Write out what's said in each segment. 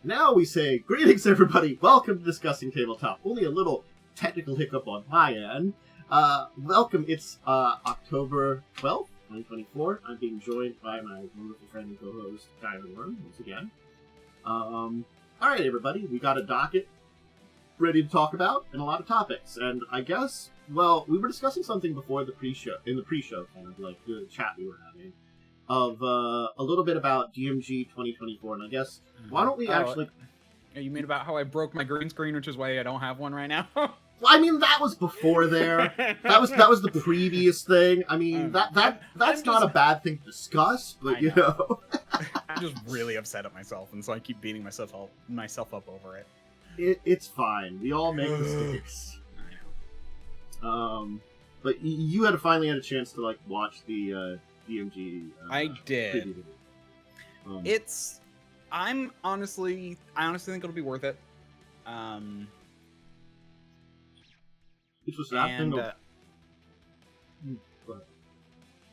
Now we say, greetings everybody, welcome to Discussing Tabletop. Only a little technical hiccup on my end. Welcome, it's October 12th, 2024. I'm being joined by my wonderful friend and co-host, DiamondWyrm, once again. Alright everybody, we got a docket ready to talk about, and a lot of topics. And I guess, well, we were discussing something before the pre-show, in the pre-show, kind of like the chat we were having, of a little bit about DMG 2024, and I guess, why don't we actually... You mean about how I broke my green screen, which is why I don't have one right now? Well, I mean, that was before there. That was the previous thing. I mean, that's not a bad thing to discuss, but you know. I'm just really upset at myself, and so I keep beating myself up over it. It's fine. We all make mistakes. I know. But you had finally had a chance to like watch the DMG. I did. I honestly think it'll be worth it. It's a sad thing.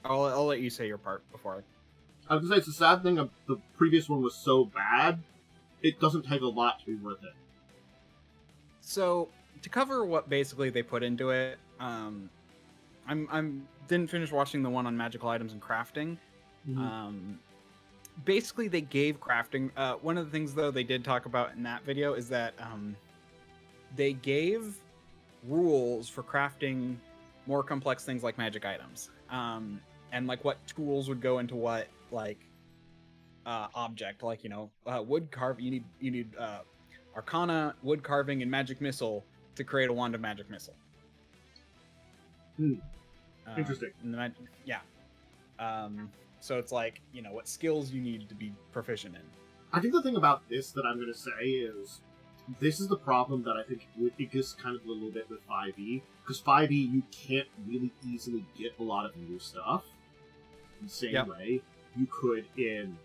I'll let you say your part before. I was gonna say it's a sad thing. The previous one was so bad. It doesn't take a lot to be worth it. So to cover what basically they put into it, didn't finish watching the one on magical items and crafting. Mm-hmm. Basically, they gave crafting. One of the things though they did talk about in that video is that they gave rules for crafting more complex things like magic items, and like what tools would go into what like object, like wood carve. You need Arcana, wood carving, and magic missile to create a wand of magic missile. Interesting. So it's like, what skills you need to be proficient in. I think the thing about this that I'm going to say is, this is the problem that I think exists kind of a little bit with 5e. Because 5e, you can't really easily get a lot of new stuff. In the same way you could in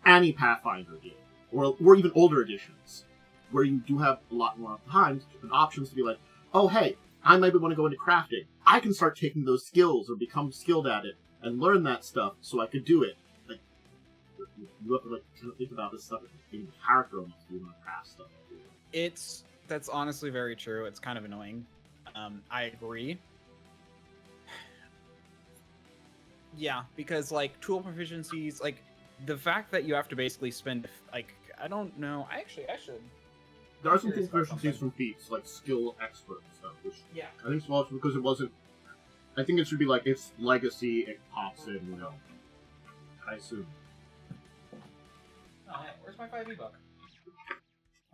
any Pathfinder game. Or even older editions. Where you do have a lot more times and options to be like, oh hey, I might want to go into crafting. I can start taking those skills or become skilled at it and learn that stuff so I could do it. Like, you have to like kind of think about this stuff as being a character almost, you want to craft stuff. That's honestly very true. It's kind of annoying. I agree. Yeah, because like tool proficiencies, like the fact that you have to basically spend like, I don't know. I should. There are some proficiencies from feats, like skill expert and stuff, which I think small because it wasn't. I think it should be like it's legacy. It pops in, I assume. Oh, hey, where's my 5e book?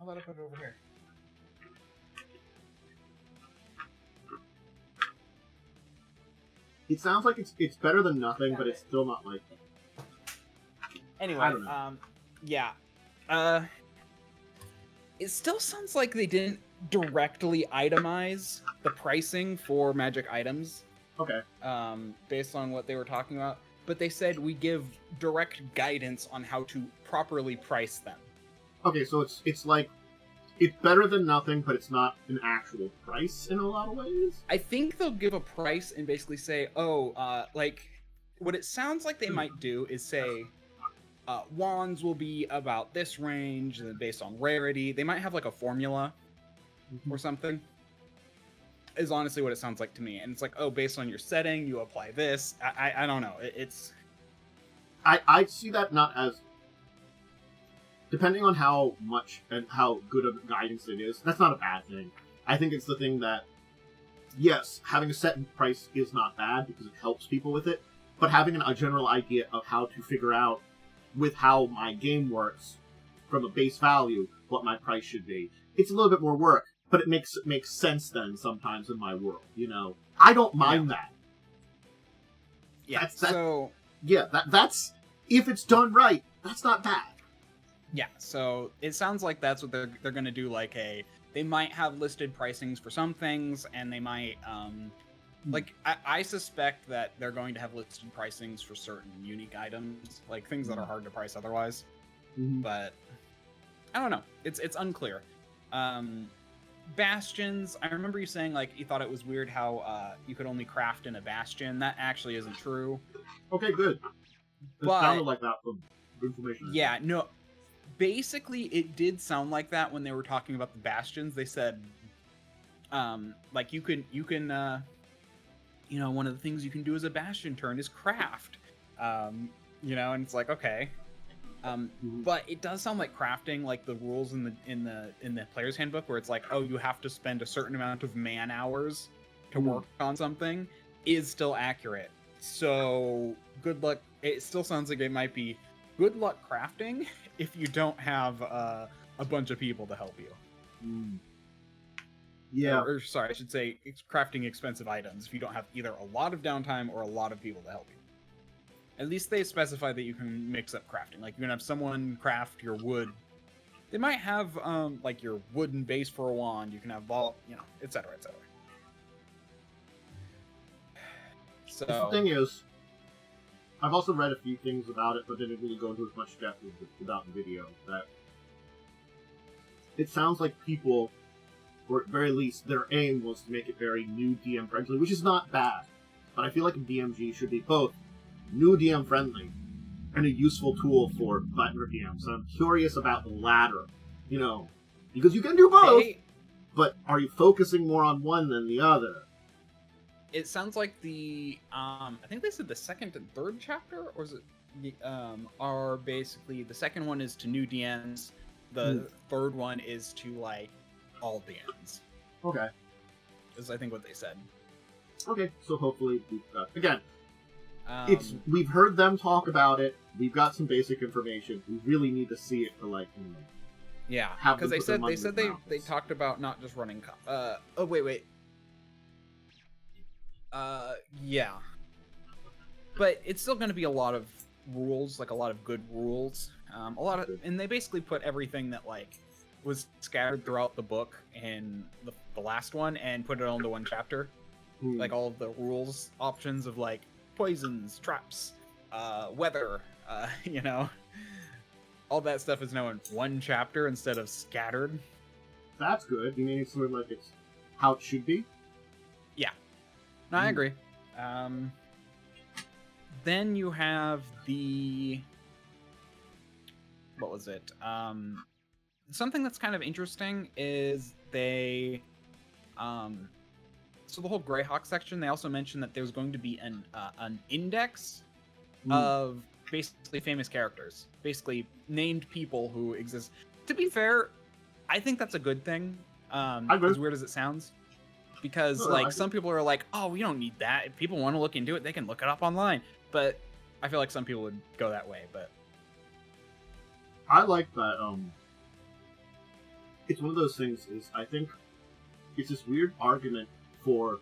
I'll let it put it over here. It sounds like it's better than nothing, but it's still not like. Anyway, it still sounds like they didn't directly itemize the pricing for magic items. Okay. Based on what they were talking about. But they said we give direct guidance on how to properly price them. Okay, so it's like, it's better than nothing, but it's not an actual price in a lot of ways? I think they'll give a price and basically say, like, what it sounds like they might do is say, wands will be about this range, and then based on rarity. They might have like a formula or something. Is honestly what it sounds like to me. And it's like, based on your setting, you apply this. I don't know. I see that not as... Depending on how much and how good of guidance it is, that's not a bad thing. I think it's the thing that, yes, having a set price is not bad because it helps people with it, but having a general idea of how to figure out with how my game works from a base value what my price should be. It's a little bit more work, but it makes sense then sometimes in my world, I don't mind that. Yeah. That's if it's done right, that's not bad. Yeah, so it sounds like that's what they're going to do. Like they might have listed pricings for some things, and they might I suspect that they're going to have listed pricings for certain unique items, like things that are hard to price otherwise. But I don't know. It's unclear. Bastions. I remember you saying like you thought it was weird how you could only craft in a bastion. That actually isn't true. Okay, good. It sounded like that from information. Yeah, no. basically, it did sound like that when they were talking about the bastions. They said, like you can, one of the things you can do as a bastion turn is craft. And it's like, okay. But it does sound like crafting, like the rules in the player's handbook, where it's like, oh, you have to spend a certain amount of man hours to work on something, is still accurate. So good luck. It still sounds like it might be good luck crafting if you don't have a bunch of people to help you. Yeah. Or sorry, I should say it's crafting expensive items if you don't have either a lot of downtime or a lot of people to help you. At least they specify that you can mix up crafting. Like, you can have someone craft your wood. They might have, like, your wooden base for a wand. You can have ball, etc., etc. So... The thing is, I've also read a few things about it, but didn't really go into as much depth about the video, that it sounds like people, or at very least, their aim was to make it very new DM friendly, which is not bad. But I feel like a DMG should be both new DM friendly and a useful tool for Pathfinder DMs. So I'm curious about the latter, because you can do both, but are you focusing more on one than the other? It sounds like I think they said the second and third chapter, or is it, are basically, the second one is to new DMs, the third one is to, like, all DMs. Okay. Is I think what they said. Okay, so hopefully again, we've heard them talk about it. We've got some basic information. We really need to see it for yeah, because they said they talked about not just running. Wait. Yeah, but it's still going to be a lot of rules, like a lot of good rules. And they basically put everything that was scattered throughout the book in the last one and put it all into one chapter. Like all of the rules options of poisons, traps, weather, all that stuff is now in one chapter instead of scattered. That's good. You mean it's sort of like it's how it should be? Yeah. No, I agree. Then you have what was it? Something that's kind of interesting is they, so the whole Greyhawk section, they also mentioned that there's going to be an index of basically famous characters, basically named people who exist. To be fair, I think that's a good thing. As weird as it sounds, because some people are like, "Oh, we don't need that. If people want to look into it, they can look it up online." But I feel like some people would go that way. But I like that. It's one of those things. I think it's this weird argument for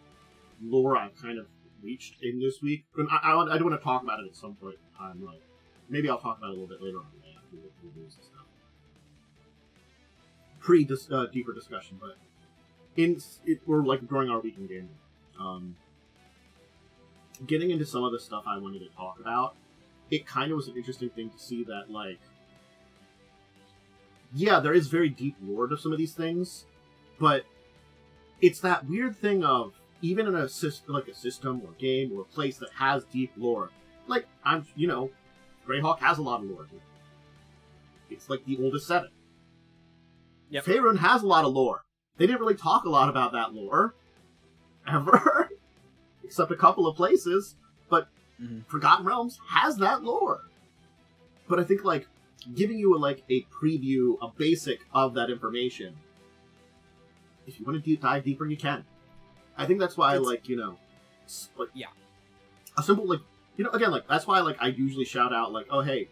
lore I've kind of reached in this week. And I do want to talk about it at some point in time. Maybe I'll talk about it a little bit later on after we get through the news and stuff. Deeper discussion, but we're during our week in gaming. Getting into some of the stuff I wanted to talk about, it kind of was an interesting thing to see that, yeah, there is very deep lore to some of these things, but it's that weird thing of, even in a system or game or a place that has deep lore, Greyhawk has a lot of lore. It's like the oldest seven. Yep. Faerun has a lot of lore. They didn't really talk a lot about that lore, ever, except a couple of places, but Forgotten Realms has that lore. But I think, giving you a preview, a basic of that information, if you want to dive deeper, you can. I think that's why yeah, a simple, again, that's why, I usually shout out, oh, hey,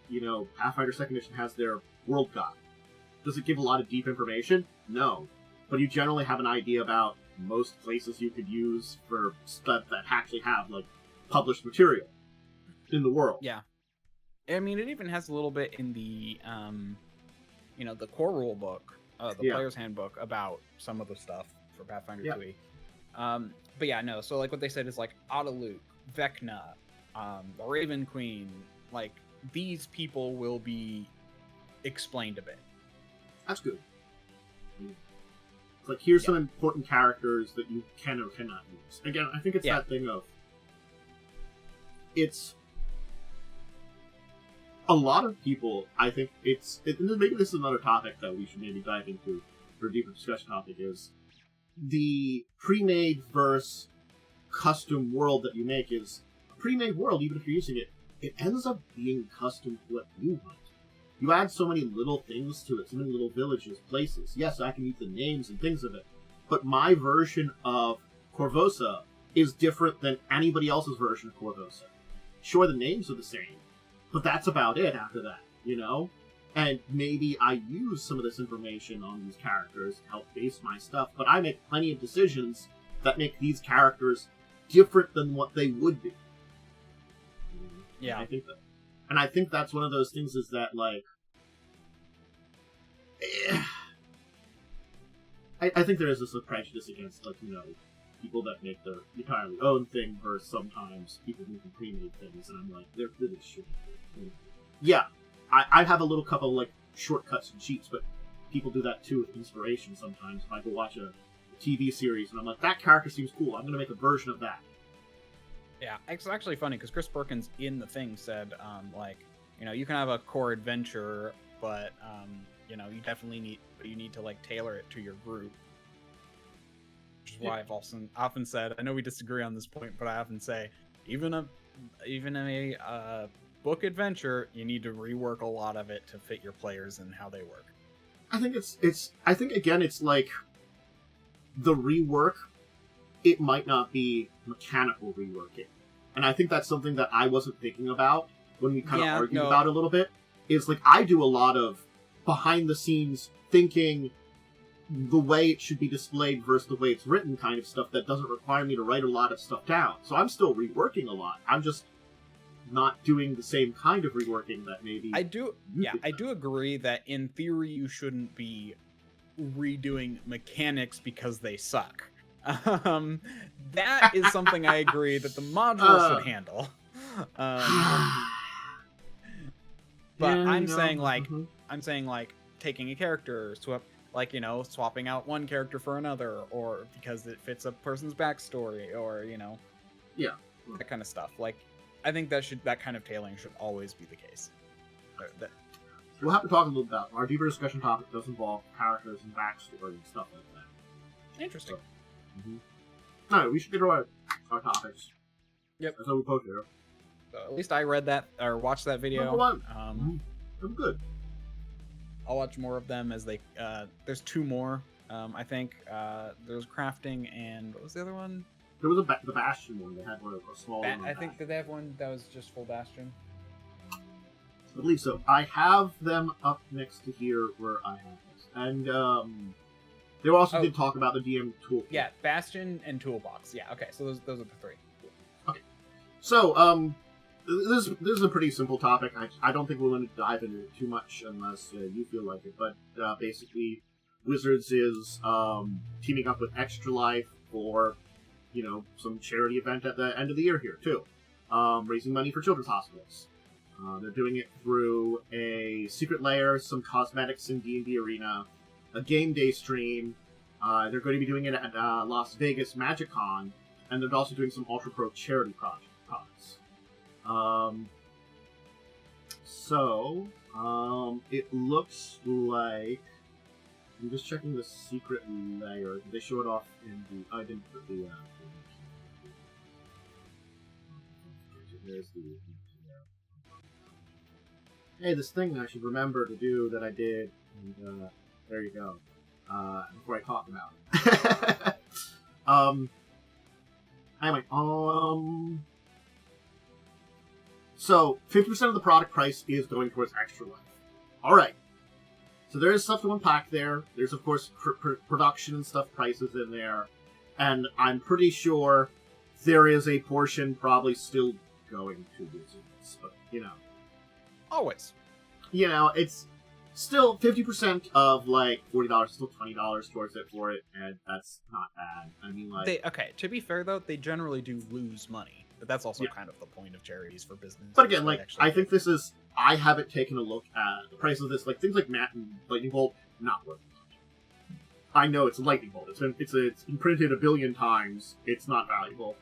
Pathfinder 2nd Edition has their World Guide. Does it give a lot of deep information? No. But you generally have an idea about most places you could use for stuff that actually have, published material in the world. Yeah. I mean, it even has a little bit in the, the core rule book, the player's handbook, about some of the stuff for Pathfinder 2e. But yeah, no, so, what they said is, Autoluke, Vecna, the Raven Queen, these people will be explained a bit. That's good. Here's some important characters that you can or cannot use. Again, I think it's that thing of... It's... a lot of people, I think maybe this is another topic that we should maybe dive into for a deeper discussion topic, is the pre-made versus custom world that you make is a pre-made world, even if you're using it, it ends up being custom to what you want. You add so many little things to it, so many little villages, places. Yes, I can use the names and things of it, but my version of Korvosa is different than anybody else's version of Korvosa. Sure, the names are the same, but that's about it after that, you know? And maybe I use some of this information on these characters to help base my stuff, but I make plenty of decisions that make these characters different than what they would be. Yeah. And I think that's one of those things is that, like... I think there is this prejudice against, like, you know, people that make their entirely own thing versus sometimes people making pre-made things, and I'm like, they're really shouldn't be. Yeah, I have a little couple, like, shortcuts and cheats, but people do that too with inspiration sometimes. If I go watch a TV series and I'm like, that character seems cool, I'm going to make a version of that. Yeah, it's actually funny because Chris Perkins in the thing said, like, you know, you can have a core adventure, but, you know, you need to, like, tailor it to your group. Which is why I've often said, I know we disagree on this point, but I often say, even a book adventure, you need to rework a lot of it to fit your players and how they work. I think I think again, it's like the rework, it might not be mechanical reworking. And I think that's something that I wasn't thinking about when we kind of argued about it a little bit, is like I do a lot of behind the scenes thinking the way it should be displayed versus the way it's written kind of stuff that doesn't require me to write a lot of stuff down. So I'm still reworking a lot. I'm just not doing the same kind of reworking that maybe I do agree that in theory you shouldn't be redoing mechanics because they suck. That is something I agree that the module should handle. But I'm saying like taking a character, like, you know, swapping out one character for another, or because it fits a person's backstory, or, you know, that kind of stuff. Like, I think that kind of tailoring should always be the case. We'll have to talk a little about our deeper discussion topic does involve characters and backstory and stuff like that. Interesting. So, Alright, we should get to our topics. Yep. That's how we posted here. So at least I read that or watched that video. Number one. I'm good. I'll watch more of them as they. There's two more. I think there's crafting and what was the other one? There was the Bastion one. They had one a small one. I think did they have one that was just full Bastion? I believe so. I have them up next to here where I have this, and they also did talk about the DM toolkit. Yeah, Bastion and Toolbox. Yeah. Okay, so those are the three. Okay. So this is a pretty simple topic. I don't think we're going to dive into it too much unless you feel like it. But basically, Wizards is teaming up with Extra Life for, you know, some charity event at the end of the year here too, raising money for children's hospitals. They're doing it through a secret lair, some cosmetics in D&D Arena, a game day stream. They're going to be doing it at Las Vegas MagicCon, and they're also doing some Ultra Pro charity products. It looks like... I'm just checking the secret layer. Did they show it off in the... I didn't put the... There's the... Hey, this thing I should remember to do that I did, and there you go. Before I talk about it. Anyway, so 50% of the product price is going towards Extra Life. Alright. So there is stuff to unpack there. There's, of course, production and stuff prices in there. And I'm pretty sure there is a portion probably still going to Wizards. But, you know. Always. You know, it's still 50% of, like, $40, still $20 towards it for it, and that's not bad. I mean, like... to be fair, though, they generally do lose money. But that's also kind of the point of charities for business. But again, like, I think this is... I haven't taken a look at the price of this. Like, things like Matte and Lightning Bolt, not worth it. I know it's a Lightning Bolt. It's been printed a billion times. It's not valuable.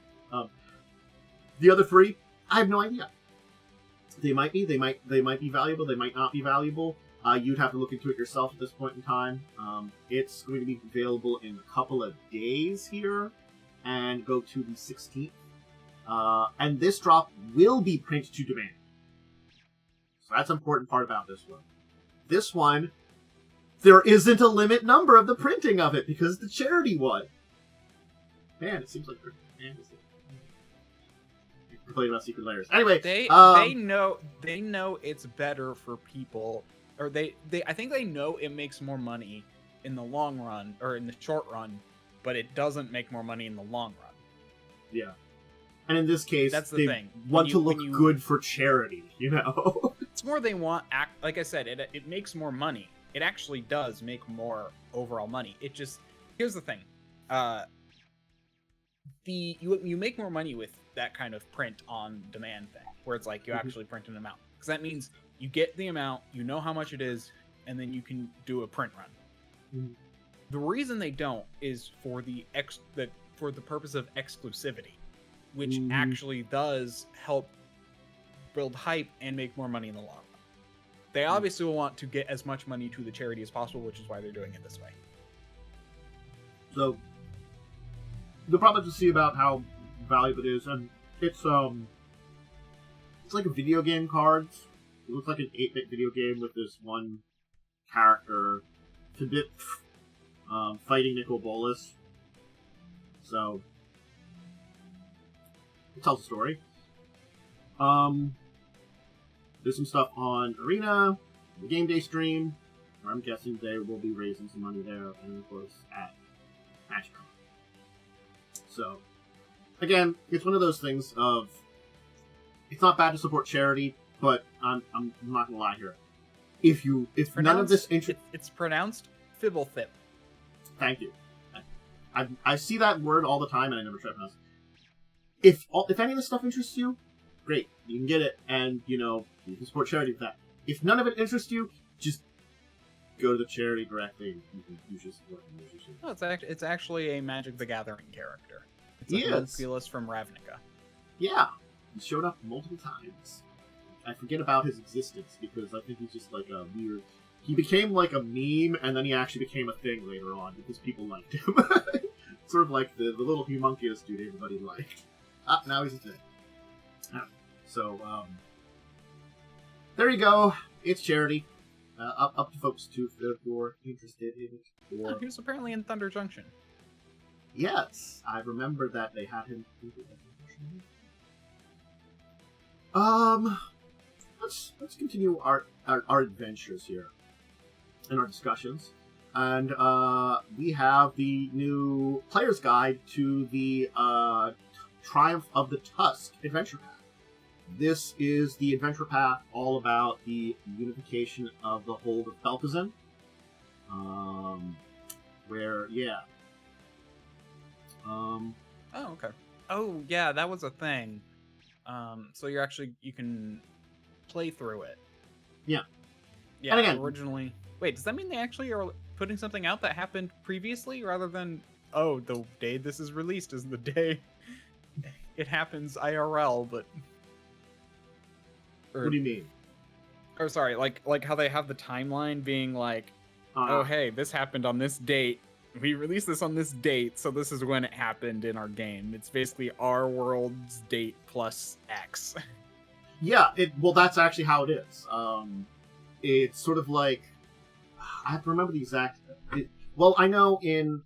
The other three, I have no idea. They might be valuable, they might not be valuable. You'd have to look into it yourself at this point in time. It's going to be available in a couple of days here, and go to the 16th. And this drop will be print to demand. So that's an important part about this one. This one, there isn't a limit number of the printing of it because the charity one. Man, it seems like they're complaining about secret layers. Anyway, they know it's better for people, or I think they know it makes more money in the long run or in the short run, but it doesn't make more money in the long run. Yeah. And in this case, that's the thing. Want to look good for charity, you know? It's more they want, like I said, it makes more money. It actually does make more overall money. It just, here's the thing. You make more money with that kind of print on demand thing, where it's like you actually print an amount. Because that means you get the amount, you know how much it is, and then you can do a print run. Mm-hmm. The reason they don't is for the purpose of exclusivity, which actually does help build hype and make more money in the long run. They obviously will want to get as much money to the charity as possible, which is why they're doing it this way. So, the problem to see about how valuable it is, and it's like a video game cards. It looks like an 8-bit video game with this one character, Tidbit, fighting Nicol Bolas. So, it tells a story. There's some stuff on Arena, the Game Day stream, where I'm guessing they will be raising some money there, and of course at MagicCon. So, again, it's one of those things of, it's not bad to support charity, but I'm not gonna lie here. If none of this it's pronounced Fibblethip. Thank you. I see that word all the time, and I never try to pronounce it. If any of this stuff interests you, great, you can get it, and you can support charity with that. If none of it interests you, just go to the charity directly. You can use your support. No, it's actually a Magic the Gathering character. It's a Monfilus from Ravnica. Yeah, he showed up multiple times. I forget about his existence because I think he's just like a weird. He became like a meme, and then he actually became a thing later on because people liked him. Sort of like the little homunculus dude everybody liked. Now he's a thing. So, there you go. It's charity. Up to folks too if you're interested in it. Or... he was apparently in Thunder Junction. Yes, I remember that they had him. Let's continue our adventures here and our discussions, and we have the new player's guide to the Triumph of the Tusk adventure path. This is the adventure path all about the unification of the hold of Belkazin. Oh, okay. Oh, yeah, that was a thing. So you can play through it. Yeah. Yeah, and again, originally... Wait, does that mean they actually are putting something out that happened previously, rather than, oh, the day this is released is the day it happens IRL, but... What do you mean? Oh, sorry, like how they have the timeline being like, oh, hey, this happened on this date. We released this on this date, so this is when it happened in our game. It's basically our world's date plus X. Yeah, well, that's actually how it is. It's sort of like... I have to remember the exact... well, I know in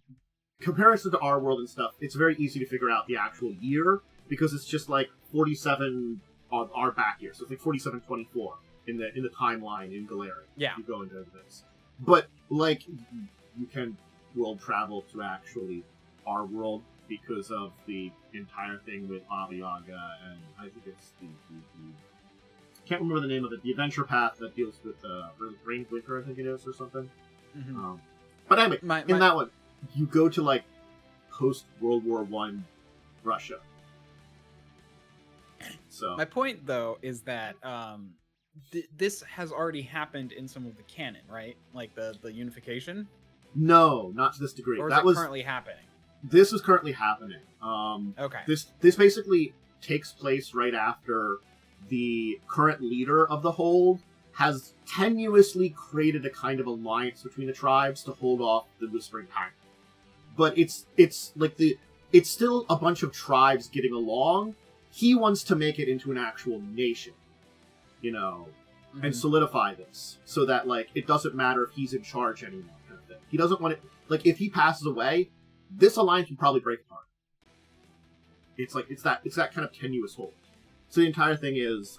comparison to our world and stuff, it's very easy to figure out the actual year, because it's just like 47 on our back year. So it's like 4724 in the timeline in Galarian. Yeah. You go into this. But, like, you can world travel to actually our world because of the entire thing with Baba Yaga, and I think it's the can't remember the name of it, the adventure path that deals with Rain Winter, I think it is, or something. Mm-hmm. But anyway, in that one, you go to, like, post-World War I Russia. So my point, though, is that this has already happened in some of the canon, right? Like the unification? No, not to this degree. Or is it currently happening? This is currently happening. Okay. This basically takes place right after the current leader of the Hold has tenuously created a kind of alliance between the tribes to hold off the Whispering Pact. But it's still a bunch of tribes getting along. He wants to make it into an actual nation, and solidify this so that it doesn't matter if he's in charge anymore, kind of thing. He doesn't want it. If he passes away, this alliance would probably break apart. It's that kind of tenuous hold. So the entire thing is,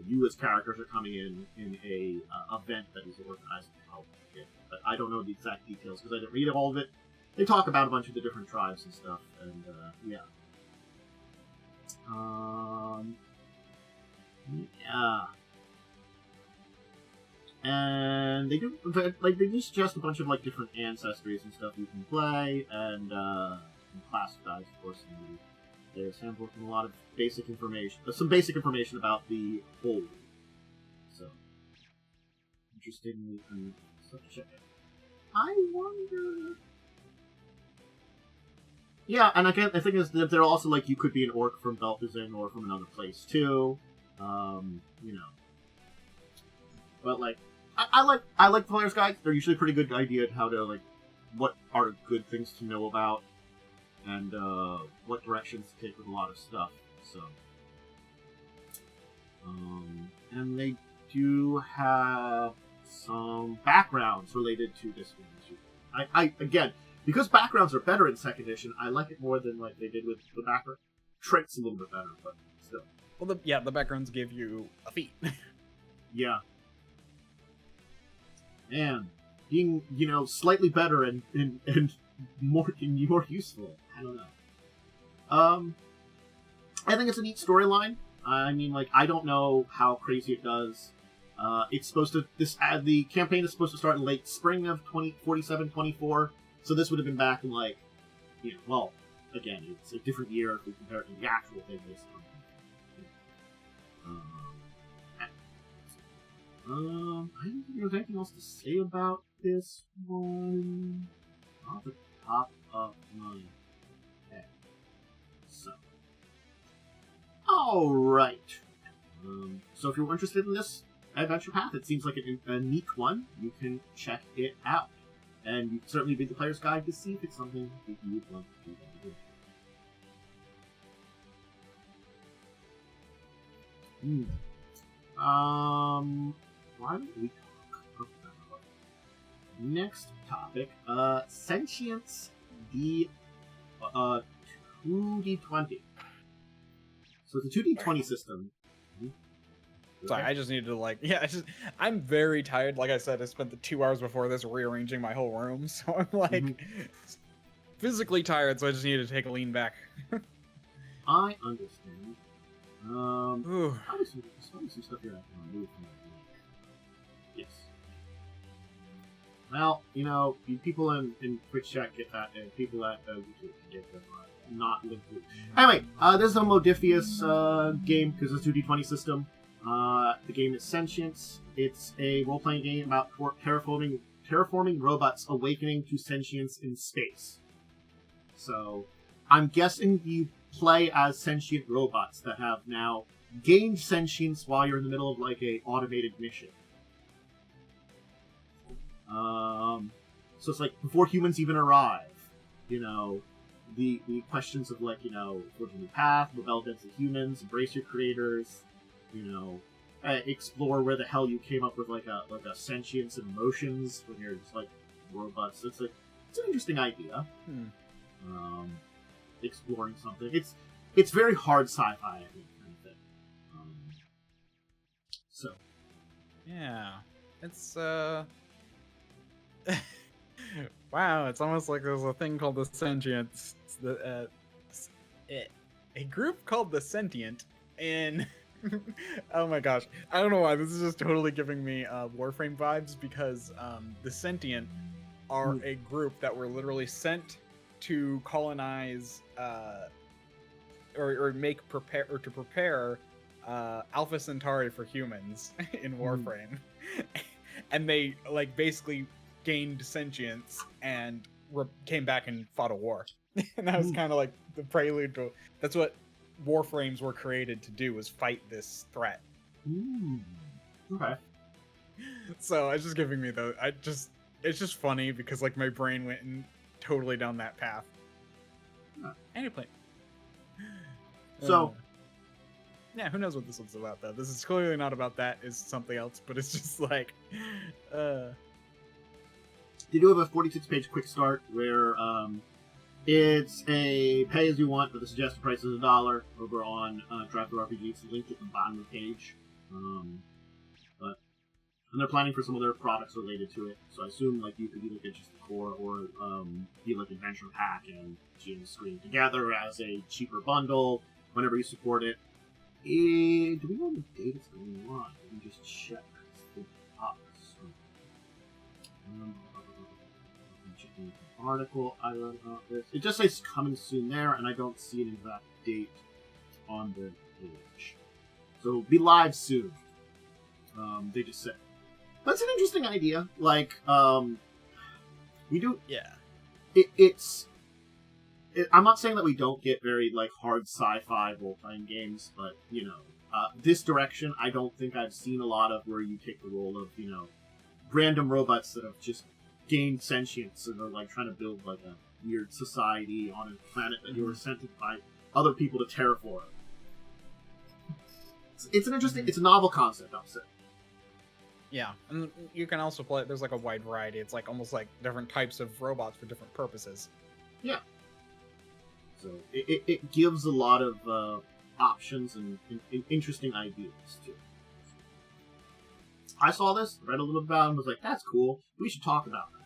you as characters are coming in a event that is organized to help it. But I don't know the exact details because I didn't read all of it. They talk about a bunch of the different tribes and stuff, and yeah. Yeah. And they do suggest a bunch of different ancestries and stuff you can play, and class guys, of course, in the there's handbook and a lot of basic information. Some basic information about the Hold. So, interestingly, stuff to check out. I wonder. Yeah, and again, the thing is that they're also you could be an orc from Beltazin or from another place too. But I like players' guides. They're usually a pretty good idea of how to what are good things to know about. And what directions to take with a lot of stuff. So, and they do have some backgrounds related to this one. I again, because backgrounds are better in second edition, I like it more than they did with the background. Traits a little bit better, but still. Well, the backgrounds give you a feat. Yeah. And being slightly better and more useful. I don't know. I think it's a neat storyline. I mean, I don't know how crazy it does. It's supposed to the campaign is supposed to start in late spring of 2047-24. So this would have been back in well, again, it's a different year if we compare it to the actual thing. I don't think there's anything else to say about this one. Off the top of my head. So, all right. So if you're interested in this adventure path, it seems like a neat one. You can check it out, and you can certainly read the player's guide to see if it's something that you would want to do. Why don't we talk about next topic? Sentience D 2d20. So it's a 2d20 system. Sorry, I just needed to I'm very tired. Like I said, I spent the 2 hours before this rearranging my whole room, so I'm physically tired, so I just needed to take a lean back. I understand. Probably some stuff here I can remove from that. Yes. Well, you people in Twitch chat get that, and people at YouTube get them not linked to. Anyway, this is a Modifius game because it's a 2d20 system. The game is Sentience. It's a role-playing game about terraforming robots awakening to sentience in space. So, I'm guessing you play as sentient robots that have now gained sentience while you're in the middle of a automated mission. So it's before humans even arrive, the questions of forging the path, rebel against the humans, embrace your creators, explore where the hell you came up with a sentience and emotions when you're just robots. It's an interesting idea. Exploring something. It's very hard sci-fi, I think, kind of thing. So. Yeah. It's wow, it's almost like there's a thing called the Sentience. A group called the Sentient in oh my gosh, I don't know why this is just totally giving me Warframe vibes, because the Sentient are a group that were literally sent to colonize or to prepare Alpha Centauri for humans in Warframe. And they basically gained sentience and came back and fought a war. And that was kind of the prelude to that's what Warframes were created to do, was fight this threat. Ooh. Okay. So it's just giving me it's just funny because like my brain went totally down that path. Huh. Anyway. So, yeah, who knows what this one's about though? This is clearly not about that. It's something else, but it's just like, they do have a 46-page quick start where it's a pay as you want, but the suggested price is $1 over on Dracovin RPG. It's linked at the bottom of the page. And they're planning for some other products related to it. So I assume like you could either get just the core or the like adventure pack and Gene Screen together as a cheaper bundle whenever you support it. Do we know the date it's going on? Let me just check. Checking the article I wrote about this. It just says coming soon there, and I don't see an exact date on the page. So it'll be live soon. They just said. That's an interesting idea. Like, we do. Yeah. I'm not saying that we don't get very like hard sci-fi role-playing games, but you know, this direction I don't think I've seen a lot of where you take the role of random robots that have just gained sentience and are like trying to build like a weird society on a planet that you were sent by other people to terraform. It's an interesting, it's a novel concept, I'll say. Yeah, and you can also play. There's like a wide variety. It's like almost like different types of robots for different purposes. Yeah. So it gives a lot of options and interesting ideas too. I saw this, read a little about it, and was like, "That's cool. We should talk about that."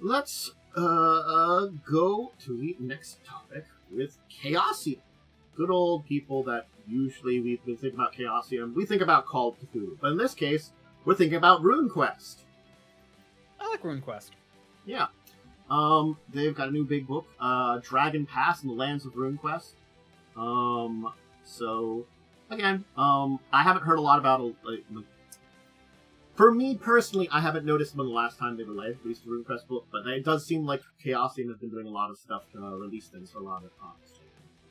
Let's go to the next topic with Chaosium. Good old people that usually we've been thinking about Chaosium. We think about Call of Cthulhu, but in this case, we're thinking about Runequest. I like Runequest. Yeah. They've got a new big book, Dragon Pass in the Lands of Runequest. So, again, I haven't heard a lot about it. For me, personally, I haven't noticed when the last time they released the Runequest book, but it does seem like Chaosium has been doing a lot of stuff to release things for a lot of times.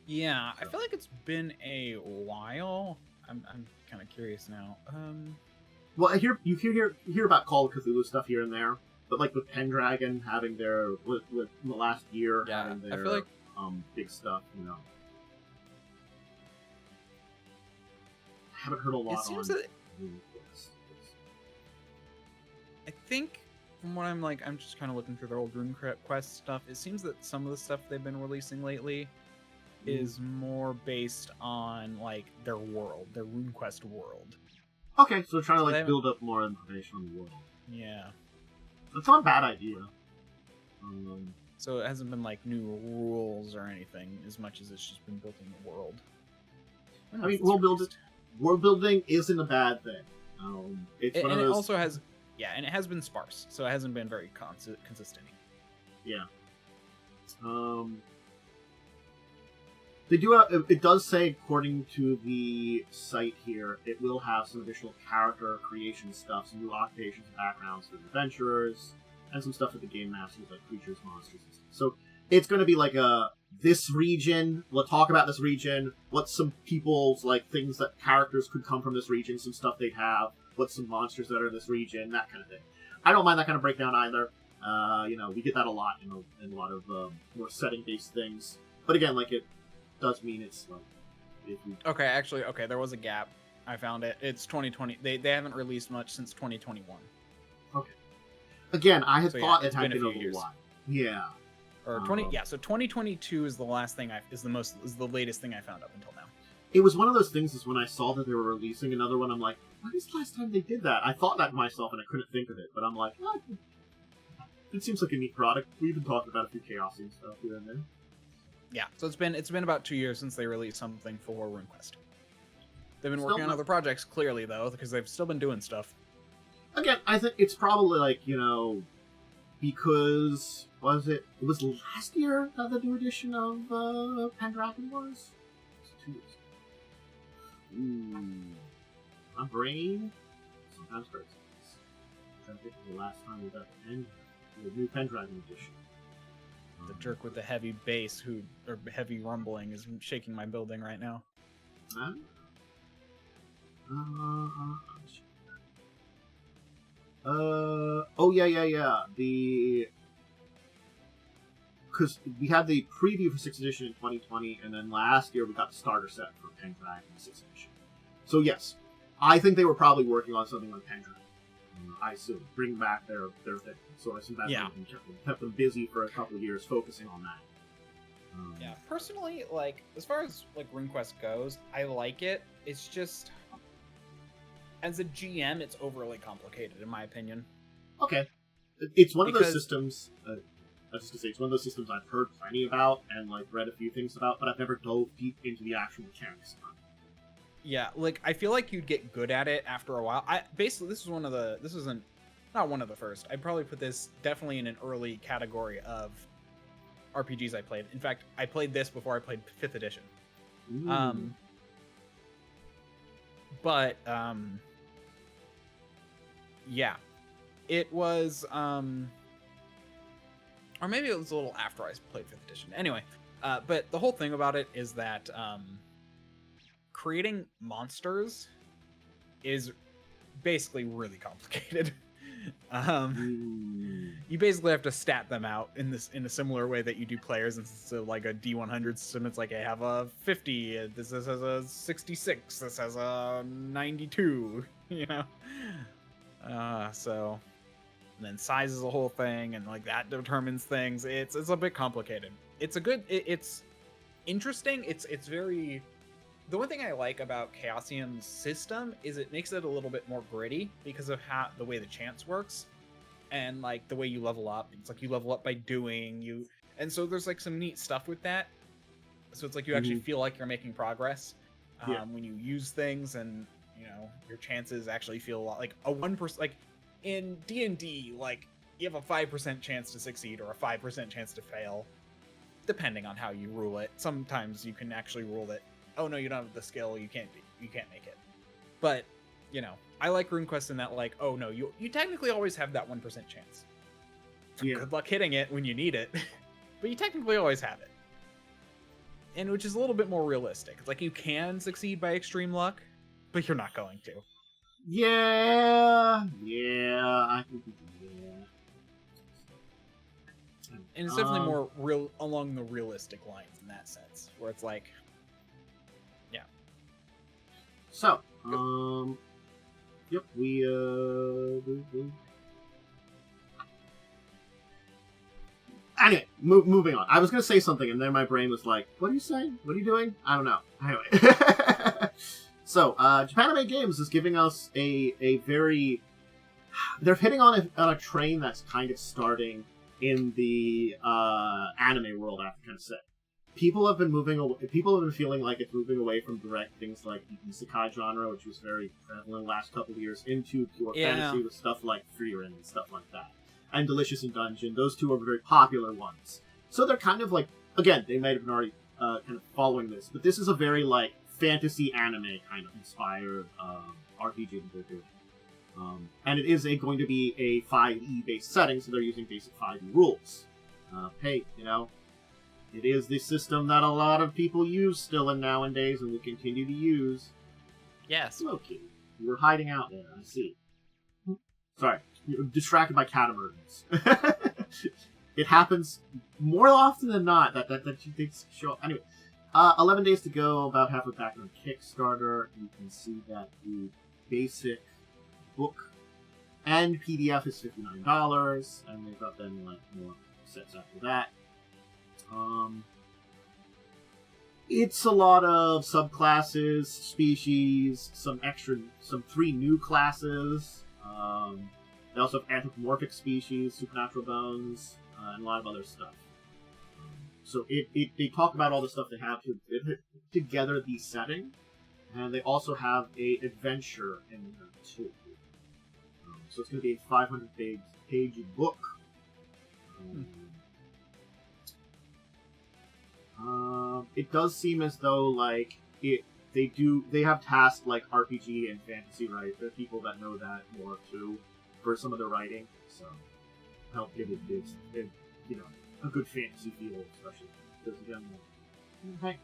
Yeah, I feel like it's been a while. I'm kind of curious now. Well, you hear about Call of Cthulhu stuff here and there, but like with Pendragon having their with the last year having their I feel like big stuff, you know. I haven't heard a lot on Runequest. I think from what I'm just kind of looking through their old Runequest stuff. It seems that some of the stuff they've been releasing lately is more based on like their world, their Runequest world. Okay, so they're trying to like build up more information on the world. Yeah, that's not a bad idea. So it hasn't been like new rules or anything as much as it's just been building the world. I mean, world building isn't a bad thing. It's one of those... it also has, and it has been sparse, so it hasn't been very consistent. Yeah. They do have, it does say, according to the site here, it will have some additional character creation stuff, some new occupations and backgrounds for the adventurers, and some stuff for the game masters, like creatures, monsters, and stuff. So it's going to be like this region, we'll talk about this region, what's some people's, like, things that characters could come from this region, some stuff they'd have, what's some monsters that are in this region, that kind of thing. I don't mind that kind of breakdown either. We get that a lot in a lot of more setting-based things. But again, like, it does mean it's like... Okay, there was a gap. I found it. It's 2020. They haven't released much since 2021. Okay. Again, I had thought it had been been a few years. while. Yeah. Or 2022 is the latest thing I found up until now. It was one of those things is when I saw that they were releasing another one, I'm like, when is the last time they did that? I thought that myself and I couldn't think of it, but I'm like, it seems like a neat product. We've been talking about a few Chaosium stuff here and there. Yeah, so it's been about 2 years since they released something for RuneQuest. They've been working on other projects, clearly, though, because they've still been doing stuff. Again, I think it's probably like, because, it was last year that the new edition of Pendragon was? It was 2 years ago. My brain sometimes breaks. I think it was the last time we got the new Pendragon edition. The jerk with the heavy bass or heavy rumbling is shaking my building right now. Oh yeah. Because we had the preview for 6th edition in 2020, and then last year we got the starter set for Pendragon in 6th edition. So yes, I think they were probably working on something like Pendragon. I assume bring back their thing. So I assume that kept them busy for a couple of years focusing on that. Yeah, personally, like as far as like Runequest goes, I like it. It's just as a GM, it's overly complicated in my opinion. Okay, it's one of those systems. I was just gonna say it's one of those systems I've heard plenty about and like read a few things about, but I've never dove deep into the actual mechanics. Yeah, like I feel like you'd get good at it after a while. This isn't not one of the first. I'd probably put this definitely in an early category of RPGs I played. In fact, I played this before I played 5th edition. Yeah, it was or maybe it was a little after I played 5th edition. Anyway, but the whole thing about it is that creating monsters is basically really complicated. You basically have to stat them out in a similar way that you do players. And so like a D100 system, it's like I have a 50, this has a 66, this has a 92, you know? So and then size is a whole thing, and like that determines things. It's a bit complicated. It's interesting. It's very. The one thing I like about Chaosium's system is it makes it a little bit more gritty because of the way the chance works, and like the way you level up. It's like you level up by doing and so there's like some neat stuff with that. So it's like you actually feel like you're making progress when you use things, and you know your chances actually feel a lot like a 1%. Like in D&D, like you have a 5% chance to succeed or a 5% chance to fail, depending on how you rule it. Sometimes you can actually rule it. Oh no, you don't have the skill, you can't make it. But, you know, I like RuneQuest in that, like, oh no, you technically always have that 1% chance. Yeah. Good luck hitting it when you need it, but you technically always have it. And which is a little bit more realistic. It's like you can succeed by extreme luck, but you're not going to. Yeah, I think And it's definitely more real along the realistic lines in that sense, where it's like, yeah. So, yep, we Anyway, moving on. I was gonna say something, and then my brain was like, "What are you saying? What are you doing?" I don't know. Anyway, so Japanime Games is giving us a very. They're hitting on a train that's kind of starting in the anime world. I have to kind of say, people have been moving away. People have been feeling like it's moving away from direct things like the isekai genre, which was very prevalent the last couple of years, into pure fantasy with stuff like Freerin and stuff like that. And Delicious in Dungeon, those two are very popular ones. So they're kind of like, again, they might have been already kind of following this, but this is a very like fantasy anime kind of inspired RPG that they're doing. And it is going to be a 5e based setting, so they're using basic 5e rules. Hey, you know, it is the system that a lot of people use still and nowadays, and will continue to use. Yes. Loki, you were hiding out there. I see. Sorry. Distracted by cat emergence. It happens more often than not that you think show up. Anyway, 11 days to go, about halfway back on Kickstarter. You can see that the basic book and PDF is $59, and they've got then like more sets after that. It's a lot of subclasses, species, some 3 new classes. They also have anthropomorphic species, supernatural bones, and a lot of other stuff. So they talk about all the stuff they have to put together the setting, and they also have a adventure in there too. So it's going to be a 500-page book. It does seem as though like they have tasks like RPG and fantasy, right? There are people that know that more too for some of the writing, so help give it you know, a good fantasy feel, especially because again, hey,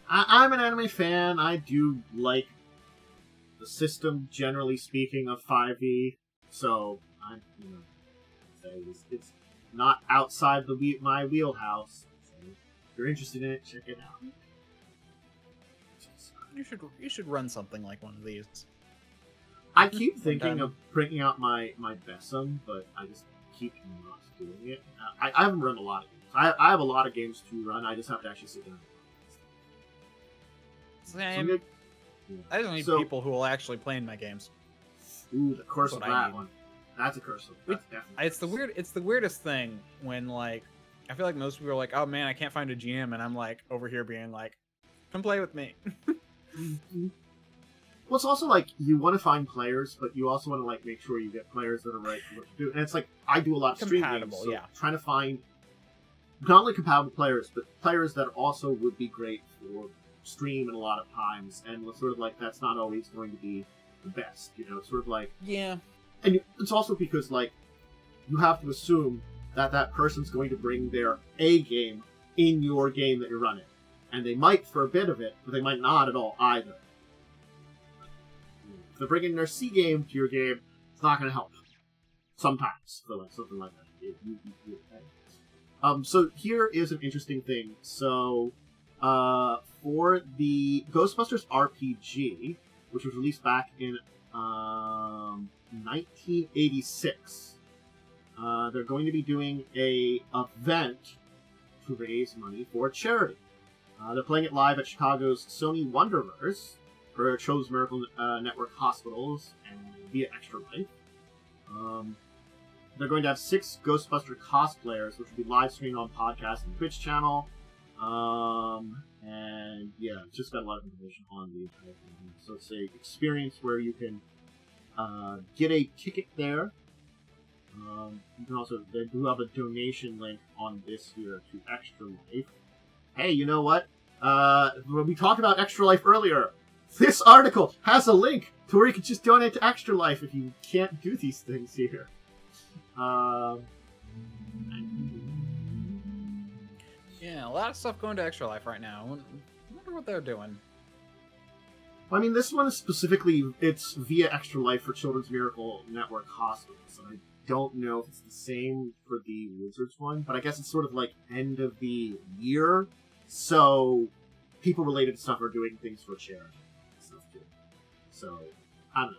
I'm an anime fan. I do like the system, generally speaking, of 5e. So I'm, it's not outside my wheelhouse. So if you're interested in it, check it out. You should run something like one of these. I keep thinking of bringing out my Besum, but I just keep not doing it. I haven't run a lot of games. I have a lot of games to run. I just have to actually sit down. Same. I just need people who will actually play in my games. Ooh, the curse of that one. That's a curse of. That's definitely. It's the weirdest thing when like I feel like most people are like, oh man, I can't find a GM, and I'm like over here being like, come play with me. Well, it's also like you want to find players, but you also want to like make sure you get players that are right for what you do. And it's like I do a lot of stream games, so trying to find not only compatible players, but players that also would be great for stream in a lot of times. And it's sort of like that's not always going to be the best, It's sort of like and it's also because like you have to assume that that person's going to bring their A game in your game that you're running, and they might for a bit of it, but they might not at all either. If they're bringing their C game to your game, it's not going to help. Sometimes, so like something like that. So here is an interesting thing. So, for the Ghostbusters RPG, which was released back in 1986, they're going to be doing a event to raise money for charity. They're playing it live at Chicago's Sony Wonderverse for Cho's Miracle Network Hospitals and via Extra Life. They're going to have 6 Ghostbuster cosplayers, which will be live streamed on podcast and Twitch channel. And yeah, it's just got a lot of information on the entire thing. So it's a experience where you can get a ticket there. You can also, they do have a donation link on this here to Extra Life. Hey, you know what? When we talked about Extra Life earlier, this article has a link to where you can just donate to Extra Life if you can't do these things here. Yeah, a lot of stuff going to Extra Life right now. I wonder what they're doing. Well, I mean, this one is specifically, it's via Extra Life for Children's Miracle Network Hospitals, and I don't know if it's the same for the Wizards one, but I guess it's sort of like end of the year, so people related to stuff are doing things for charity. So, I don't know.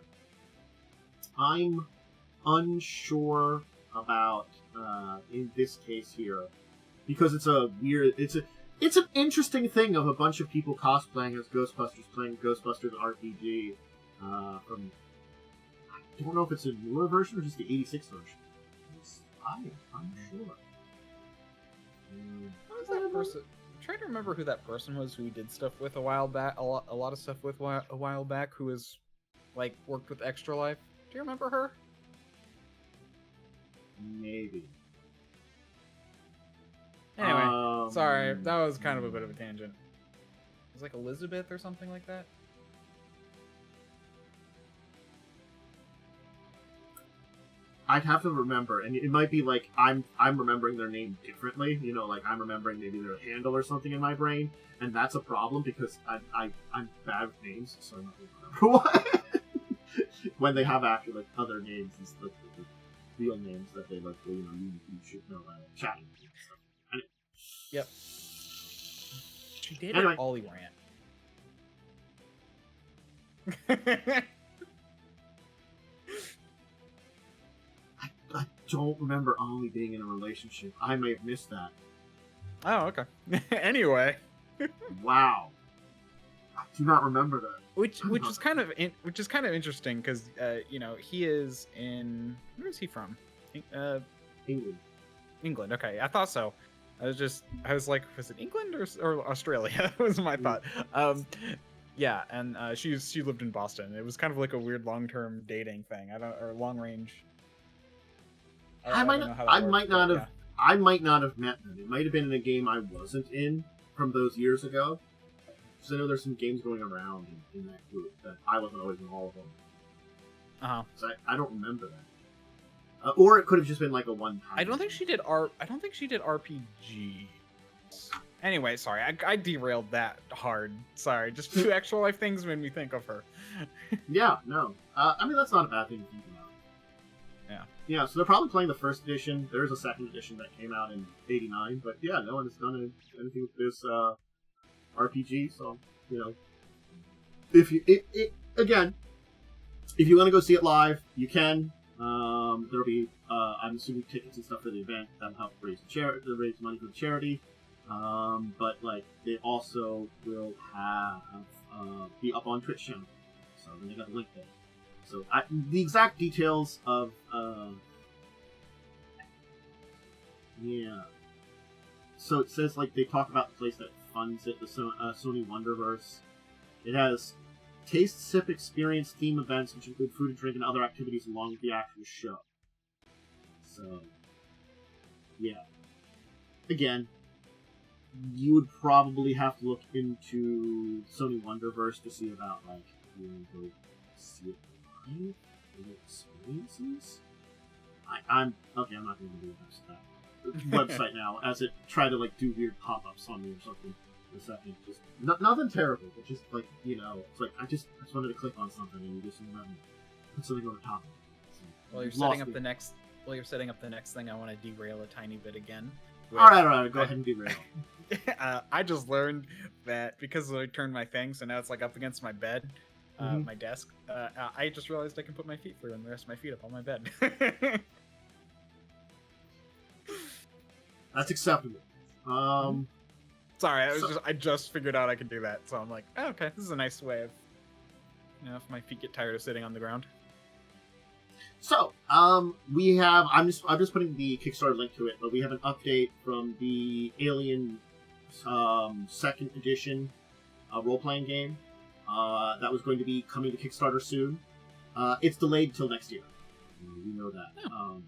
I'm unsure about, in this case here, because it's a weird, it's an interesting thing of a bunch of people cosplaying as Ghostbusters, playing Ghostbusters RPG, from, I don't know if it's a newer version or just the 86 version. I'm unsure. Who was that person? I'm trying to remember who that person was who did stuff with a while back, a lot of stuff with a while back, who was, like, worked with Extra Life. Do you remember her? Maybe. Anyway, sorry, that was kind of a bit of a tangent. It was like Elizabeth or something like that. I'd have to remember, and it might be like I'm remembering their name differently. Like I'm remembering maybe their handle or something in my brain, and that's a problem because I'm bad with names, so I'm not going to remember what. When they have actually like other names and stuff, the real names that they like, you should know chatting and stuff. Anyway. Yep. She dated Olirant. I don't remember Ollie being in a relationship. I may have missed that. Oh, okay. Anyway. Wow. I do not remember that. Which is kind of interesting because he is in, where is he from? England. England. Okay, I thought so. I was like, was it England or Australia? That was my thought. Yeah, and she lived in Boston. It was kind of like a weird long-term dating thing. or long range. I might not have met them. It might have been in a game I wasn't in from those years ago. Because I know there's some games going around in that group that I wasn't always in all of them. Uh-huh. So I don't remember that. Or it could have just been like a one-time. I don't think she did RPG. Anyway, sorry, I derailed that hard. Sorry, just 2 actual life things made me think of her. Yeah, no. I mean, that's not a bad thing to think about. Yeah. Yeah, so they're probably playing the first edition. There's a second edition that came out in '89, but yeah, no one has done anything with this RPG. So if you again, if you want to go see it live, you can. There'll be I'm assuming tickets and stuff for the event that'll help raise money for the charity. But like they also will have be up on Twitch channel, so then they got a link there. So the exact details of so it says like they talk about the place that funds it, the Sony Wonderverse. It has taste, sip, experience, theme events, which include food and drink and other activities along with the actual show. So yeah, again, you would probably have to look into Sony Wonderverse to see about like you go see it live, experiences. I'm not going to do that website now, as it tried to like do weird pop-ups on me or something for a second. Just nothing terrible, but just like it's like I just wanted to click on something and you just put something over top of it. So, While you're setting up the next thing, I want to derail a tiny bit again. All right, go ahead and derail. I just learned that because I turned my thing, so now it's like up against my bed, my desk. I just realized I can put my feet through and the rest of my feet up on my bed. That's acceptable. Sorry, I just figured out I could do that, so I'm like, oh, okay, this is a nice way of, if my feet get tired of sitting on the ground. So, we have. I'm just putting the Kickstarter link to it, but we have an update from the Alien second edition role-playing game that was going to be coming to Kickstarter soon. It's delayed till next year. We know that. Oh.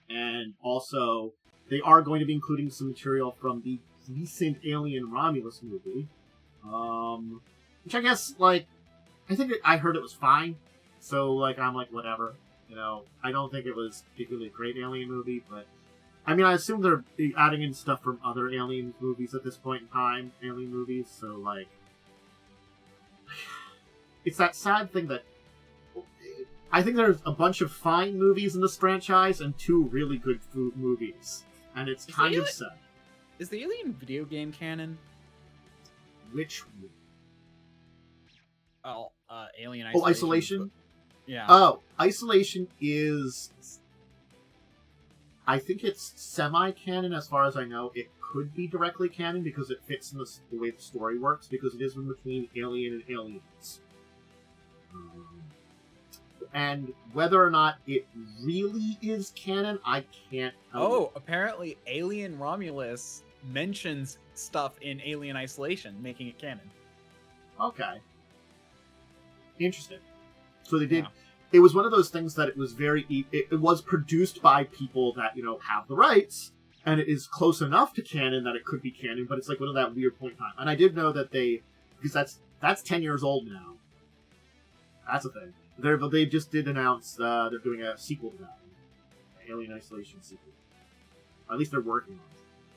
And also, they are going to be including some material from the recent Alien Romulus movie, which I guess, like, I heard it was fine. So, like, I'm like, whatever. I don't think it was particularly a great Alien movie, but I mean, I assume they're adding in stuff from other Alien movies at this point in time, Alien movies, so, like, it's that sad thing that I think there's a bunch of fine movies in this franchise and 2 really good movies, and it's kind of sad. Is the Alien video game canon? Which one? Oh, Alien Isolation. Oh, Isolation? Yeah. Oh, Isolation is... I think it's semi-canon as far as I know. It could be directly canon because it fits in the way the story works, because it is in between Alien and Aliens. And whether or not it really is canon, I can't tell. Oh, apparently Alien Romulus mentions stuff in Alien Isolation, making it canon. Okay. Interesting. So they did. Yeah. It was one of those things that it was it was produced by people that, have the rights, and it is close enough to canon that it could be canon, but it's like one of that weird point in time. And I did know that because that's 10 years old now. That's a thing. They just did announce they're doing a sequel to that. An Alien Isolation sequel. Or at least they're working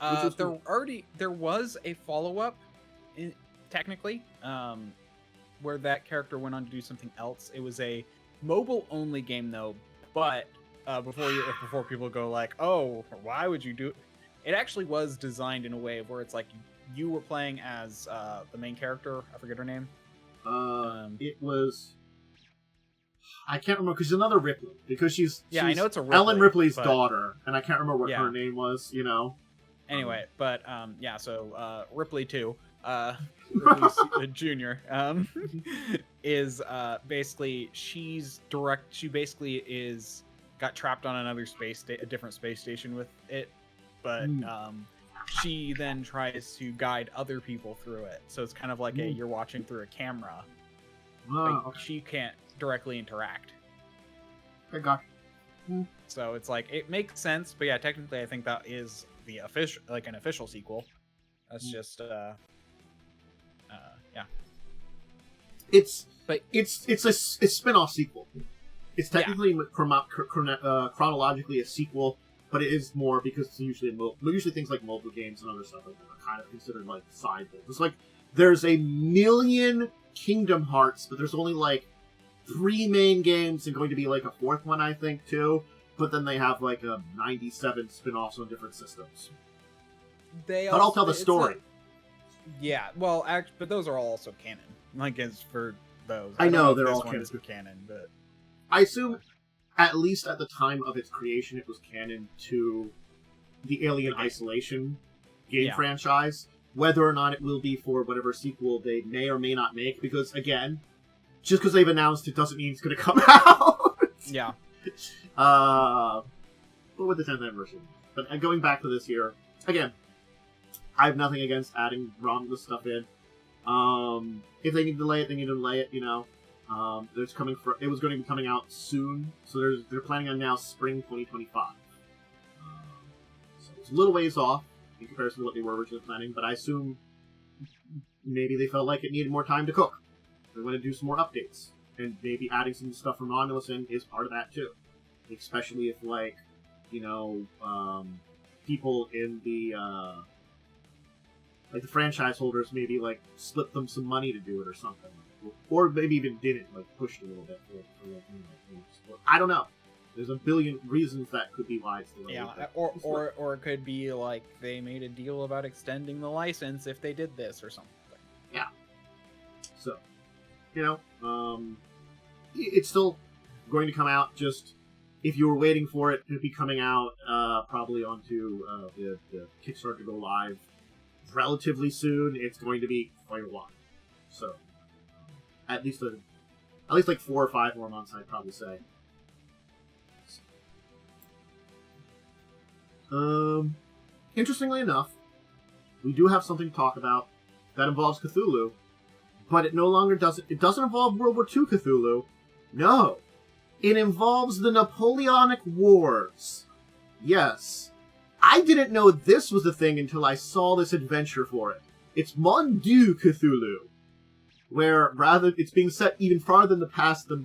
on it. There was a follow-up, technically, where that character went on to do something else. It was a mobile-only game, though, but before people go like, oh, why would you do it? It actually was designed in a way where it's like you were playing as the main character. I forget her name. It was... I can't remember, because another Ripley, because she's I know it's a Ripley, Ellen Ripley's daughter, and I can't remember what her name was, Anyway, but so Ripley 2, Ripley Jr. Is basically she basically got trapped on another a different space station with it, but she then tries to guide other people through it. So it's kind of like you're watching through a camera. Okay. She can't directly interact. I got you. So it's like it makes sense, but yeah, technically I think that is the an official sequel. That's just It's a spin-off sequel. it's technically chronologically a sequel, but it is more because it's usually things like mobile games and other stuff like that are kind of considered like side things. It's like there's a million Kingdom Hearts, but there's only like 3 main games and going to be like a 4th one, I think, too. But then they have like a 97 spin-offs on different systems. But I'll tell the story. Yeah, well, but those are all also canon. Like, as for those. I know they're all canon, but I assume, at least at the time of its creation, it was canon to the Alien Isolation game franchise. Whether or not it will be for whatever sequel they may or may not make, because, again, just because they've announced it doesn't mean it's going to come out. Yeah. But with the 10th anniversary. But going back to this here, again, I have nothing against adding Romulus stuff in. If they need to delay it, they need to delay it, you know. It was going to be coming out soon, so they're planning on now spring 2025. So it's a little ways off in comparison to what they were originally planning, but I assume maybe they felt like it needed more time to cook. They want to do some more updates, and maybe adding some stuff from Romulus in is part of that too. Especially if, like, you know, people in the like the franchise holders maybe like split them some money to do it or something, or maybe even didn't, like pushed a little bit for like, you know, I don't know. There's a billion reasons that could be why it's delayed. Yeah, or it could be like they made a deal about extending the license if they did this or something. Yeah. So, you know, it's still going to come out. Just if you were waiting for it to be coming out, probably onto the Kickstarter to go live relatively soon. It's going to be quite a while. So, at least like 4 or 5 more months, I'd probably say. Interestingly enough, we do have something to talk about that involves Cthulhu, but it doesn't involve World War II Cthulhu. No. It involves the Napoleonic Wars. Yes. I didn't know this was a thing until I saw this adventure for it. It's Mon Dieu Cthulhu, where it's being set even farther in the past than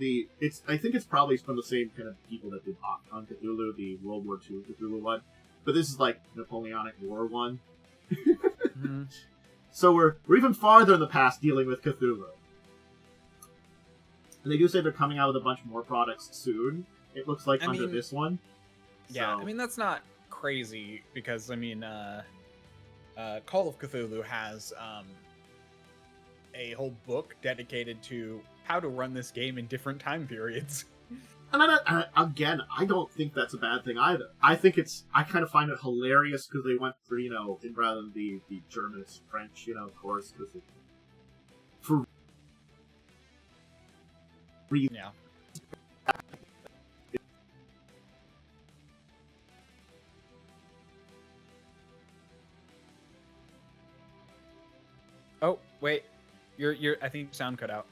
I think it's probably from the same kind of people that did Arkham Cthulhu, the World War II Cthulhu one. But this is like Napoleonic War one. Mm-hmm. So we're even farther in the past dealing with Cthulhu. And they do say they're coming out with a bunch more products soon. It looks like under this one. Yeah, so. I mean, that's not crazy, because, I mean, Call of Cthulhu has a whole book dedicated to how to run this game in different time periods. And again, I don't think that's a bad thing either. I kind of find it hilarious because they went for, you know, rather than the Germanist French, you know, of course, because for yeah. Oh, wait. I think your sound cut out.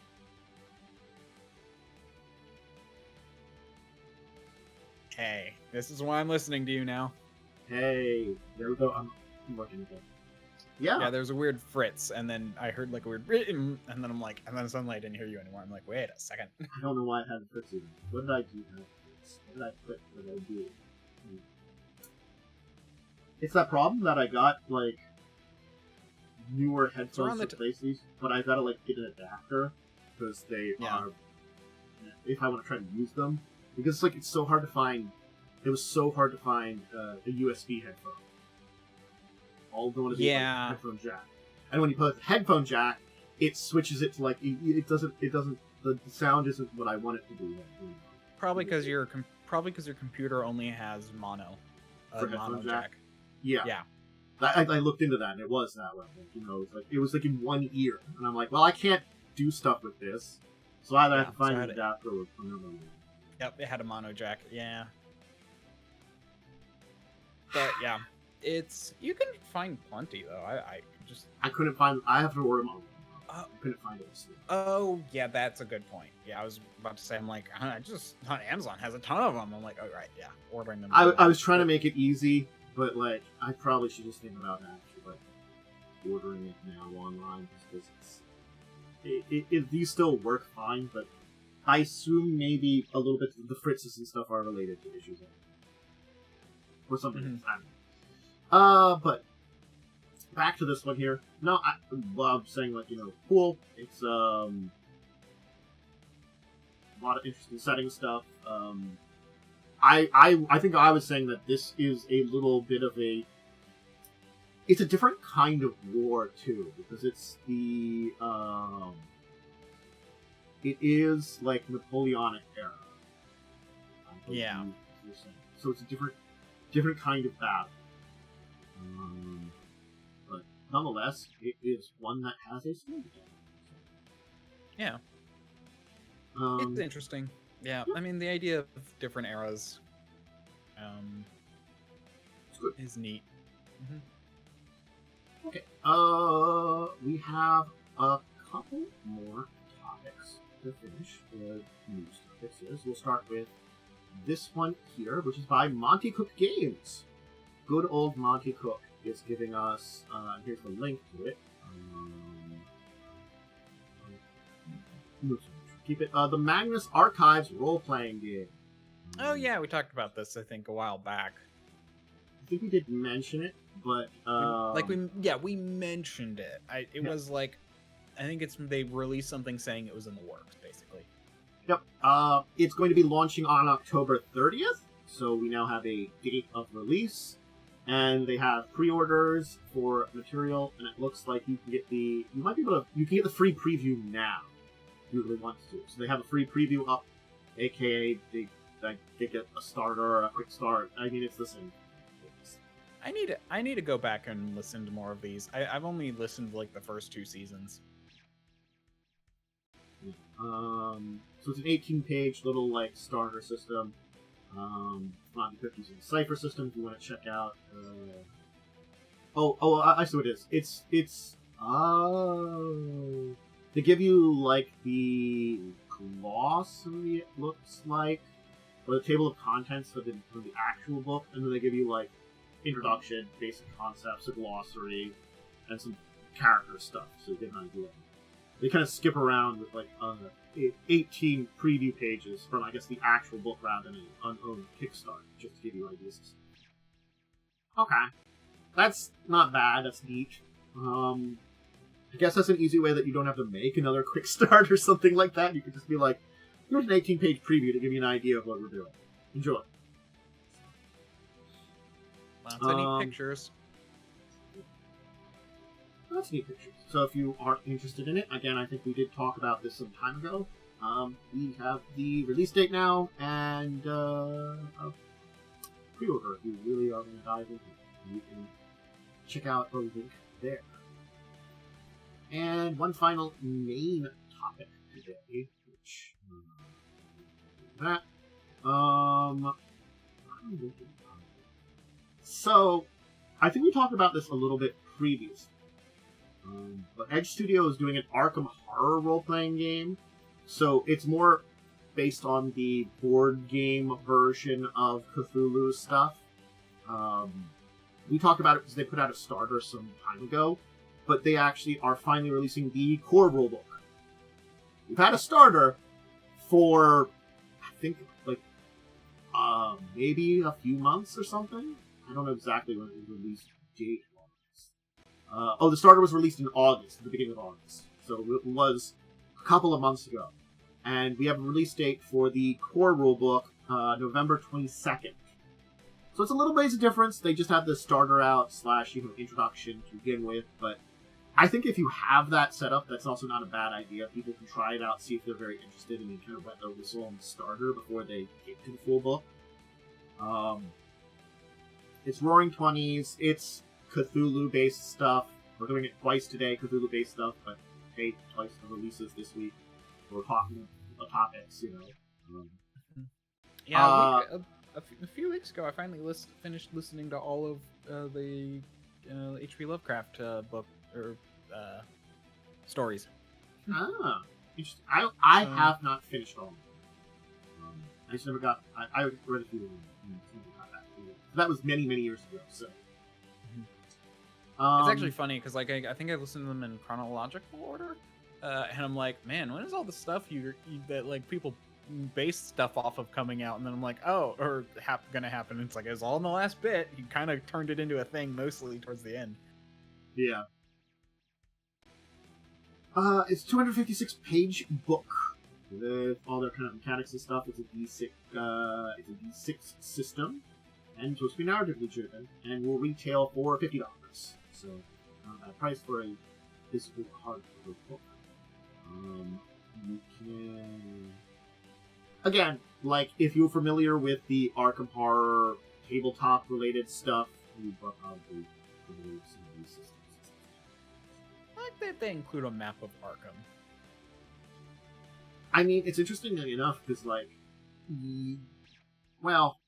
Hey, this is why I'm listening to you now. Hey, there we go. I'm working again. Yeah. Yeah, there's a weird fritz, and then I heard like a weird and then I'm like, and then suddenly I didn't hear you anymore. I'm like, wait a second. I don't know why I had a fritz even. What did I do? What did I put? What did I do? It's that problem that I got, like, newer headphones to replace these, but I gotta, like, get an adapter, because they are, if I want to try to use them, because, like, it's so hard to find, it was so hard to find a USB headphone. All the one is a headphone jack. And when you put the headphone jack, it switches it to, like, it doesn't, the sound isn't what I want it to be. Probably because your computer only has mono. Mono jack. Yeah. Yeah. I looked into that, and it was that way. You know, it was like in one ear, and I'm like, well, I can't do stuff with this, so I either have to find an adapter or another one. Yep, it had a mono jack. Yeah. But yeah, you can find plenty though. I couldn't find. I have to order them. I couldn't find it. Oh yeah, that's a good point. Yeah, I was about to say, I'm like, Amazon has a ton of them. I'm like, oh right, yeah, ordering them. I was trying to make it easy. But, like, I probably should just think about actually, like, ordering it now online, just because these still work fine, but I assume maybe a little bit of the Fritzes and stuff are related to issues. Or something. Mm-hmm. I don't know. But back to this one here. No, I love saying, like, cool. It's, a lot of interesting setting stuff. I think I was saying that this is a little bit of it's a different kind of war, too, because it's it is, like, Napoleonic era. Yeah. So it's a different kind of battle. But nonetheless, it is one that has a sword. Yeah. It's interesting. Yeah, I mean, the idea of different eras is neat. Mm-hmm. Okay. We have a couple more topics to finish. The news topics is. We'll start with this one here, which is by Monty Cook Games. Good old Monty Cook is giving us, here's the link to it. Keep it, the Magnus Archives role-playing game. Oh yeah, we talked about this, I think, a while back. I think we did mention it, but, we mentioned it. It was like, I think they released something saying it was in the works, basically. Yep. It's going to be launching on October 30th, so we now have a date of release, and they have pre-orders for material, and it looks like you can get you can get the free preview now, if you really want to. So they have a free preview up, aka they get a starter or a quick start. I mean, it's the same. I need to go back and listen to more of these. I've only listened to, like, the first 2 seasons. So it's an 18-page little, like, starter system. Monty Cook using the Cypher system if you want to check out. I see what it is. They give you, like, the glossary, it looks like, or the table of contents for the actual book, and then they give you, like, introduction, basic concepts, a glossary, and some character stuff, so you get an idea. They kind of skip around with, like, 18 preview pages from, I guess, the actual book rather than an unowned Kickstarter, just to give you ideas. Okay. That's not bad, that's neat. I guess that's an easy way that you don't have to make another quick start or something like that. You could just be like, here's an 18-page preview to give you an idea of what we're doing. Enjoy. Lots of neat pictures. That's neat pictures. So if you are interested in it, again, I think we did talk about this some time ago. We have the release date now, and a pre-order if you really are going to dive into it. You can check out the link there. And one final main topic today, which so I think we talked about this a little bit previously. But Edge Studio is doing an Arkham horror role-playing game, so it's more based on the board game version of Cthulhu stuff. We talked about it because they put out a starter some time ago, but they actually are finally releasing the core rulebook. We've had a starter for, I think, like, maybe a few months or something. I don't know exactly when the release date was. The starter was released in August, at the beginning of August. So it was a couple of months ago. And we have a release date for the core rulebook, November 22nd. So it's a little ways of difference. They just had the starter out / introduction to begin with. But I think if you have that set up, that's also not a bad idea. People can try it out, see if they're very interested, and then kind of wet their whistle on the starter before they get to the full book. It's Roaring 20s. It's Cthulhu-based stuff. We're doing it twice today, Cthulhu-based stuff, but hey, twice the releases this week. We're talking about topics, Yeah, a few weeks ago, I finally finished listening to all of the H.P. Lovecraft book or stories. Ah, interesting. I have not finished all of them. I just never got. I read a few of them. That was many, many years ago. So it's actually funny because, like, I think I listened to them in chronological order. And I'm like, man, when is all the stuff that like people base stuff off of coming out? And then I'm like, oh, or gonna happen. It's like it's all in the last bit. He kind of turned it into a thing mostly towards the end. Yeah. It's a 256-page book with all their kind of mechanics and stuff. It's a D6 system, and it's supposed to be narratively driven, and will retail for $50. So, not a price for a physical hardcover book. You can... Again, like, if you're familiar with the Arkham Horror tabletop-related stuff, you are probably familiar with some of these systems. I like that they include a map of Arkham. I mean, it's interesting enough, because, like, well,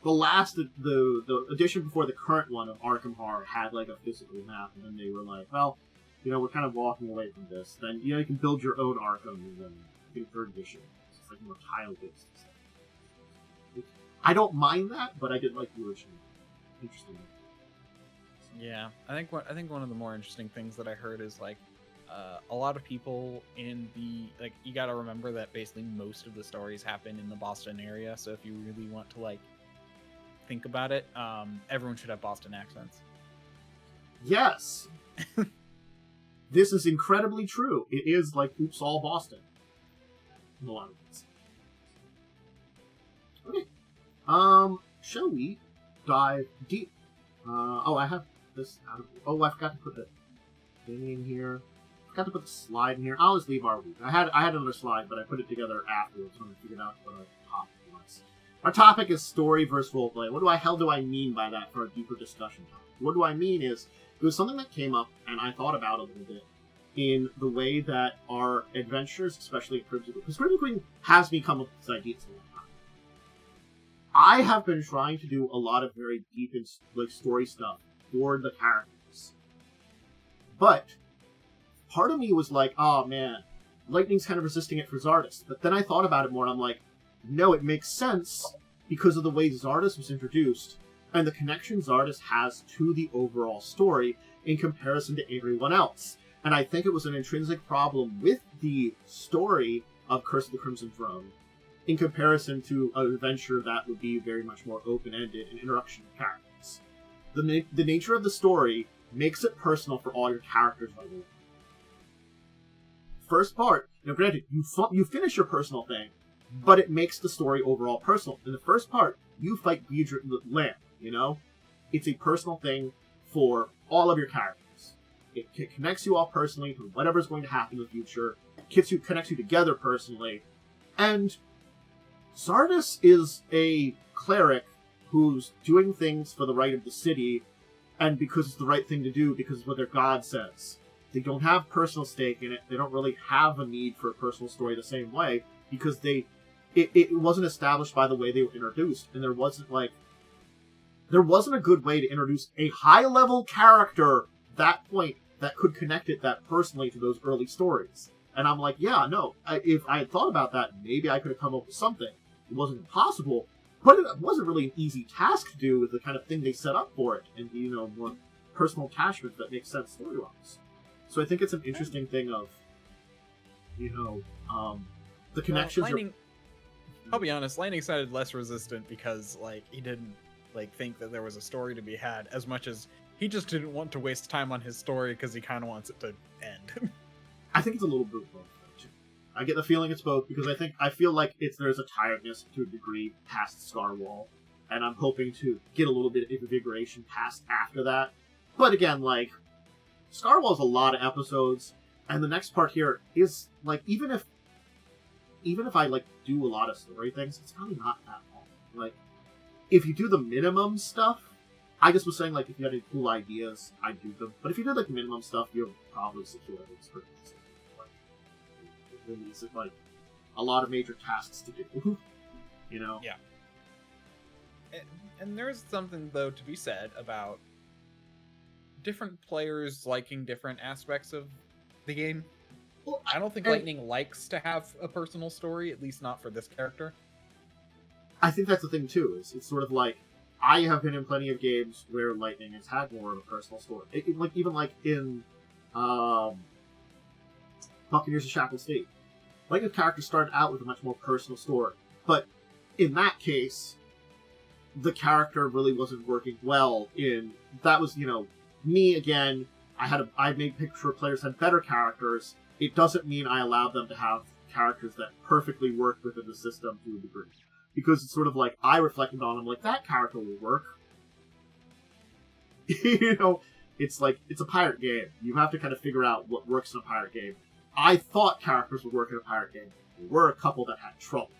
the edition before the current one of Arkham Horror had, like, a physical map, and then they were like, well, you know, we're kind of walking away from this. Then, you know, you can build your own Arkham in third edition. It's like more tile-based. I don't mind that, but I did like the original. Interesting. Yeah, I think one of the more interesting things that I heard is like a lot of people in the like you got to remember that basically most of the stories happen in the Boston area. So if you really want to like think about it, everyone should have Boston accents. Yes. This is incredibly true. It is like Oops All Boston. In a lot of ways. Okay. Shall we dive deep? I have this out of... Oh, I forgot to put the thing in here. Forgot to put the slide in here. I'll just leave our week. I had another slide, but I put it together afterwards when I figured out what our topic was. Our topic is story versus roleplay. What the hell do I mean by that for a deeper discussion topic? What do I mean is, it was something that came up, and I thought about a little bit, in the way that our adventures, especially at Crimson Queen, because Crimson Queen has me come up with this idea a long time. I have been trying to do a lot of very deep and like story stuff for the characters, but part of me was like, oh man, Lightning's kind of resisting it for Zardos. But then I thought about it more, and I'm like, no, it makes sense because of the way Zardos was introduced and the connection Zardos has to the overall story in comparison to everyone else. And I think it was an intrinsic problem with the story of Curse of the Crimson Throne in comparison to an adventure that would be very much more open-ended and introduction of characters. The nature of the story makes it personal for all your characters by the way. First part, granted, you finish your personal thing, but it makes the story overall personal. In the first part, you fight Beedrick Lamb, It's a personal thing for all of your characters. It connects you all personally to whatever's going to happen in the future. Connects you together personally. And Zardos is a cleric who's doing things for the right of the city, and because it's the right thing to do, because it's what their god says. They don't have personal stake in it. They don't really have a need for a personal story the same way, because it wasn't established by the way they were introduced, and there wasn't a good way to introduce a high-level character at that point that could connect it that personally to those early stories. And I'm like, yeah, no, if I had thought about that, maybe I could have come up with something. It wasn't impossible, but it wasn't really an easy task to do with the kind of thing they set up for it, and, more personal attachments that make sense story-wise. So I think it's an interesting thing of, the connections I'll be honest, Lightning sounded less resistant because, he didn't, think that there was a story to be had as much as he just didn't want to waste time on his story because he kind of wants it to end. I think it's a little bit of both. I get the feeling it's both because I feel like there's a tiredness to a degree past Scarwall, and I'm hoping to get a little bit of invigoration past after that. But again, Scarwall's a lot of episodes, and the next part here is even if I do a lot of story things, it's probably not that long. If you do the minimum stuff, I just was saying if you had any cool ideas, I'd do them. But if you did minimum stuff, you'll probably secure it for it releases a lot of major tasks to do. Yeah. And there's something though to be said about different players liking different aspects of the game. Well, I don't think Lightning likes to have a personal story, at least not for this character. I think that's the thing too. It's sort of I have been in plenty of games where Lightning has had more of a personal story. Even in Buccaneers of Shackle State. Lightning's character started out with a much more personal story, but in that case, the character really wasn't working well. That was, me again. I made pictures where players had better characters. It doesn't mean I allowed them to have characters that perfectly worked within the system to a degree. Because it's sort of like, I reflected on them, like, that character will work. It's like, it's a pirate game. You have to kind of figure out what works in a pirate game. I thought characters would work in a pirate game. There were a couple that had trouble.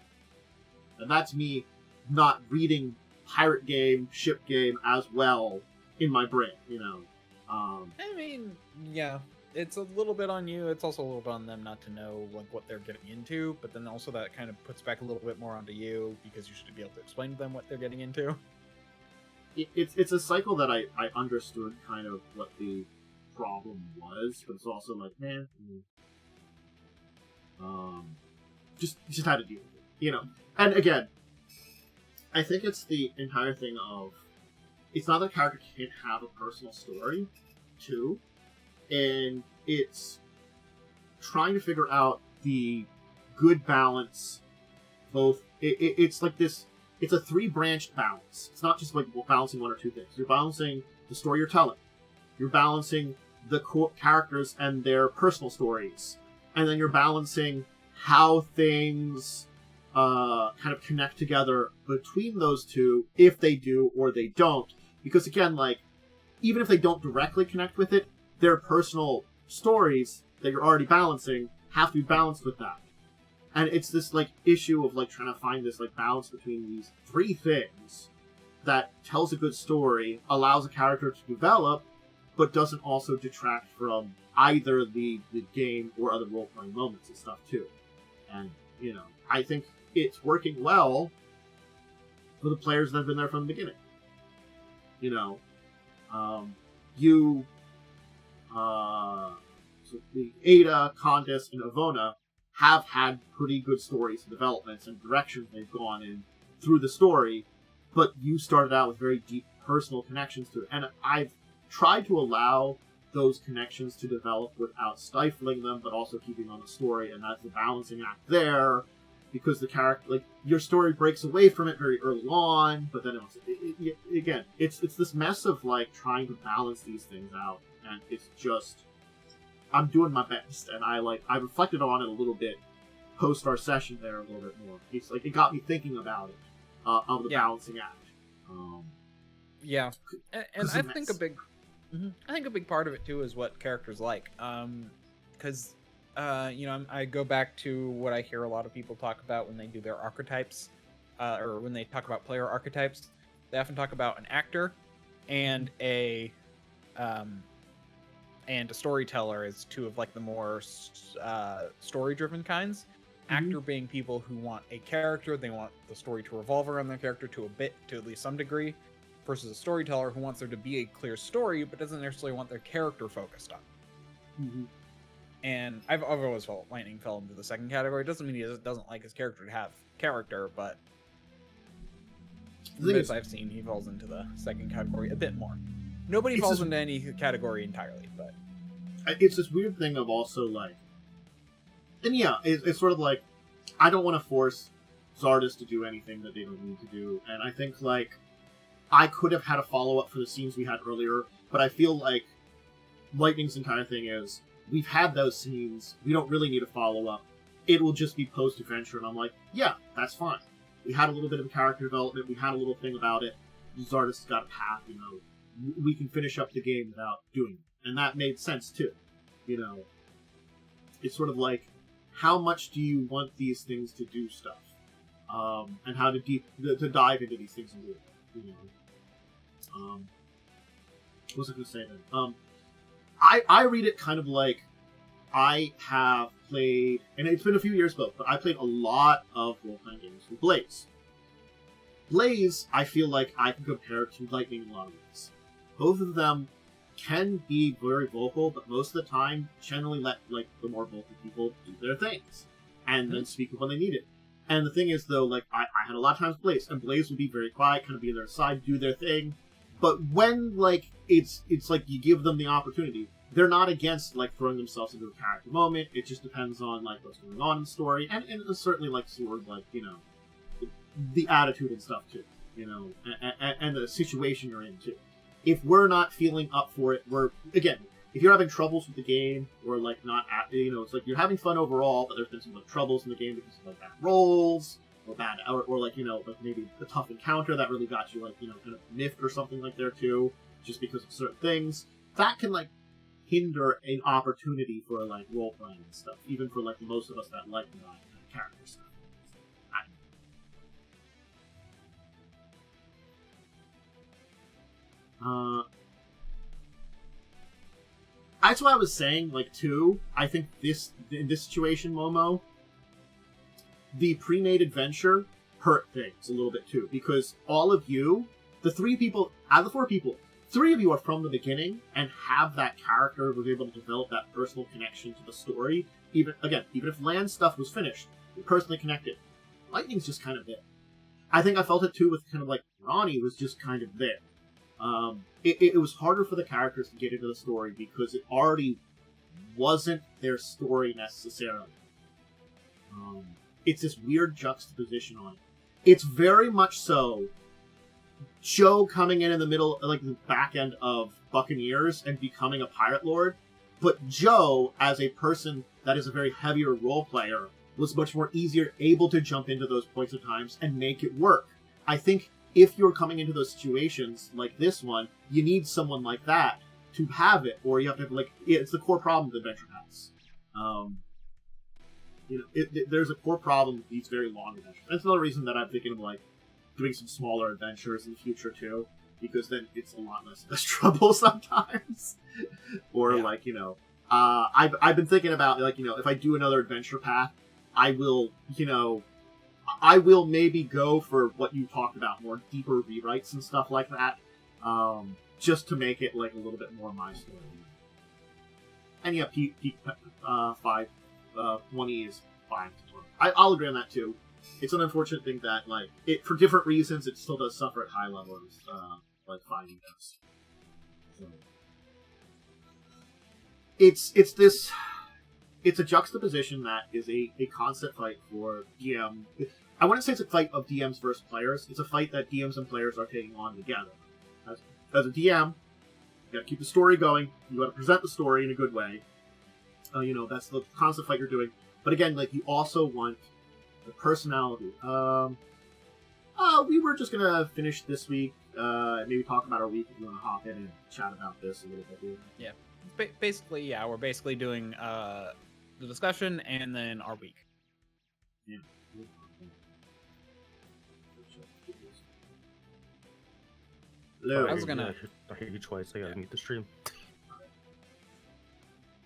And that's me not reading pirate game, ship game as well in my brain, I mean, yeah, it's a little bit on you. It's also a little bit on them not to know like what they're getting into, but then also that kind of puts back a little bit more onto you because you should be able to explain to them what they're getting into. It's a cycle that I understood kind of what the problem was, but it's also like, man, just had to deal with it, And again, I think it's the entire thing of, it's not that a character can't have a personal story, too, and it's trying to figure out the good balance, both, it's like this, it's a three-branched balance. It's not just like balancing one or two things. You're balancing the story you're telling. You're balancing the characters and their personal stories. And then you're balancing how things kind of connect together between those two, if they do or they don't. Because again, like, even if they don't directly connect with it, their personal stories that you're already balancing have to be balanced with that. And it's this, like, issue of, like, trying to find this, like, balance between these three things that tells a good story, allows a character to develop, but doesn't also detract from either the game or other role-playing moments and stuff, too. And, I think it's working well for the players that have been there from the beginning. So the Ada, Condis, and Avona have had pretty good stories and developments and directions they've gone in through the story, but you started out with very deep personal connections to it. And I've tried to allow those connections to develop without stifling them, but also keeping on the story, and that's the balancing act there, because the character, like, your story breaks away from it very early on, but then again, it's this mess of, like, trying to balance these things out, and it's just, I'm doing my best, and I reflected on it a little bit post our session there a little bit more. It's like, it got me thinking about it, of the balancing act. Yeah, and I think a big part of it too is what characters like, because I go back to what I hear a lot of people talk about when they do their archetypes, or when they talk about player archetypes. They often talk about an actor and a storyteller as two of, like, the more story-driven kinds. Mm-hmm. Actor being people who want a character, they want the story to revolve around their character to at least some degree, versus a storyteller who wants there to be a clear story but doesn't necessarily want their character focused on. Mm-hmm. And I've always felt Lightning fell into the second category. It doesn't mean he doesn't like his character to have character, but the bits I've seen, he falls into the second category a bit more. Nobody falls into any category entirely, but it's this weird thing of also, like, and yeah, it's sort of like, I don't want to force Zardes to do anything that they don't need to do, and I think, like, I could have had a follow-up for the scenes we had earlier, but I feel like Lightning's entire thing is, we've had those scenes, we don't really need a follow-up, it will just be post-adventure, and I'm like, yeah, that's fine. We had a little bit of character development, we had a little thing about it, Zardes has got a path, we can finish up the game without doing it. And that made sense, too. It's sort of like, how much do you want these things to do stuff? And how to dive into these things and do it. What was I going to say then? I read it kind of like, I have played, and it's been a few years both, but I played a lot of role-playing games with Blaze. Blaze, I feel like I can compare to Lightning in a lot of ways. Both of them can be very vocal, but most of the time generally let, like, the more vocal people do their things and then speak when they need it. And the thing is, though, like, I had a lot of times Blaze, and Blaze would be very quiet, kind of be on their side, do their thing. But when, like, it's like you give them the opportunity, they're not against like throwing themselves into a character moment. It just depends on like what's going on in the story, and certainly like sort of like, you know, the attitude and stuff too, you know, and the situation you're in too. If we're not feeling up for it, if you're having troubles with the game, or like not, you know, it's like you're having fun overall, but there's been some like troubles in the game because of like bad rolls, or like, you know, like maybe a tough encounter that really got you like, you know, kind of miffed or something like there too, just because of certain things, that can like hinder an opportunity for like role playing and stuff, even for like most of us that like the character stuff. That's why I was saying, like, too, I think in this situation, Momo, the pre-made adventure hurt things a little bit, too, because all of you, the 3 people, out of the 4 people, 3 of you are from the beginning and have that character, was able to develop that personal connection to the story. Even if land stuff was finished, you're personally connected. Lightning's just kind of there. I think I felt it, too, with kind of, like, Ronnie was just kind of there. It was harder for the characters to get into the story because it already wasn't their story necessarily. It's this weird juxtaposition on it. It's very much so Joe coming in the middle, like the back end of Buccaneers and becoming a pirate lord, but Joe, as a person that is a very heavier role player, was much more able to jump into those points of times and make it work. I think if you're coming into those situations like this one, you need someone like that to have it, or you have to have, like, it's the core problem that Adventure has. You know, there's a core problem with these very long adventures. That's another reason that I'm thinking of, like, doing some smaller adventures in the future, too, because then it's a lot less trouble sometimes. Or, like, you know, I've been thinking about, like, you know, if I do another adventure path, I will maybe go for what you talked about, more deeper rewrites and stuff like that, just to make it like a little bit more my story. And yeah, peak 5, 20 is fine. I'll agree on that too. It's an unfortunate thing that, like, it for different reasons, it still does suffer at high levels, like 5 does. So it's a juxtaposition that is a constant fight for DM. I wouldn't say it's a fight of DMs versus players. It's a fight that DMs and players are taking on together. As a DM, you gotta keep the story going. You gotta present the story in a good way. You know, that's the constant fight you're doing. But again, like, you also want the personality. We were just gonna finish this week. Maybe talk about our week if you want to hop in and chat about this a little bit. Yeah. Basically, yeah, we're basically doing the discussion and then our week. Yeah. Hello. I was gonna. I hear you twice. I gotta mute the stream.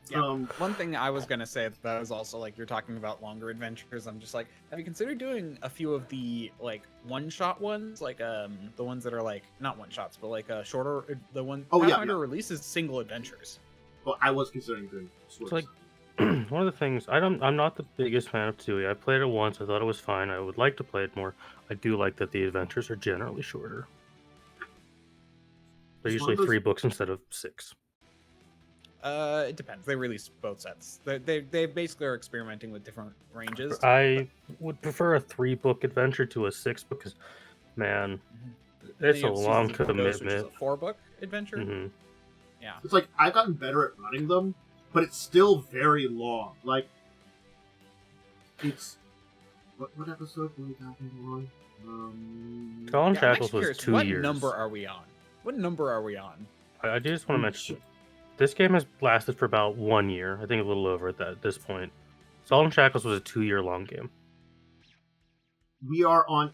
Yeah. One thing I was gonna say that was also, like, you're talking about longer adventures. I'm just like, have you considered doing a few of the, like, one-shot ones, like the ones that are like not one-shots, but like shorter. The one Pathfinder releases single adventures. Well, I was considering doing. It's like one of the things I'm not the biggest fan of Tui. I played it once. I thought it was fine. I would like to play it more. I do like that the adventures are generally shorter. They're usually 3 books instead of 6. It depends. They release both sets. They basically are experimenting with different ranges. I would prefer a 3-book adventure to a 6 because, man, it's a long commitment. Which is a 4-book adventure. Mm-hmm. Yeah, it's like I've gotten better at running them, but it's still very long. Like, it's what episode were we talking on? Call and Shackles was 2 years. What number are we on? What number are we on? I just want to mention, this game has lasted for about 1 year. I think a little over at this point. Salt and Shackles was a 2-year-long game. We are on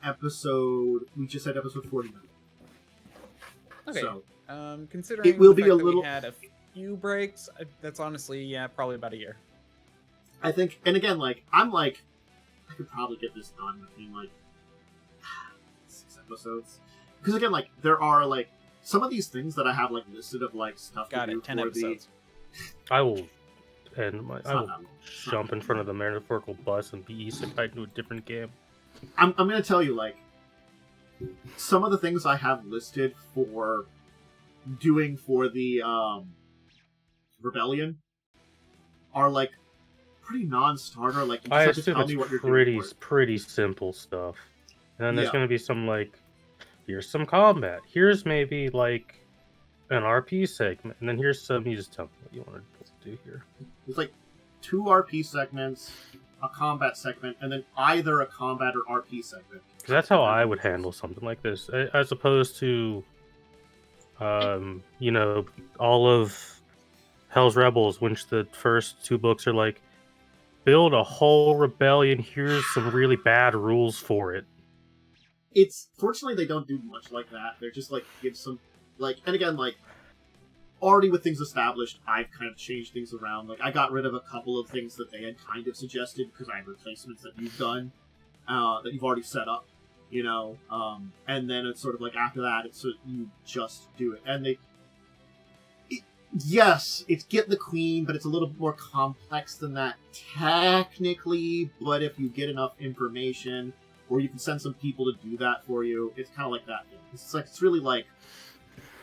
we just had episode 49. Okay. So, considering it will the be fact a that little. We had a few breaks. That's honestly, probably about a year. I think, and again, like, I'm like, I could probably get this done between like 6 episodes. Because again, like, there are like some of these things that I have like listed of like stuff to do 10 for episodes. I will jump in front of the metaphorical bus and be isekai into a different game. I'm gonna tell you, like, some of the things I have listed for doing for the rebellion are like pretty non-starter. Like, you I just have to assume tell it's me what you're doing. pretty simple stuff. And then there's Yeah. going to be some, like, here's some combat. Here's maybe, like, an RP segment. And then here's some, you just tell me what you want to do here. There's like 2 RP segments, a combat segment, and then either a combat or RP segment. Because that's how I would handle something like this. As opposed to, you know, all of Hell's Rebels, which the first 2 books are like, build a whole rebellion, here's some really bad rules for it. It's fortunately they don't do much like that. They're just like give some like, and again, like, already with things established, I've kind of changed things around. Like, I got rid of a couple of things that they had kind of suggested because I have replacements that you've done, that you've already set up, you know. And then it's sort of like after that, it's you just do it. And yes, it's get the queen, but it's a little bit more complex than that technically. But if you get enough information, or you can send some people to do that for you, it's kind of like that thing. It's really like,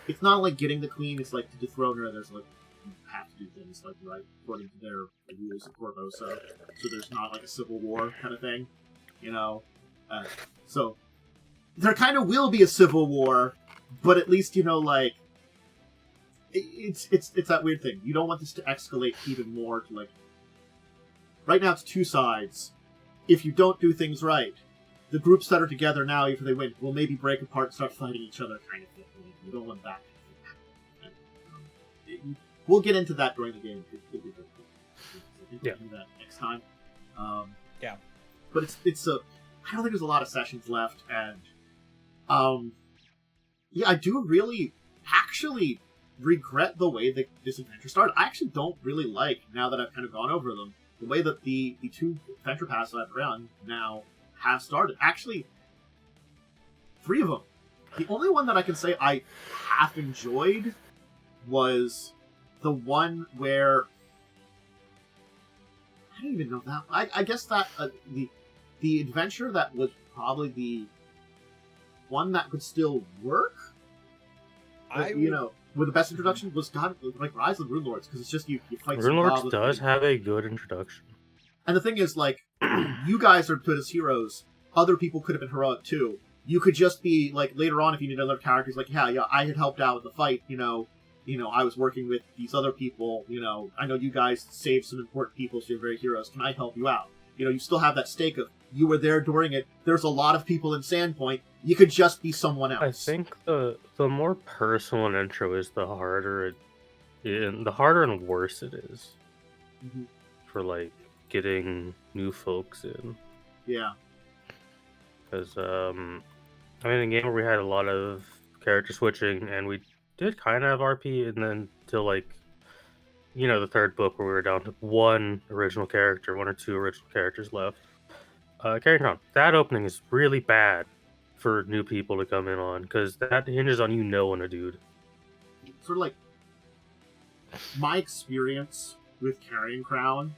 it's not like getting the queen, it's like to dethrone her, there's like, you have to do things like, right, according to their rules of Corvosa, so there's not like a civil war kind of thing, you know? So, there kind of will be a civil war, but at least, you know, like, it's that weird thing. You don't want this to escalate even more to, like, right now it's 2 sides. If you don't do things right, the groups that are together now, if they win, will maybe break apart and start fighting each other, kind of thing. You don't want that. We'll get into that during the game. We'll do that next time. Yeah. But it's a. I don't think there's a lot of sessions left, and yeah, I do really actually regret the way that this adventure started. I actually don't really like, now that I've kind of gone over them, the way that the 2 adventure paths that I've run now have started. Actually, 3 of them. The only one that I can say I half enjoyed was the one where I don't even know that. I guess that the adventure that was probably the one that could still work. You know, with the best introduction was like Rise of the Rune Lords, because it's just you fight. Rune Lords does have a good introduction. And the thing is, like, you guys are good as heroes. Other people could have been heroic too. You could just be, like, later on if you need other characters, like, yeah, I had helped out with the fight, you know, I was working with these other people, you know, I know you guys saved some important people, so you're very heroes, can I help you out? You know, you still have that stake of, you were there during it, there's a lot of people in Sandpoint, you could just be someone else. I think the more personal an intro is, the harder and worse it is. Mm-hmm. For, like, getting new folks in. Yeah. Because, I mean, in the game where we had a lot of character switching, and we did kind of have RP, and then till, like, you know, the 3rd book where we were down to 1 original character, 1 or 2 original characters left. Carrying on, that opening is really bad for new people to come in on, because that hinges on you knowing a dude. Sort of like, my experience with Carrion Crown,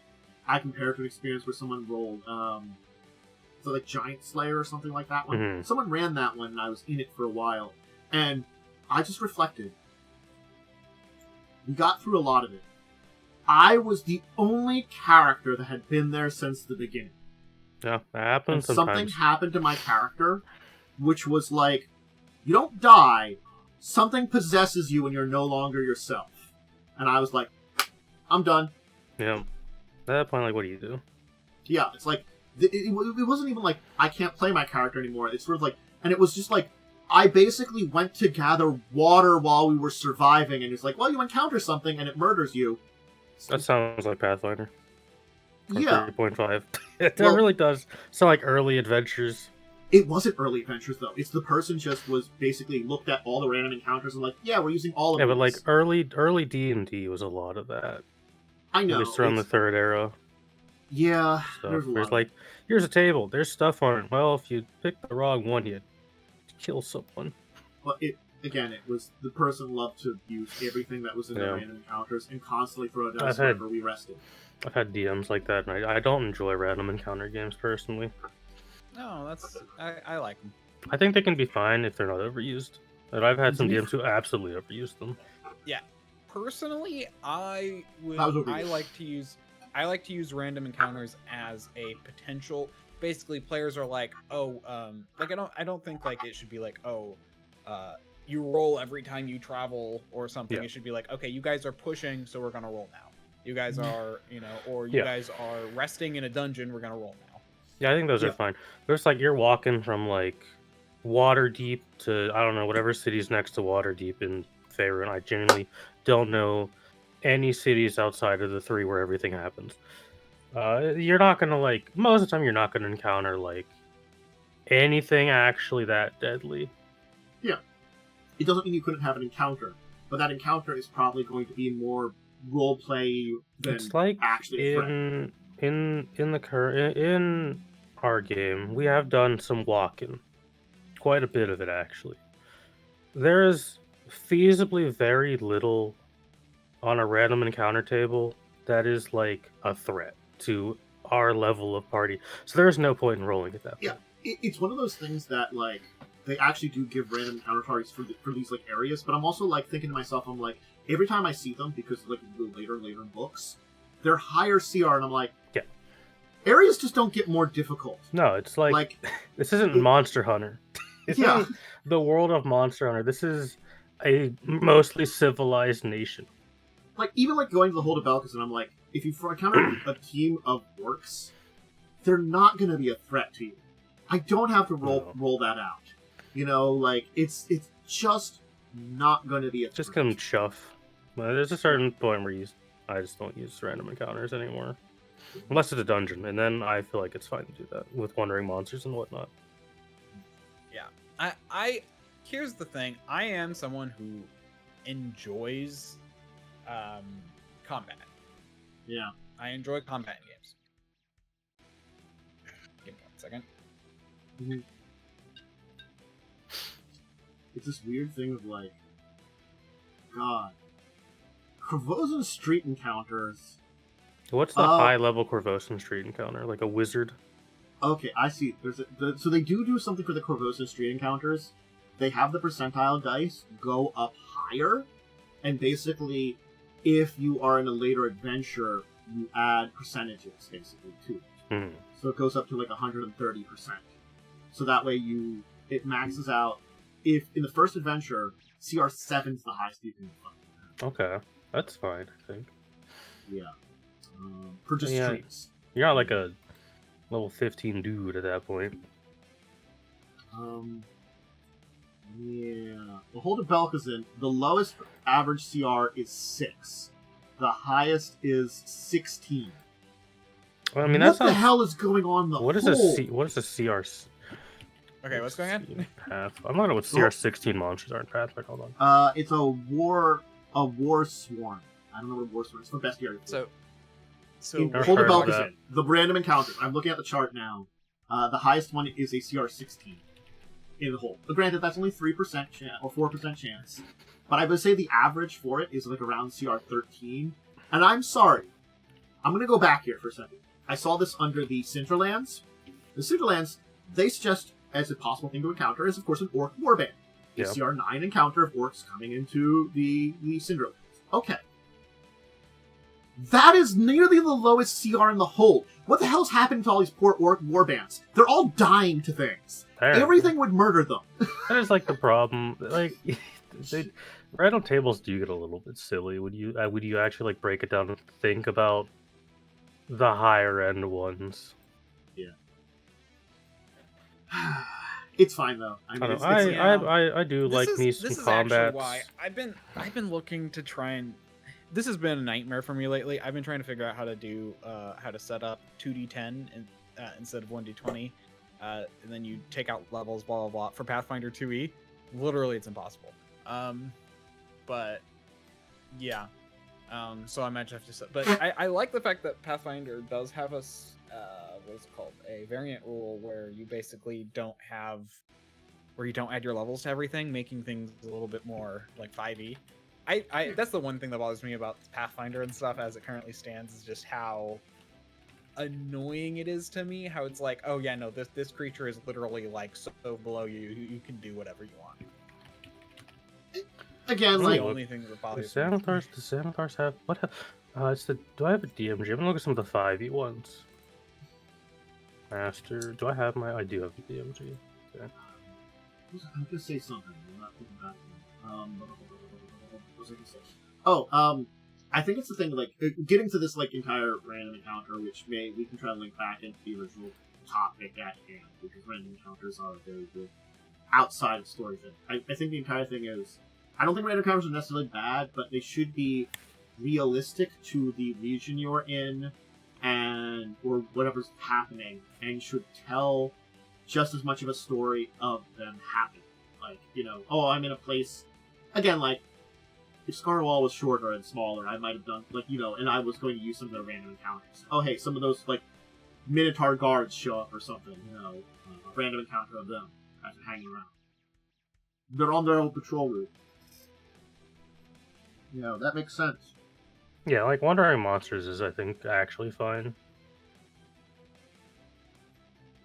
I compare it to an experience where someone rolled, so like Giant Slayer or something like that one. Mm-hmm. Someone ran that one, and I was in it for a while, and I just reflected. We got through a lot of it. I was the only character that had been there since the beginning. Yeah, that happens and sometimes. Something happened to my character, which was like, you don't die, something possesses you and you're no longer yourself. And I was like, I'm done. Yeah. At that point, like, what do you do? Yeah, it's like, it wasn't even like, I can't play my character anymore. It's sort of like, and it was just like, I basically went to gather water while we were surviving, and it's like, well, you encounter something and it murders you. That sounds like Pathfinder. Yeah. 3.5. That really does sound like early adventures. It wasn't early adventures, though. It's the person just was basically looked at all the random encounters and like, yeah, we're using all of these. Yeah, but like early D&D was a lot of that. I know. At least around the 3rd era. Yeah, there's like, here's a table, there's stuff on it. Well, if you pick the wrong one, you kill someone. Well, it was the person loved to use everything that was in the random encounters and constantly throw it down whenever we rested. I've had DMs like that, and I don't enjoy random encounter games personally. No, I like them. I think they can be fine if they're not overused. And I've had some DMs who absolutely overuse them. Yeah. personally, I That was like to use random encounters as a potential. Basically, players are like, oh, like I don't think like it should be like, oh, you roll every time you travel or something. Yeah. It should be like, okay, you guys are pushing, so we're gonna roll now. You guys are, or you guys are resting in a dungeon, we're gonna roll now. Yeah, I think those are fine. There's like you're walking from like Waterdeep to I don't know whatever city's next to Waterdeep in Faerun. I genuinely don't know any cities outside of the 3 where everything happens. You're not gonna like most of the time you're not gonna encounter like anything actually that deadly. Yeah. It doesn't mean you couldn't have an encounter, but that encounter is probably going to be more role play than It's like actually a threat. in our game, we have done some walking. Quite a bit of it actually. There is feasibly very little on a random encounter table that is like a threat to our level of party. So there is no point in rolling at that point. Yeah, it's one of those things that like they actually do give random encounter targets for these like areas, but I'm also like thinking to myself, I'm like, every time I see them, because like later and later in books, they're higher CR, and I'm like, yeah, areas just don't get more difficult. No, it's like this isn't Monster Hunter. This isn't the world of Monster Hunter. This is a mostly civilized nation. Like even like going to the Hold of Belkis, and I'm like, if you encounter a team of orcs, they're not going to be a threat to you. I don't have to roll that out. You know, like it's just not going to be a threat. Just come chuff. There's a certain point where I just don't use random encounters anymore. Unless it's a dungeon, and then I feel like it's fine to do that with wandering monsters and whatnot. Yeah. I here's the thing. I am someone who enjoys combat. Yeah. I enjoy combat in games. Give me 1 second. Mm-hmm. It's this weird thing of like, God, Corvosan street encounters. What's the high-level Corvosan street encounter? Like a wizard? Okay, I see. So they do something for the Corvosan street encounters. They have the percentile dice go up higher, and basically, if you are in a later adventure, you add percentages basically to it. Mm. So it goes up to like 130%. So that way it maxes out. If in the first adventure, CR 7's the highest you can find. Okay, that's fine, I think. Yeah. For just streets. You're not like a level 15 dude at that point. Yeah. The Hold of Belkazin, the lowest average CR is 6. The highest is 16. Well, I mean, what the hell is going on the What is a CR? Okay, what's going on? I'm not know what CR 16 monsters are in Pathfinder. Hold on. It's a war swarm. I don't know what a war swarm is. It's the best area. So Hold of Belkazin, the random encounter. I'm looking at the chart now. The highest one is a CR 16 in the whole. But granted, that's only 3% chance or 4% chance. But I would say the average for it is like around CR 13. And I'm sorry, I'm going to go back here for a second. I saw this under the Cinderlands. The Cinderlands, they suggest as a possible thing to encounter is, of course, an orc warband. A CR 9 encounter of orcs coming into the Cinderlands. Okay. That is nearly the lowest CR in the whole. What the hell's happening to all these poor orc warbands? They're all dying to things. Everything would murder them. That is like the problem. Like, random tables do get a little bit silly. Would you actually like break it down and think about the higher end ones? Yeah. It's fine though. I mean, I do like me some combats. Why I've been looking to try and. This has been a nightmare for me lately. I've been trying to figure out how to set up 2d10 instead of 1d20, and then you take out levels, blah blah blah. For Pathfinder 2e, literally it's impossible. But yeah, so I might have to set. But I like the fact that Pathfinder does have what is it called? A variant rule where you basically don't add your levels to everything, making things a little bit more like 5e. That's the one thing that bothers me about Pathfinder and stuff as it currently stands is just how annoying it is to me. How it's like, oh yeah, no, this creature is literally like so below you. You can do whatever you want. again, It's like the only thing that The bothers me. Xanathars have what? Do I have a DMG? I'm gonna look at some of the 5e ones. Master. Do I have my? I do have the DMG. Okay. I'm gonna say something. I'm not thinking back. What was I gonna say? Oh, I think it's the thing, like, getting to this, like, entire random encounter, which we can try to link back into the original topic at hand, because random encounters are a very good outside of story thing. I think the entire thing is, I don't think random encounters are necessarily bad, but they should be realistic to the region you're in, or whatever's happening, and should tell just as much of a story of them happening. Like, oh, I'm in a place, again, like, if Scarwall was shorter and smaller, I might have done, like, and I was going to use some of the random encounters. Oh, hey, some of those, like, Minotaur guards show up or something, a random encounter of them as they're hanging around. They're on their own patrol route. That makes sense. Yeah, like wandering monsters is, I think, actually fine.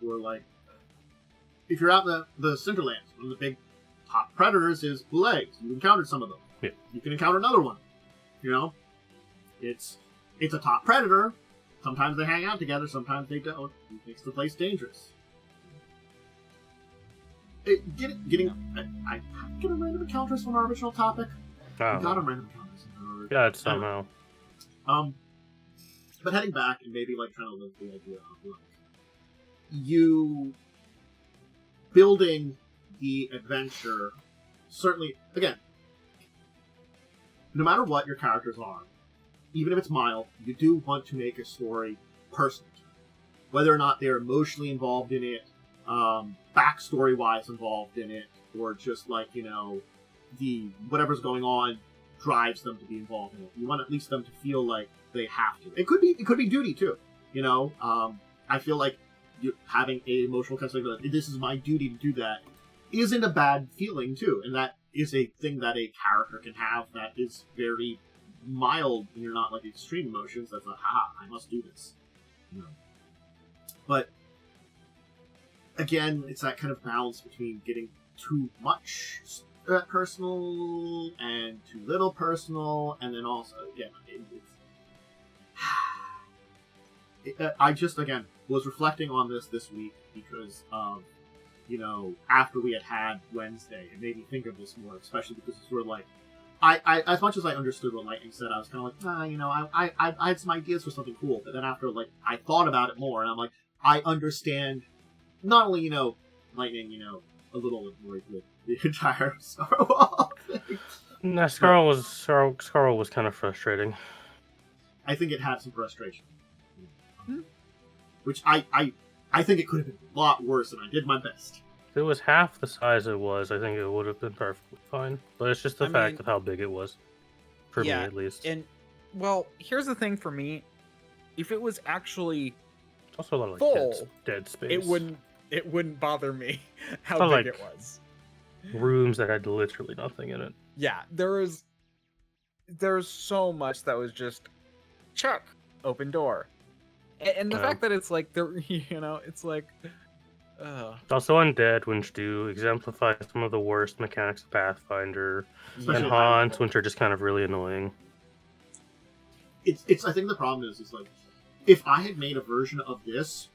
Or, like, if you're out in the Cinderlands, one of the big top predators is blue eggs. You encountered some of them. Yeah. You can encounter another one. It's a top predator. Sometimes they hang out together, sometimes they don't. It makes the place dangerous. Getting random encounters from our original topic. We got a random encounters. Yeah, it's somehow. But heading back and maybe like trying to live the idea of like you building the adventure. Certainly, again, no matter what your characters are, even if it's mild, you do want to make a story personal. Whether or not they're emotionally involved in it, backstory-wise involved in it, or just like, the whatever's going on drives them to be involved in it. You want at least them to feel like they have to. It could be duty too. I feel like having a emotional kind of like, this is my duty to do that, isn't a bad feeling too, and that is a thing that a character can have that is very mild, and you're not like extreme emotions. That's like, haha, I must do this. But again, it's that kind of balance between getting too much personal and too little personal, and then also, again, I just, again, was reflecting on this week because of, after we had Wednesday, it made me think of this more, especially because it's sort of like, I as much as I understood what Lightning said, I was kind of like, I had some ideas for something cool, but then after, like, I thought about it more, and I'm like, I understand, not only, Lightning, a little annoyed with the entire Scarwall thing. Nah, Scarwall was kind of frustrating. I think it had some frustration. Which I think it could have been a lot worse, and I did my best. If it was half the size it was, I think it would have been perfectly fine. But it's just the fact of how big it was. For me, at least. And, well, here's the thing for me. If it was actually also a lot of full, dead space. It wouldn't bother me how big it was. Rooms that had literally nothing in it. Yeah, there's so much that was just check, open door. And the fact that it's like, it's like... Also, undead, which do exemplify some of the worst mechanics of Pathfinder, and haunts, which are just kind of really annoying. I think the problem is like, if I had made a version of this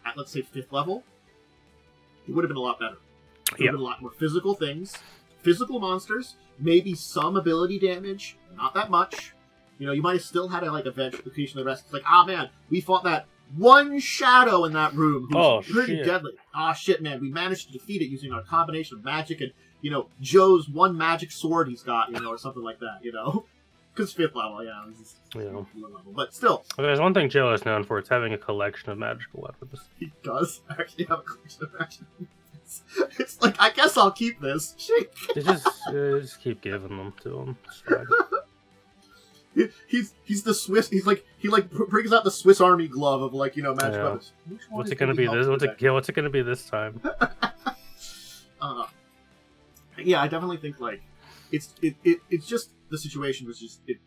at, let's say, 5th level, it would have been a lot better. It would have been a lot more physical things, physical monsters, maybe some ability damage, not that much. You might have still had a eventuation of the rest. It's like, man, we fought that one shadow in that room who's pretty deadly. Shit, man, we managed to defeat it using our combination of magic and, Joe's one magic sword he's got, or something like that, Because 5th level, low level. But still. Well, there's one thing Joe is known for, it's having a collection of magical weapons. He does actually have a collection of magical weapons. It's like, I guess I'll keep this. just keep giving them to him. He's the Swiss. He brings out the Swiss Army glove of magic weapons. What's it gonna be this? What's it gonna be this time? Yeah, I definitely think it's just the situation was just it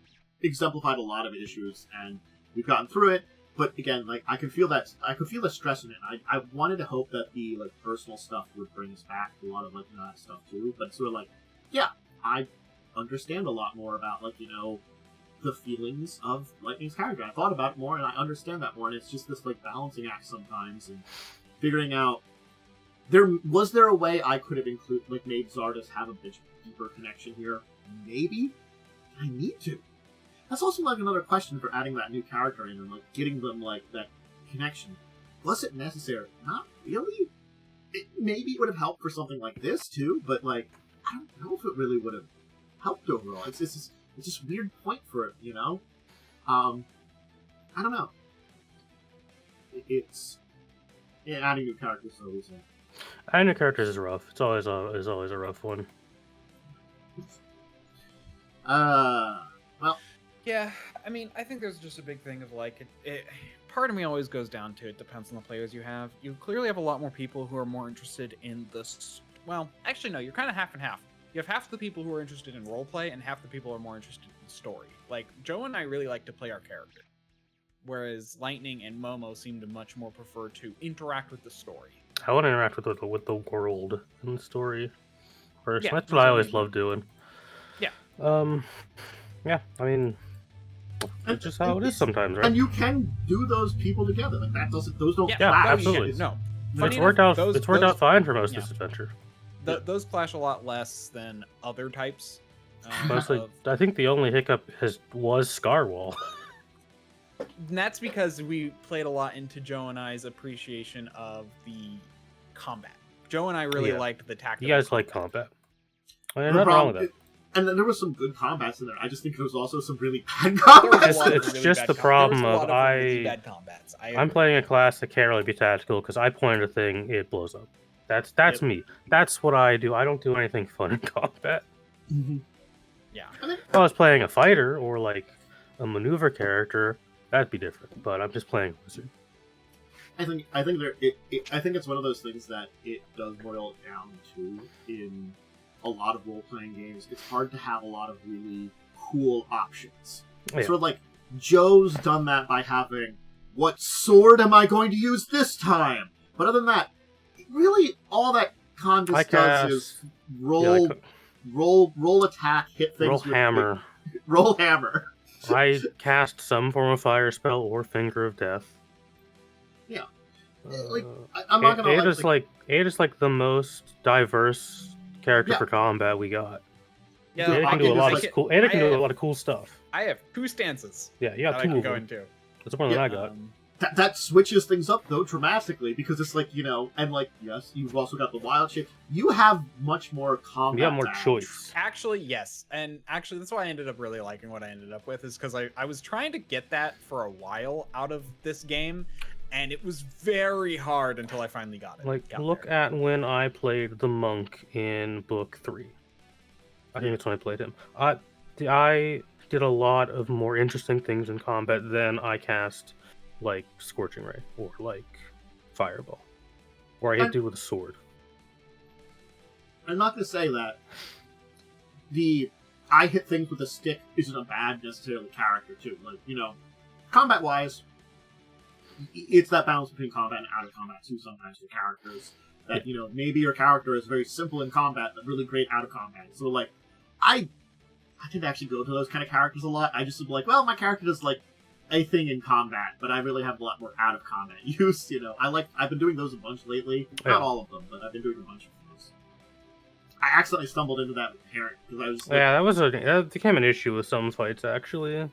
exemplified a lot of issues, and we've gotten through it. But again, I could feel the stress in it. I wanted to hope that the personal stuff would bring us back to a lot of that stuff too. But sort of understand a lot more about, like, you know, the feelings of Lightning's character. I thought about it more, and I understand that more, and it's just this, like, balancing act sometimes, and figuring out... Was there a way I could have made Zardos have a bit deeper connection here? Maybe? I need to. That's also, like, another question for adding that new character in and, like, getting them, like, that connection. Was it necessary? Not really. Maybe it would have helped for something like this, too, but, like, I don't know if it really would have helped overall. It's just a weird point for it, you know? I don't know. Adding new characters is always Adding new characters is rough. It's always a rough one. Well... Yeah, I mean, I think there's just a big thing of, like, part of me always goes down to it depends on the players you have. You clearly have a lot more people who are more interested in well, actually, no, you're kind of half and half. You have half the people who are interested in roleplay and half the people who are more interested in the story. Like, Joe and I really like to play our character, whereas Lightning and Momo seem to much more prefer to interact with the story. I want to interact with the world and the story first. Yeah, that's what I always love doing. Yeah. Yeah, I mean... It's just how it is sometimes, right? And you can do those people together. Like those don't clash. Absolutely. No, it's worked out fine for most of this adventure. Those clash a lot less than other types. Mostly, I think the only hiccup was Scarwall. And that's because we played a lot into Joe and I's appreciation of the combat. Joe and I really liked the tactical. You guys like combat. Nothing wrong with that. And then there was some good combats in there. I just think there was also some really bad combats. It's just the problem of bad combats. I'm playing a class that can't really be tactical because I point at a thing, it blows up. That's me. That's what I do. I don't do anything fun in combat. Mm-hmm. Yeah. If I was playing a fighter or like a maneuver character, that'd be different. But I'm just playing a wizard. I think it's one of those things that it does boil down to in a lot of role-playing games. It's hard to have a lot of really cool options. Yeah. Sort of like, Joe's done that by having, what sword am I going to use this time? But other than that, really, all that Condis does is roll attack, hit things with hammer. Roll hammer. I cast some form of fire spell or Finger of Death. Yeah. I'm not gonna It is like the most diverse character for combat we got. Yeah, it can do a lot of cool. And it can do a lot of cool stuff. I have 2 stances. Yeah, you got 2 of them. That's more than I got. That switches things up though dramatically because it's like, you know, and like, yes, you've also got the wild shape. You have much more combat. You have more choice. Actually, yes, and actually that's why I ended up really liking what I ended up with is because I was trying to get that for a while out of this game. And it was very hard until I finally got it. Like, look at when I played the monk in book 3. I think that's when I played him. I did a lot of more interesting things in combat than I cast, like, Scorching Ray or, like, Fireball. Or I hit dude with a sword. I'm not going to say that I hit things with a stick isn't a bad, necessarily, character, too. Like, you know, combat-wise, it's that balance between combat and out of combat too sometimes for characters. That, you know, maybe your character is very simple in combat, but really great out of combat. So, like, I tend to actually go to those kind of characters a lot. I just be like, well, my character does, like, a thing in combat, but I really have a lot more out of combat use, you know. I've been doing those a bunch lately. Not all of them, but I've been doing a bunch of those. I accidentally stumbled into that with Parent, because I was like... that became an issue with some fights, actually.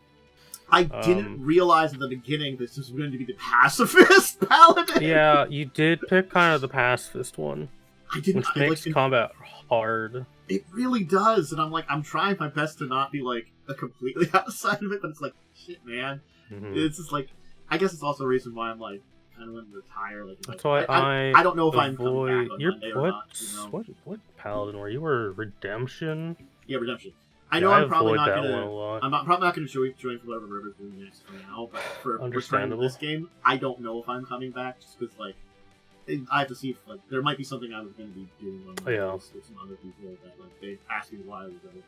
I didn't realize in the beginning this was going to be the pacifist paladin. Yeah, you did pick kind of the pacifist one. I didn't. Which makes combat hard. It really does, and I'm trying my best to not be like a completely outside of it, but it's like shit, man. Mm-hmm. It's just like I guess it's also a reason why I'm like kind of want to retire. Like that's why I don't know if I'm coming back on Monday or not. You know? What paladin were you? Were Redemption? Yeah, Redemption. I know I'm probably not going to. I'm probably not going to join for whatever River's doing next for now. But for returning to this game, I don't know if I'm coming back just because like I have to see if like there might be something I was going to be doing with some other people that like they asked me why I was doing it.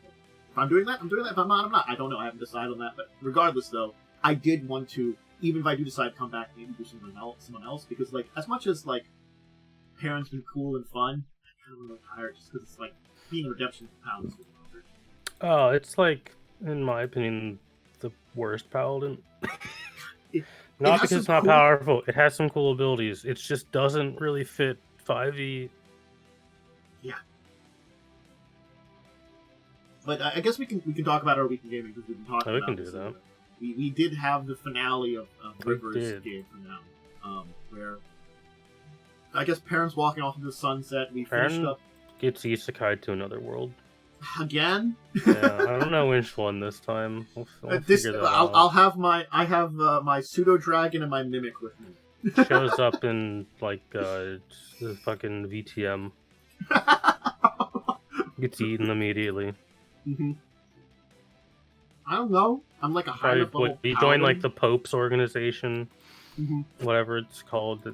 If I'm doing that, I'm doing that. If I'm not, I'm not. I don't know. I haven't decided on that. But regardless, though, I did want to, even if I do decide to come back, maybe do someone else because like as much as like Parent's been cool and fun, I kind of want to retire just because it's like being a Redemption pound is really hard. Oh, it's like, in my opinion, the worst paladin. Not because it's not powerful. It has some cool abilities. It just doesn't really fit 5e. Yeah. But I guess we can talk about our week in gaming because we've been talking about we can this. do that. We did have the finale of River's game for now, where I guess parents walking off into the sunset. We finished up. Gets isekai to another world. Again? Yeah, I don't know which one this time. We'll figure that out. I'll have my pseudo dragon and my mimic with me. Shows up in like the fucking VTM. Gets eaten immediately. Mm-hmm. I don't know. I'm like a high level. You join like the Pope's organization, mm-hmm. whatever it's called.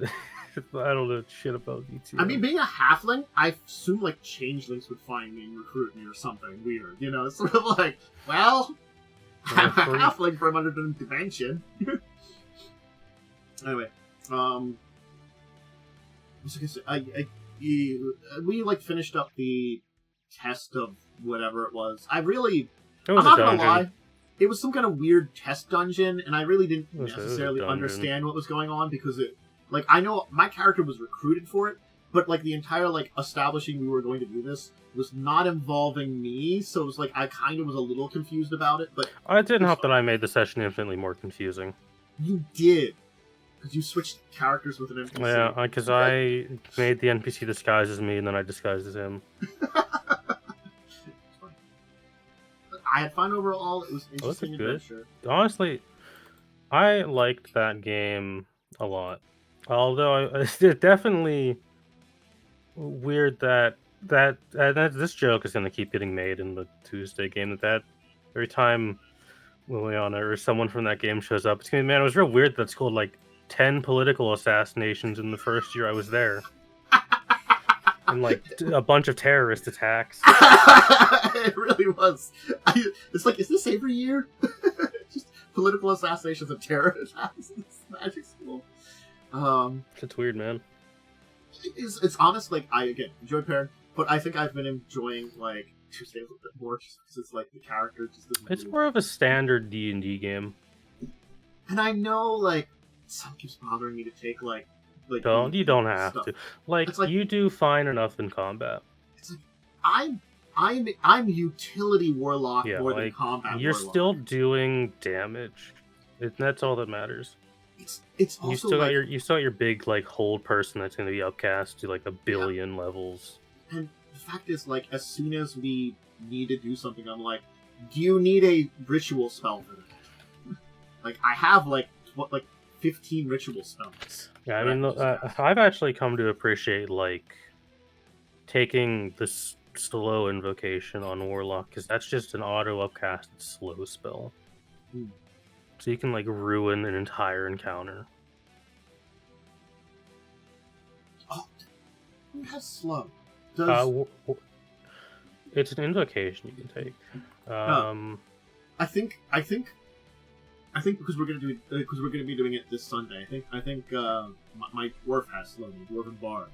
I don't know shit about VTM. I mean, being a halfling, I assume like changelings would find me and recruit me or something weird. You know, it's sort of like, well, I'm a halfling from another dimension. Anyway, we like finished up the test of whatever it was. I'm not gonna lie, it was some kind of weird test dungeon, and I really didn't necessarily understand what was going on because it. Like, I know my character was recruited for it, but, like, the entire, like, establishing we were going to do this was not involving me, so it was like, I kind of was a little confused about it, but... It didn't help that I made the session infinitely more confusing. You did. Because you switched characters with an NPC. Yeah, because I made the NPC disguise as me, and then I disguised as him. I had fun overall. It was an interesting adventure. Honestly, I liked that game a lot. Although it's definitely weird that this joke is going to keep getting made in the Tuesday game. That every time Liliana or someone from that game shows up, it's going to be, man, it was real weird that it's called like 10 political assassinations in the first year I was there. And like a bunch of terrorist attacks. It really was. It's like, is this every year? Just political assassinations and terror attacks in this magic school. It's weird, man. It's honest. Like, I again enjoyed Parent, but I think I've been enjoying like Tuesday a little bit more just because it's like the character just doesn't. It's more of a standard D&D game. And I know like some keeps bothering me to take like you don't have stuff. To like you do fine enough in combat. It's like I'm utility warlock more than combat. You're warlock. Still doing damage. That's all that matters. It's also you still got your big like hold person that's going to be upcast to like 1 billion levels. And the fact is, like, as soon as we need to do something, I'm like, do you need a ritual spell for that? Like, I have like 15 ritual spells. Yeah, I mean, I've actually come to appreciate like taking this slow invocation on warlock because that's just an auto upcasted slow spell. So you can like ruin an entire encounter. Oh, who has slow? It's an invocation you can take. I think because we're gonna be doing it this Sunday. I think my dwarf has slow. My dwarven bard.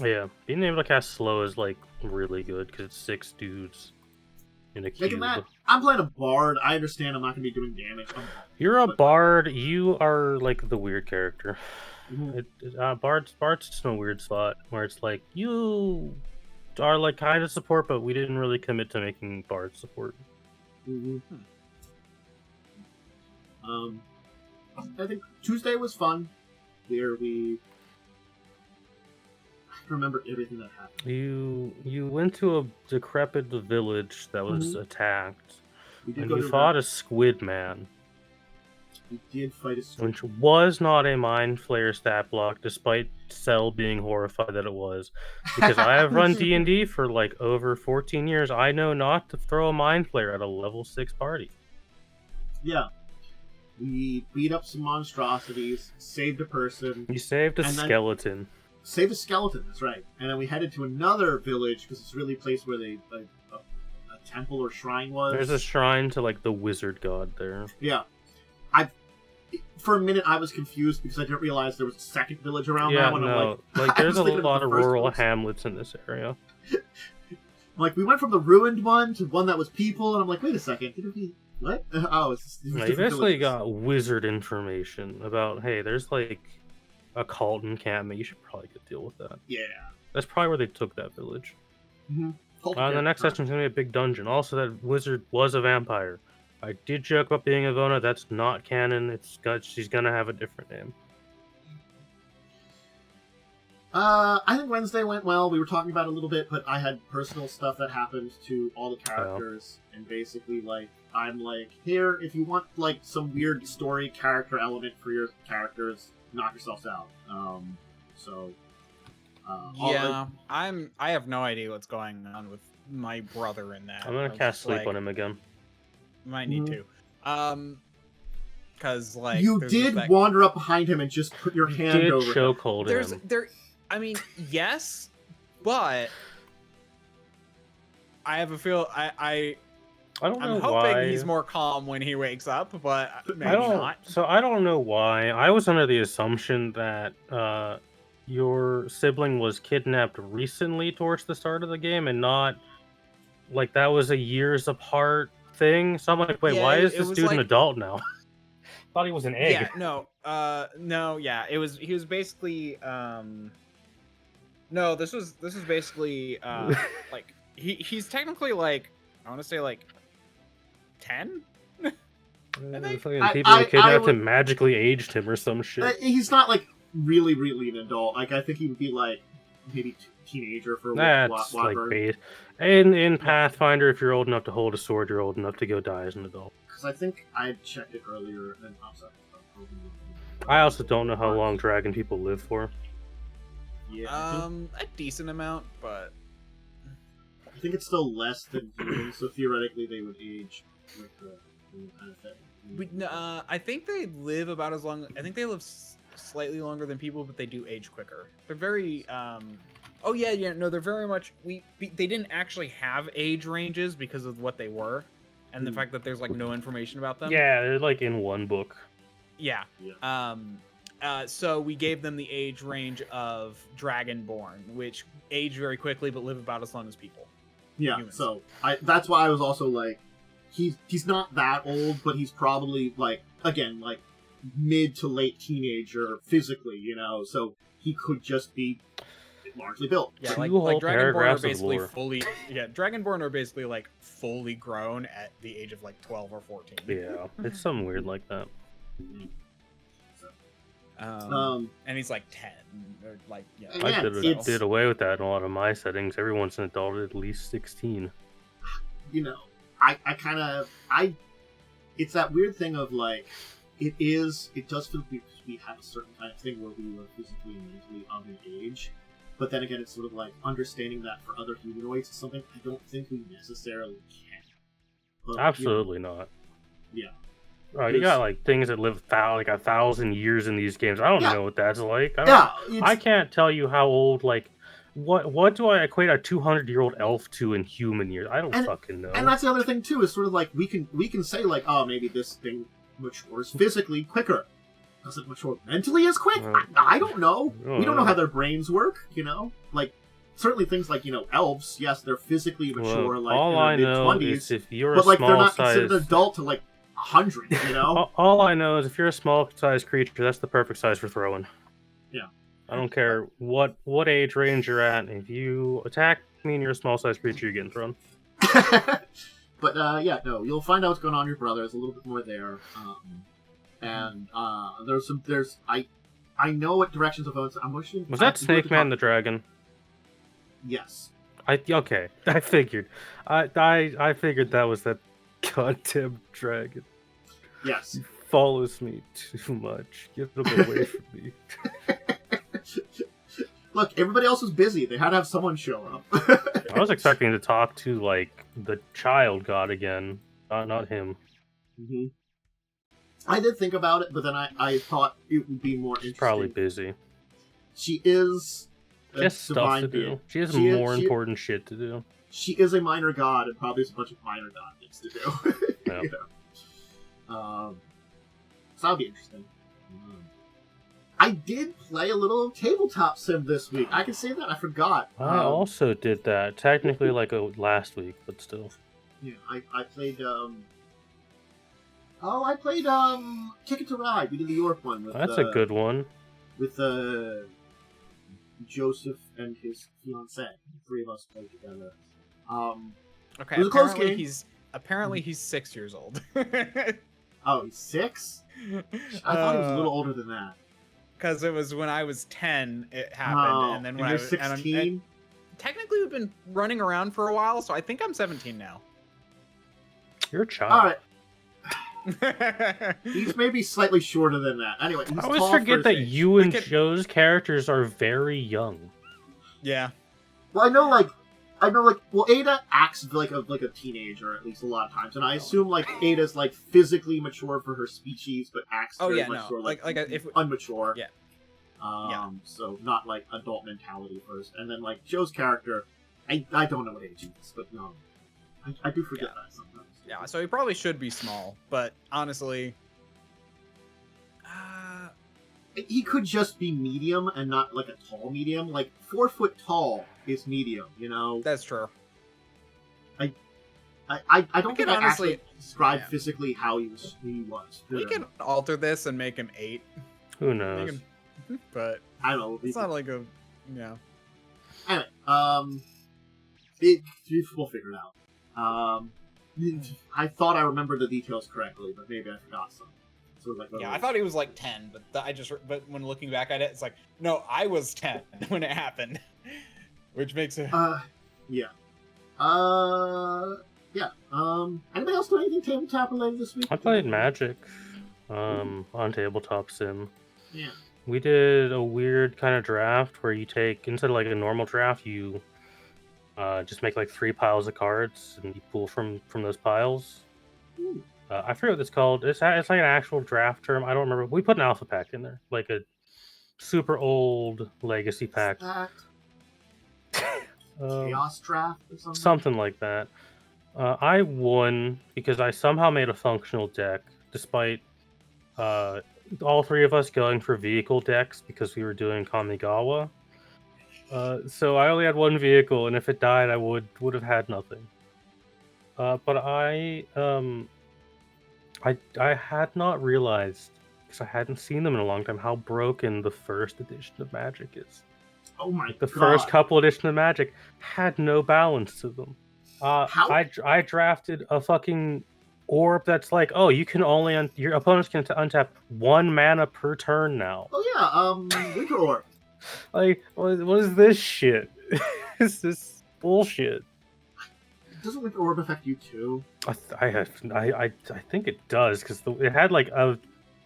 Yeah, being able to cast slow is like really good because it's 6 dudes. In a cube. I'm playing a bard. I understand I'm not going to be doing damage. You're a bard. You are like the weird character. Mm-hmm. Bard's just in a weird spot where it's like you are like kind of support, but we didn't really commit to making bard support. Mm-hmm. I think Tuesday was fun. We remember everything that happened. You went to a decrepit village that was attacked, and you fought a squid man. We did fight a squid, which was not a mind flayer stat block, despite Cell being horrified that it was. Because I have run D&D for like over 14 years, I know not to throw a mind flayer at a level 6 party. Yeah. We beat up some monstrosities, saved a person. You saved a skeleton. Saved a skeleton, that's right. And then we headed to another village, because it's really a place where a temple or shrine was. There's a shrine to, like, the wizard god there. Yeah. For a minute, I was confused, because I didn't realize there was a second village around that one. No. Like there's a lot of rural hamlets in this area. like, we went from the ruined one to one that was people, and I'm like, wait a second, did we... What? Oh, it's you basically got wizard information about, hey, there's like a cult encampment. You should probably get deal with that. Yeah. That's probably where they took that village. Mm-hmm. The next session's gonna be a big dungeon. Also, that wizard was a vampire. I did joke about being Ivona. That's not canon. She's gonna have a different name. I think Wednesday went well. We were talking about it a little bit, but I had personal stuff that happened to all the characters, and basically, like, I'm like, here, if you want, like, some weird story character element for your characters, knock yourselves out. I have no idea what's going on with my brother in that. I'm gonna cast sleep on him again. Might need to. Because, like... You did wander up behind him and just put your hand over him. Chokehold him. I mean, yes, but I have a feel. I'm hoping he's more calm when he wakes up, but maybe not. So I don't know why. I was under the assumption that your sibling was kidnapped recently towards the start of the game, and not like that was a years apart thing. So I'm like, wait, why is this dude an adult now? Thought he was an egg. Yeah, no, yeah. He was basically no, this was basically like he's technically like, I want to say like 10. People who kidnapped him magically aged him or some shit. He's not like really an adult. Like, I think he would be like maybe teenager for that's like base. In Pathfinder, if you're old enough to hold a sword, you're old enough to go die as an adult. Because I think I checked it earlier and pops up. I also don't know how long dragon people live for. Yeah. A decent amount, but I think it's still less than humans, so theoretically they would age with the kind of thing. I think they live about as long. I think they live slightly longer than people, but they do age quicker. They're very they're very much. They didn't actually have age ranges because of what they were, and the fact that there's like no information about them. Yeah, they're like in one book. Yeah. So we gave them the age range of Dragonborn, which age very quickly but live about as long as people. Yeah, humans. So that's why I was also like, he's not that old, but he's probably like, again, like mid to late teenager physically, you know, so he could just be largely built. Yeah, like Dragonborn are basically Dragonborn are basically like fully grown at the age of like 12 or 14. Yeah, it's something weird like that. And he's like 10, or like I did away with that in a lot of my settings. Everyone's an adult at least 16. You know, it's that weird thing of like, it does feel we have a certain kind of thing where we were physically and mentally of an age, but then again, it's sort of like understanding that for other humanoids is something I don't think we necessarily can. But, absolutely not. Yeah. Right, you got like things that live like 1,000 years in these games. I don't know what that's like. I can't tell you how old. Like, what do I equate a 200-year-old elf to in human years? I don't fucking know. And that's the other thing too. Is sort of like we can say like, oh, maybe this thing matures physically quicker. Does it mature mentally as quick? I don't know. We don't know how their brains work. You know, like certainly things like elves. Yes, they're physically mature. Like all in their I know mid-20s, is if you're but a like small they're not size... considered an adult to like 100, you know? All I know is if you're a small-sized creature, that's the perfect size for throwing. Yeah. I don't care what age range you're at. If you attack me and you're a small-sized creature, you're getting thrown. But, you'll find out what's going on with your brother. There's a little bit more there. I know what directions of votes. I'm wishing... Was that Snake Man the dragon? Yes. Okay. I figured. I figured that was that goddamn dragon. Yes. He follows me too much. Get him away from me. Look, everybody else was busy. They had to have someone show up. I was expecting to talk to, like, the child god again. Not him. Mm-hmm. I did think about it, but then I thought it would be more interesting. She's probably busy. She is She has stuff to do. She has more important shit to do. She is a minor god, and probably has a bunch of minor god things to do. Yeah. So that'll be interesting. I did play a little tabletop sim this week. I can say that. I forgot. I also did that. Technically, like last week, but still. Yeah, I played. I played Ticket to Ride. We did the York one. With, That's a good one. With Joseph and his fiancée. The three of us played together. Okay. It was a close game. Apparently he's 6 years old. Oh, he's 6? I thought he was a little older than that. Because it was when I was 10, it happened, and then when you're I was 16. Technically, we've been running around for a while, so I think I'm 17 now. You're a child. All right. He's maybe slightly shorter than that. Anyway, he's I always tall forget for that his age. you and Joe's characters are very young. Yeah. Well, I know, well, Ada acts like a teenager at least a lot of times, and I assume like Ada's like physically mature for her species, but acts very much sort of like unmature. Yeah. So not like adult mentality first, and then like Joe's character, I don't know what age he is, but no, I do forget that sometimes. Yeah, so he probably should be small, but honestly, he could just be medium and not like a tall medium. Like 4 foot tall is medium, you know. That's true. I don't think I actually described physically how he was. We can alter this and make him 8. Who knows? But I don't know. It's not like a Anyway, we'll figure it out. I thought I remembered the details correctly, but maybe I forgot some. Sort of like I thought he was like 10, but when looking back at it, it's like, no, I was 10 when it happened, which makes it. Yeah. Anybody else do anything tabletop related this week? I played Magic, on Tabletop Sim. Yeah. We did a weird kind of draft where you take, instead of like a normal draft, you just make like 3 piles of cards and you pull from those piles. Ooh. I forget what it's called. It's like an actual draft term. I don't remember. We put an alpha pack in there, like a super old legacy pack. Chaos draft or something? Something like that. I won because I somehow made a functional deck, despite all 3 of us going for vehicle decks because we were doing Kamigawa. So I only had 1 vehicle, and if it died, I would have had nothing. But I had not realized, because I hadn't seen them in a long time, how broken the first edition of Magic is. Oh my god. The first couple editions of Magic had no balance to them. I drafted a fucking orb that's like, oh, you can only your opponents can untap 1 mana per turn now. Oh yeah, Winter Orb. Like, what is this shit? Is this bullshit? Doesn't Winter Orb affect you too? I think it does, because it had like a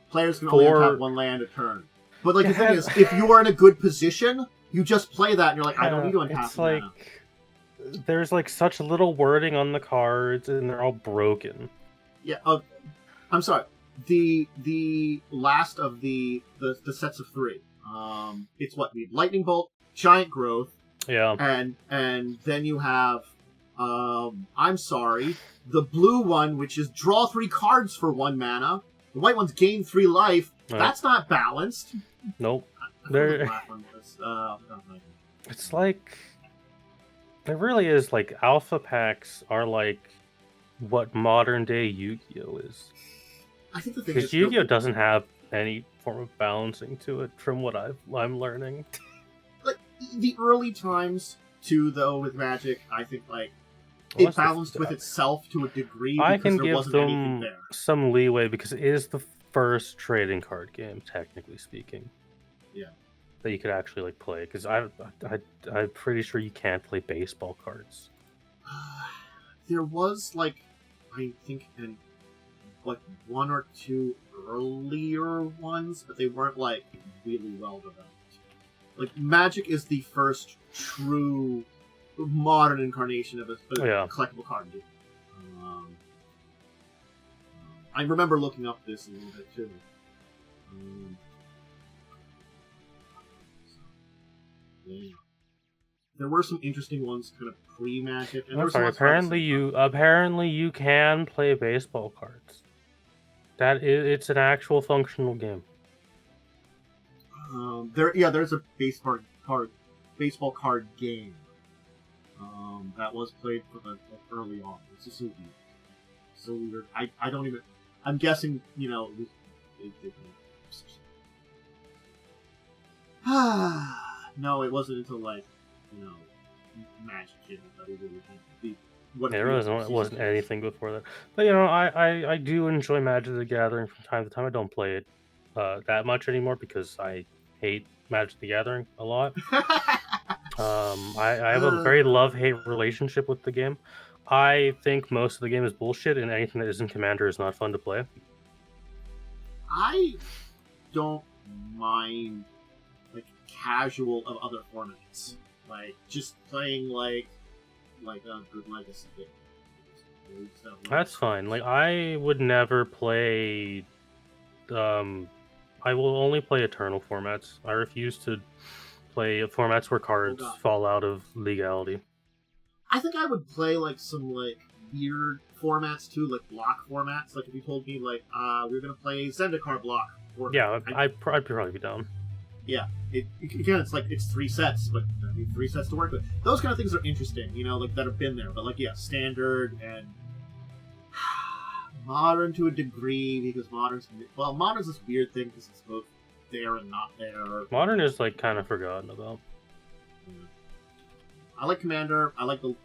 players can only untap 1 land a turn. But like the thing is, if you are in a good position, you just play that and you're like, I don't need to untap. It's like there's like such little wording on the cards and they're all broken. Yeah, I'm sorry. The last of the sets of 3. It's what we have: Lightning Bolt, Giant Growth. Yeah. And then you have I'm sorry, the blue one, which is draw 3 cards for 1 mana. The white one's gain 3 life. Right. That's not balanced. Nope. The black one was, it's like, it really is like, alpha packs are like what modern day Yu-Gi-Oh is. I think the thing is, Yu-Gi-Oh doesn't have any form of balancing to it, from what I'm learning. Like the early times too, though, with Magic, I think like it balanced with itself to a degree. I can there give wasn't them there. Some leeway because it is the first trading card game, technically speaking. Yeah. That you could actually like play, because I'm pretty sure you can't play baseball cards. There was like, I think, like 1 or 2 earlier ones, but they weren't like really well developed. Like Magic is the first true modern incarnation of a collectible card game. I remember looking up this a little bit too. Yeah. There were some interesting ones, kind of pre-Magic. I'm sorry. Apparently, you can play baseball cards. It's an actual functional game. There's a baseball card game. That was played for the early on. It's just so weird. I don't even. I'm guessing, no, it wasn't until Magic came that we really had the. It wasn't anything before that. But I do enjoy Magic the Gathering from time to time. I don't play it that much anymore because I hate Magic the Gathering a lot. I have a very love-hate relationship with the game. I think most of the game is bullshit, and anything that isn't Commander is not fun to play. I don't mind casual of other formats, just playing like a good Legacy game. That's fine. I would never play. I will only play Eternal formats. I refuse to play formats where cards fall out of legality. I think I would play some weird formats too, block formats. If you told me we're gonna play Zendikar block. I'd probably be down. Yeah, it's 3 sets, but 3 sets to work with. Those kind of things are interesting, that have been there. But standard and modern to a degree, because modern's this weird thing because it's both there and not there. Modern is kind of forgotten about. Yeah. I like Commander. I like the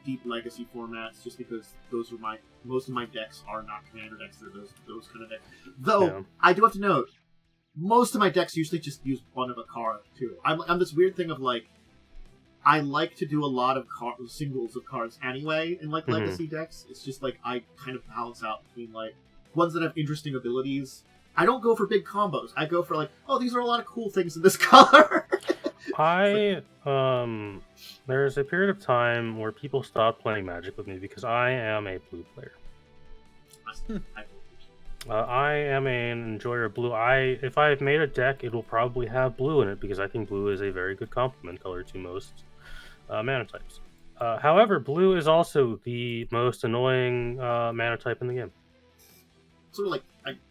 deep Legacy formats just because those are most of my decks are not Commander decks. They're those kind of decks. Though I do have to note, most of my decks usually just use one of a card too. I'm this weird thing of I like to do a lot of singles of cards anyway in Legacy decks. It's just I kind of balance out between ones that have interesting abilities. I don't go for big combos. I go for these are a lot of cool things in this color. There's a period of time where people stopped playing Magic with me because I am a blue player. I am an enjoyer of blue. If I've made a deck, it will probably have blue in it because I think blue is a very good complement color to most mana types. However, blue is also the most annoying mana type in the game. Sort of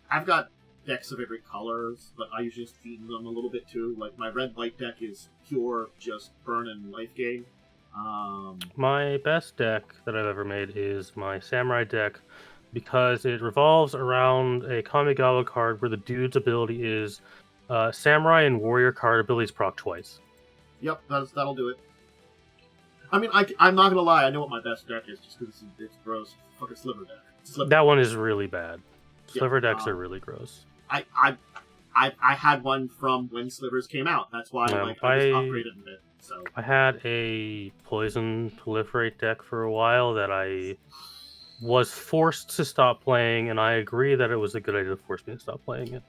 I've got decks of every colors, but I usually just feed them a little bit too. My red-white deck is pure just burn and life gain. My best deck that I've ever made is my Samurai deck because it revolves around a Kamigawa card where the dude's ability is Samurai and Warrior card abilities proc twice. Yep, that'll do it. I mean, I'm not gonna lie, I know what my best deck is just because it's gross. Fucking Sliver deck. That one is really bad. Sliver decks are really gross. I had one from when Slivers came out. That's why I just upgraded a bit. So I had a Poison Proliferate deck for a while that I was forced to stop playing, and I agree that it was a good idea to force me to stop playing it.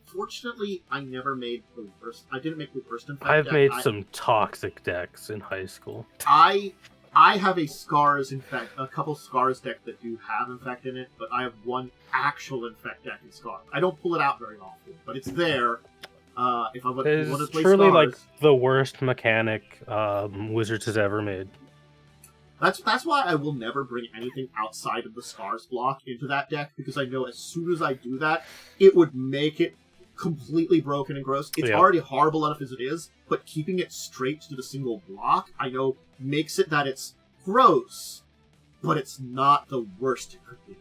Fortunately, I never made the worst. I didn't make the worst infect I've deck. made some toxic decks in high school. I have a couple Scars deck that do have Infect in it, but I have one actual Infect deck in Scars. I don't pull it out very often, but it's there. If I want to play truly Scars, the worst mechanic Wizards has ever made. That's why I will never bring anything outside of the Scars block into that deck, because I know as soon as I do that, it would make it completely broken and gross. It's already horrible enough as it is, but keeping it straight to the single block, I know, makes it that it's gross, but it's not the worst it could be.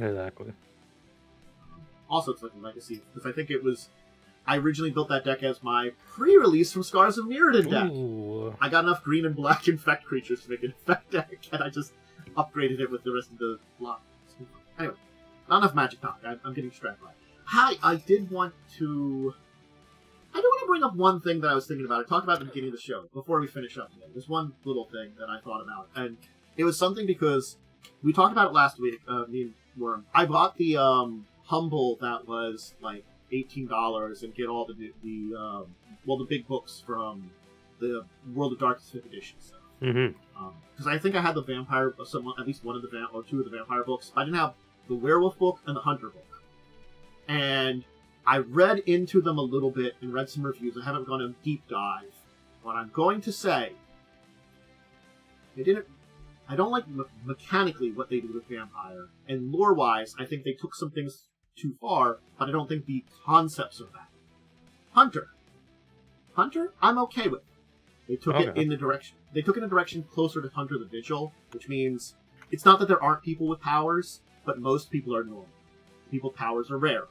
Exactly. Also, it's a Legacy, because I think I originally built that deck as my pre-release from Scars of Mirrodin deck. Ooh. I got enough green and black Infect creatures to make an Infect deck, and I just upgraded it with the rest of the block. Anyway, not enough Magic talk. I'm getting distracted by it. I did want to bring up one thing that I was thinking about. I talked about at the beginning of the show, before we finish up today. There's one little thing that I thought about, and it was something because we talked about it last week, me and Worm. I bought the Humble that was $18 and get all the big books from the World of Darkness 5th edition stuff. Because I think I had the vampire, at least one of the or two of the vampire books. But I didn't have the werewolf book and the hunter book. And I read into them a little bit and read some reviews. I haven't gone in deep dive. But I'm going to say, I don't like mechanically what they do with vampire. And lore-wise, I think they took some things too far, but I don't think the concepts are bad. Hunter, I'm okay with. They took it Okay. in the direction. They took it in a direction closer to Hunter the Vigil, which means it's not that there aren't people with powers, but most people are normal. People's powers are rare.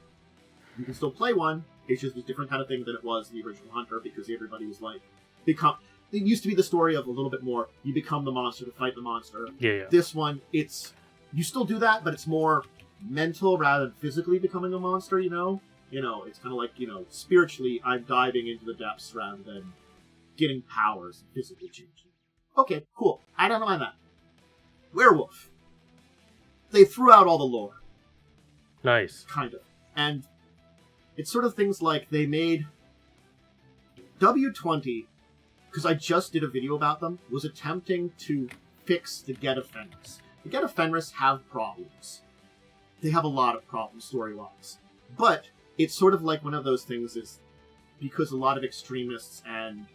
You can still play one. It's just a different kind of thing than it was in the original Hunter, because everybody was like, become. It used to be the story of a little bit more. You become the monster to fight the monster. Yeah. This one, it's you still do that, but it's more mental rather than physically becoming a monster. You know, it's kind of like spiritually, I'm diving into the depths rather than getting powers and physically changing. Okay, cool. I don't mind that. Werewolf. They threw out all the lore. Nice. Kind of. And it's sort of things like they made W20, because I just did a video about them, was attempting to fix the Get of Fenris. The Get of Fenris have problems. They have a lot of problems story-wise. But it's sort of like one of those things is because a lot of extremists and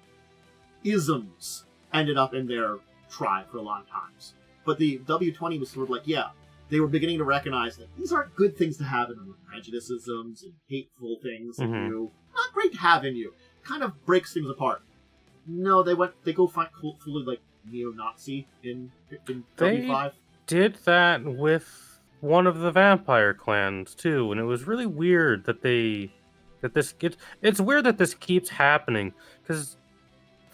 isms ended up in their tribe for a lot of times. But the W20 was sort of like, yeah, they were beginning to recognize that these aren't good things to have in them. Prejudices and hateful things in you. Not great to have in you. Kind of breaks things apart. No, they go find fully like neo-Nazi in W5. Did that with one of the vampire clans too, and it was really weird it's weird that this keeps happening, because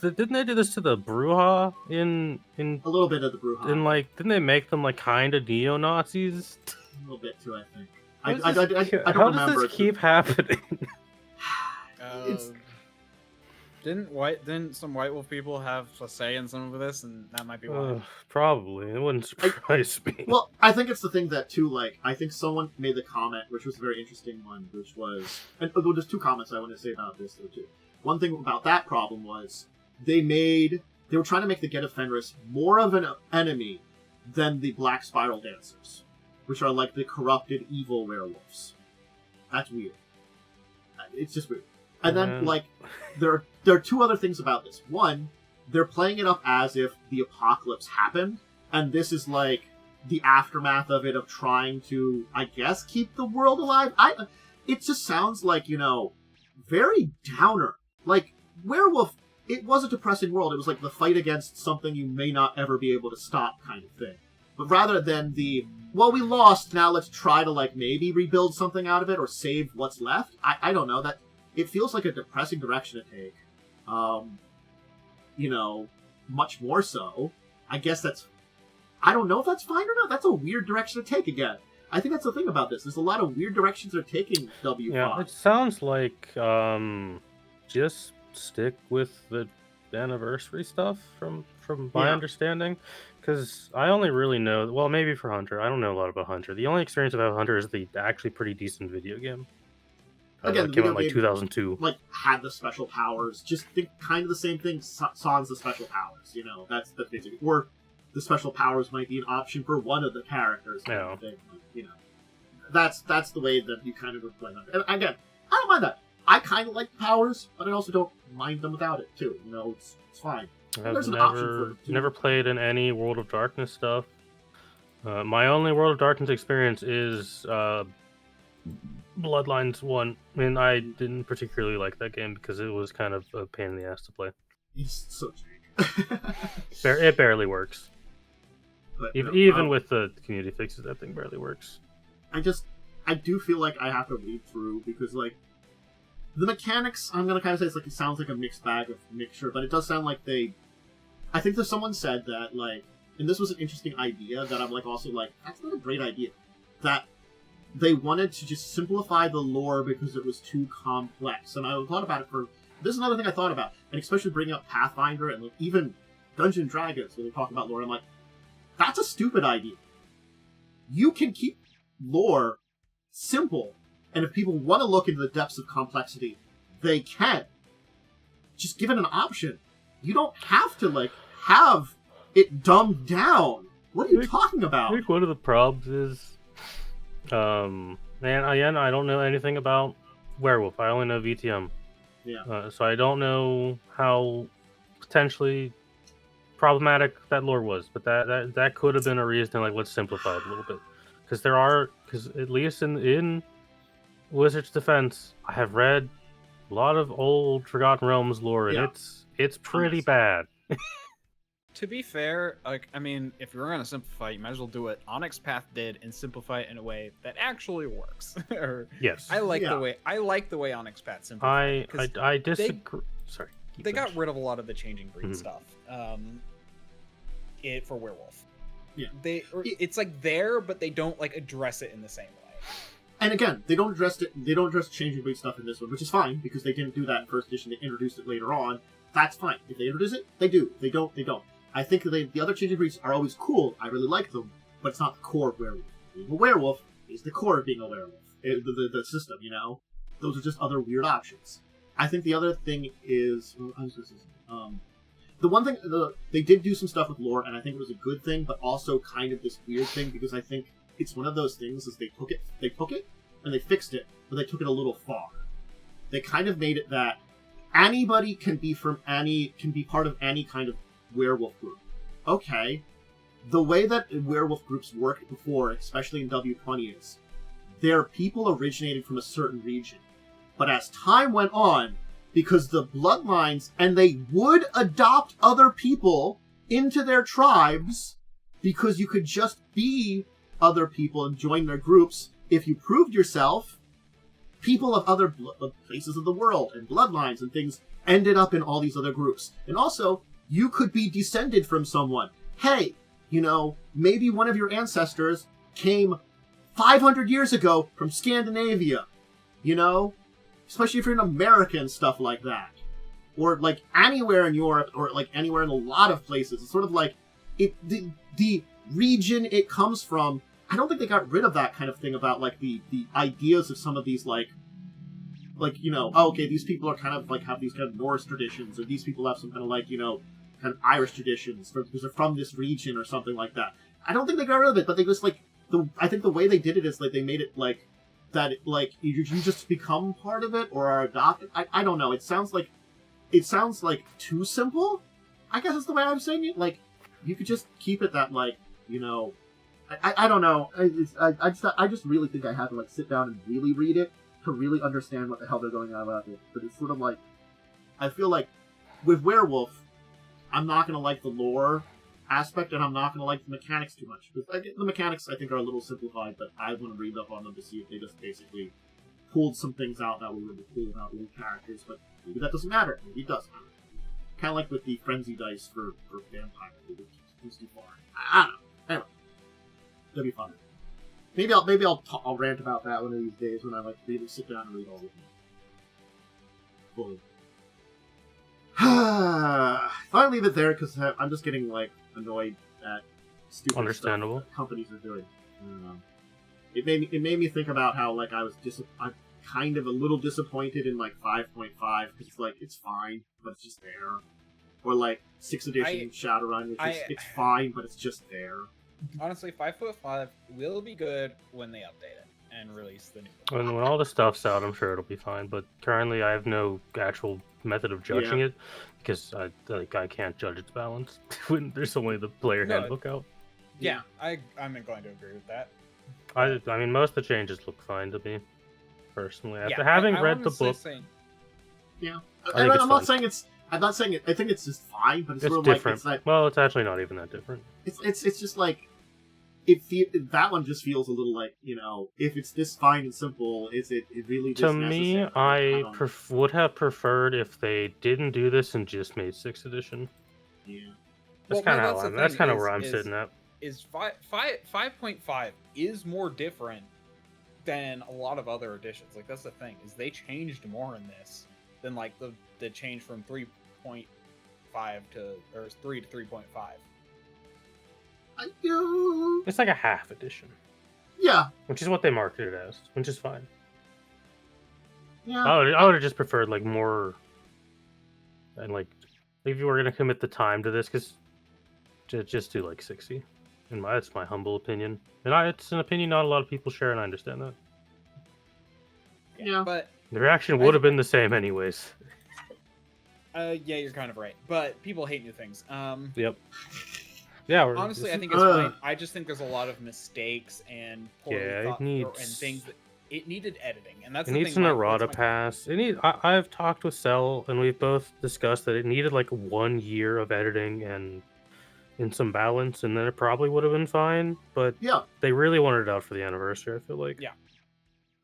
didn't they do this to the Bruja in A little bit of the Bruja. didn't they make them like kind of neo-Nazis? A little bit too, I think. How I don't How remember. does this keep happening? It's- Didn't some White Wolf people have a say in some of this, and that might be why? Probably. It wouldn't surprise me. Well, I think it's the thing that, too, like, I think someone made the comment, which was a very interesting one, which was... And there's two comments I want to say about this, though, too. One thing about that problem was they were trying to make the Get of Fenris more of an enemy than the Black Spiral Dancers, which are like the corrupted evil werewolves. That's weird. It's just weird. And then, like, there are two other things about this. One, they're playing it up as if the apocalypse happened, and this is like the aftermath of it, of trying to, I guess, keep the world alive. It just sounds like, very downer. Like, Werewolf, it was a depressing world. It was like the fight against something you may not ever be able to stop kind of thing. But rather than we lost, now let's try to, like, maybe rebuild something out of it or save what's left. I don't know. That it feels like a depressing direction to take. Much more so. I guess I don't know if that's fine or not. That's a weird direction to take again. I think that's the thing about this. There's a lot of weird directions they're taking W5. Yeah, it sounds like just stick with the anniversary stuff from my understanding, because I only really know, well, maybe for Hunter, I don't know a lot about Hunter. The only experience about Hunter is the actually pretty decent video game. Again, that came out in like 2002. Like, had the special powers. Just think kind of the same thing. Sans the special powers. That's basically. Or the special powers might be an option for one of the characters. Kind of thing. That's the way that you kind of play that. And again, I don't mind that. I kind of like the powers, but I also don't mind them without it too. It's fine. There's an option for it too. Never played in any World of Darkness stuff. My only World of Darkness experience is Bloodlines 1, and I didn't particularly like that game because it was kind of a pain in the ass to play. It's so jank. It barely works. But, even with the community fixes, that thing barely works. I do feel like I have to read through, because, like, the mechanics, I'm going to kind of say it sounds like a mixed bag of mixture, but it does sound like I think that someone said that, like, and this was an interesting idea that I'm, like, also, like, that's not a great idea. That they wanted to just simplify the lore because it was too complex. And I thought about it this is another thing I thought about, and especially bringing up Pathfinder and, like, even Dungeons & Dragons when we talk about lore. I'm like, that's a stupid idea. You can keep lore simple, and if people want to look into the depths of complexity, they can. Just give it an option. You don't have to, like, have it dumbed down. What are you talking about? I think one of the problems is, and again, I don't know anything about Werewolf. I only know VTM. Yeah. So I don't know how potentially problematic that lore was, but that could have been a reason, like, let's simplify it a little bit. Because at least in Wizard's defense, I have read a lot of old Forgotten Realms lore, and Yeah. it's pretty Tons. bad. To be fair, like, I mean, if you're gonna simplify, you might as well do what Onyx Path did and simplify it in a way that actually works. Or Yes. I like Yeah. the way Onyx Path simplified. it, 'cause I disagree. Sorry. keep they going. got rid of a lot of the changing breed Mhm. stuff. For werewolf. Yeah. It's like there, but they don't like address it in the same way. And again, they don't address it. They don't address changing breed stuff in this one, which is fine because they didn't do that in first edition. They introduced it later on. That's fine. If they introduce it, they do. If they don't, they don't. I think that the other changing breeds are always cool. I really like them, but it's not the core of werewolf. Being a werewolf is the core of being a werewolf. The system, you know. Those are just other weird options. I think the other thing is, the one thing they did do some stuff with lore, and I think it was a good thing, but also kind of this weird thing because I think it's one of those things is they took it and they fixed it, but they took it a little far. They kind of made it that anybody can be part of any kind of werewolf group. Okay, the way that werewolf groups worked before, especially in W20, is their people originated from a certain region, but as time went on, because the bloodlines, and they would adopt other people into their tribes because you could just be other people and join their groups if you proved yourself. People of other places of the world and bloodlines and things ended up in all these other groups. And also, you could be descended from someone. Hey, you know, maybe one of your ancestors came 500 years ago from Scandinavia, you know? Especially if you're in America and stuff like that. Or, like, anywhere in Europe, or, like, anywhere in a lot of places. It's sort of like, the region it comes from. I don't think they got rid of that kind of thing about, like, the ideas of some of these, like, you know, oh, okay, these people are kind of, like, have these kind of Norse traditions, or these people have some kind of, like, you know, kind of Irish traditions, because they're from this region, or something like that. I don't think they got rid of it, but they just, like, I think the way they did it is, like, they made it, like, that, like, you just become part of it, or are adopted. I don't know, it sounds like too simple? I guess that's the way I'm saying it. Like, you could just keep it that, like, you know, I don't know. I just really think I have to, like, sit down and really read it to really understand what the hell they're going on about it. But it's sort of like, I feel like with Werewolf, I'm not gonna like the lore aspect, and I'm not gonna like the mechanics too much. Because the mechanics, I think, are a little simplified, but I want to read up on them to see if they just basically pulled some things out that were really cool about little characters. But maybe that doesn't matter. Maybe it does matter. Kind of like with the frenzy dice for vampire. It's too far. I don't know. Anyway, that'd be fun. Maybe I'll rant about that one of these days when I like really sit down and read all of them. Fully. I'll leave it there because I'm just getting like annoyed at stupid stuff that companies are doing. It made me think about how like I'm kind of a little disappointed in like 5.5 because it's like it's fine but it's just there, or like 6th edition Shadowrun, which is it's fine but it's just there. Honestly, 5.5 will be good when they update it and release the new book. When all the stuff's out, I'm sure it'll be fine. But currently, I have no actual method of judging it because I can't judge its balance when there's only the player handbook out. Yeah, I'm going to agree with that. I mean, most of the changes look fine to me, personally. After having read the book, I'm not saying it's. I'm not saying it. I think it's just fine, but it's sort of different. Like, it's well, it's actually not even that different. It's just like that one just feels a little like, you know, if it's this fine and simple, is it really this necessary? To me, I would have preferred if they didn't do this and just made 6th edition. Yeah, that's kind of where I'm sitting at. Is 5.5 is more different than a lot of other editions. Like that's the thing, is they changed more in this than like the change from 3.5 to 3 to 3.5. It's like a half edition. Yeah, which is what they marketed it as, which is fine. Yeah, I would have just preferred like more, and like if you were gonna commit the time to this, because just do like 60. That's my humble opinion, and it's an opinion not a lot of people share, and I understand that. Yeah, but the reaction would have been the same anyways. Yeah, you're kind of right, but people hate new things. Yep. Yeah. Honestly, I think it's fine. I just think there's a lot of mistakes and poorly thought and things it needed editing, and that's It the needs thing. an errata pass. I've talked with Cell, and we've both discussed that it needed like 1 year of editing and some balance, and then it probably would have been fine. But Yeah, they really wanted it out for the anniversary, I feel like. Yeah.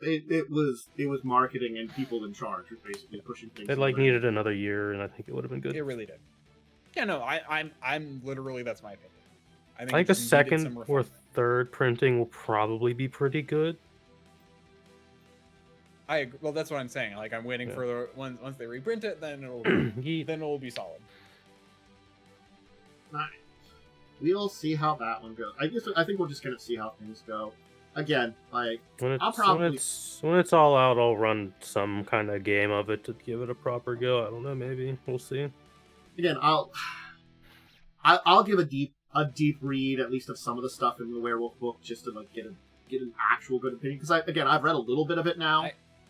it was marketing and people in charge who basically pushing things. It like already. needed another year, and I think it would have been good. It really did. Yeah, no, I'm literally, that's my opinion. I think the second or third printing will probably be pretty good. I agree. Well, that's what I'm saying. Like, I'm waiting for the once they reprint it, then it'll be, then it'll be solid. Nice. We'll see how that one goes. I think we'll just kind of see how things go. Again, like When probably when it's all out, I'll run some kind of game of it to give it a proper go. I don't know, maybe we'll see. Again, I'll give a deep read at least of some of the stuff in the Werewolf book just to like get an actual good opinion, because I've read a little bit of it now,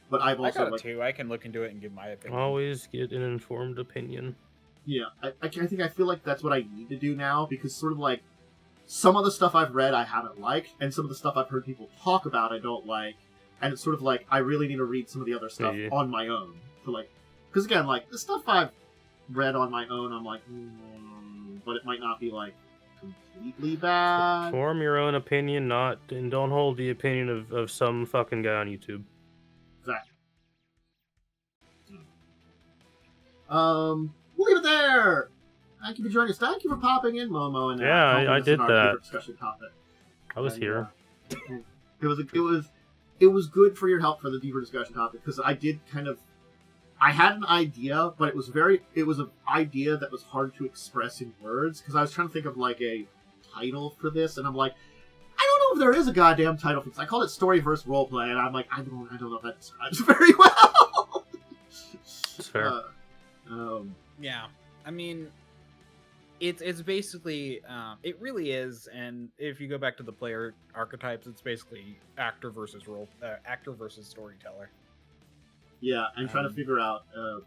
but I've also got it too. I can look into it and give my opinion. Always get an informed opinion. Yeah, I feel like that's what I need to do now, because sort of like some of the stuff I've read I haven't liked, and some of the stuff I've heard people talk about I don't like, and it's sort of like I really need to read some of the other stuff on my own to like, because again, like the stuff I've read on my own, I'm like, but it might not be like completely bad. Form your own opinion, and don't hold the opinion of some fucking guy on YouTube. Exactly. We'll leave it there. Thank you for joining us. Thank you for popping in, Momo. And I did that. Discussion topic. I was here. It was good for your help for the deeper discussion topic, because I had an idea, but it was an idea that was hard to express in words, because I was trying to think of like a title for this, and I'm like, I don't know if there is a goddamn title for this. I called it Story vs. Roleplay, and I'm like, I don't know if that describes it very well. It's fair. Yeah, I mean, it's basically it really is, and if you go back to the player archetypes, it's basically actor versus storyteller. Yeah, I'm trying to figure out a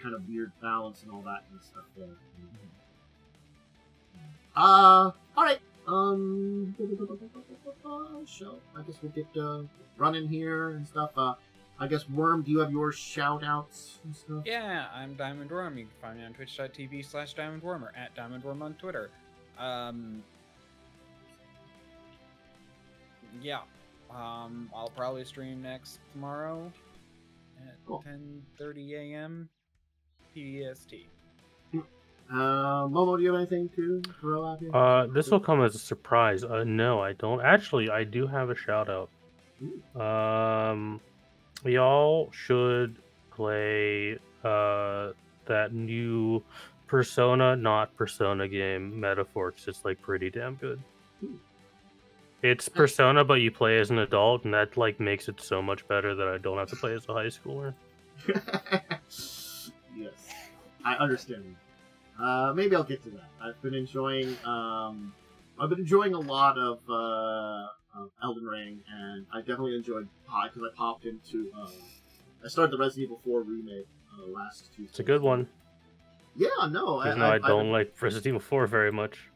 kind of weird balance and all that kind of stuff there. All right. So I guess we'll get running here and stuff. I guess Worm, do you have your shout outs and stuff? Yeah, I'm DiamondWyrm. You can find me on twitch.tv/DiamondWyrm or at DiamondWyrm on Twitter. Yeah. I'll probably stream tomorrow at 10:30 a.m. PST. Momo, do you have anything to throw out here? This will come as a surprise. No, I don't. Actually, I do have a shout out. Y'all should play that new Persona, not Persona game, Metaphor, 'cause it's like pretty damn good. It's Persona, but you play as an adult, and that like makes it so much better that I don't have to play as a high schooler. Yes, I understand. Maybe I'll get to that. I've been enjoying a lot of Elden Ring, and I definitely enjoyed Pi because I popped into. I started the Resident Evil 4 remake last Tuesday. It's a good one. Yeah, no, I don't like Resident Evil 4 very much.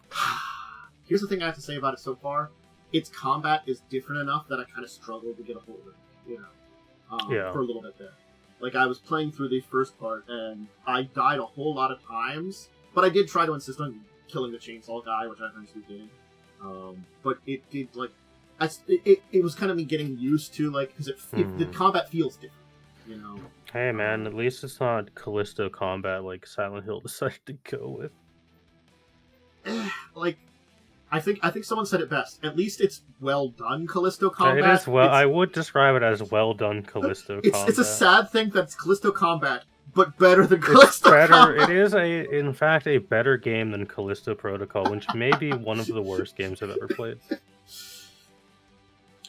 Here's the thing I have to say about it so far: its combat is different enough that I kind of struggled to get a hold of it. For a little bit there. Like, I was playing through the first part, and I died a whole lot of times, but I did try to insist on killing the chainsaw guy, which I eventually did. But it did, like, it was kind of me getting used to, like, because the combat feels different, you know? Hey, man, at least it's not Callisto combat like Silent Hill decided to go with. Like, I think someone said it best. At least it's well done Callisto combat. It is I would describe it as well done Callisto combat. It's a sad thing that it's Callisto combat, but better than Callisto combat. It is in fact a better game than Callisto Protocol, which may be one of the worst games I've ever played.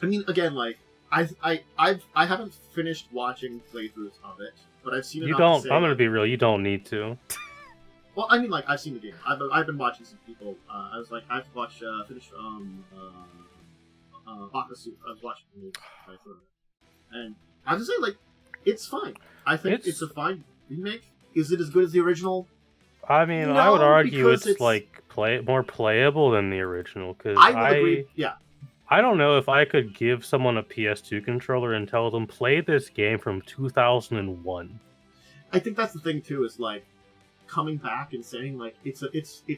I mean, again, like I haven't finished watching playthroughs of it, but I've seen. You don't. I'm gonna be real. You don't need to. Well, I mean, like, I've seen the game. I've been watching some people. I was like, I've watched, finished, Bakasu. I was watching the movie. And I was just saying, like, it's fine. I think it's a fine remake. Is it as good as the original? I mean, I would argue it's like more playable than the original. Cause I would agree. Yeah. I don't know if I could give someone a PS2 controller and tell them play this game from 2001. I think that's the thing too, is like coming back and saying like it's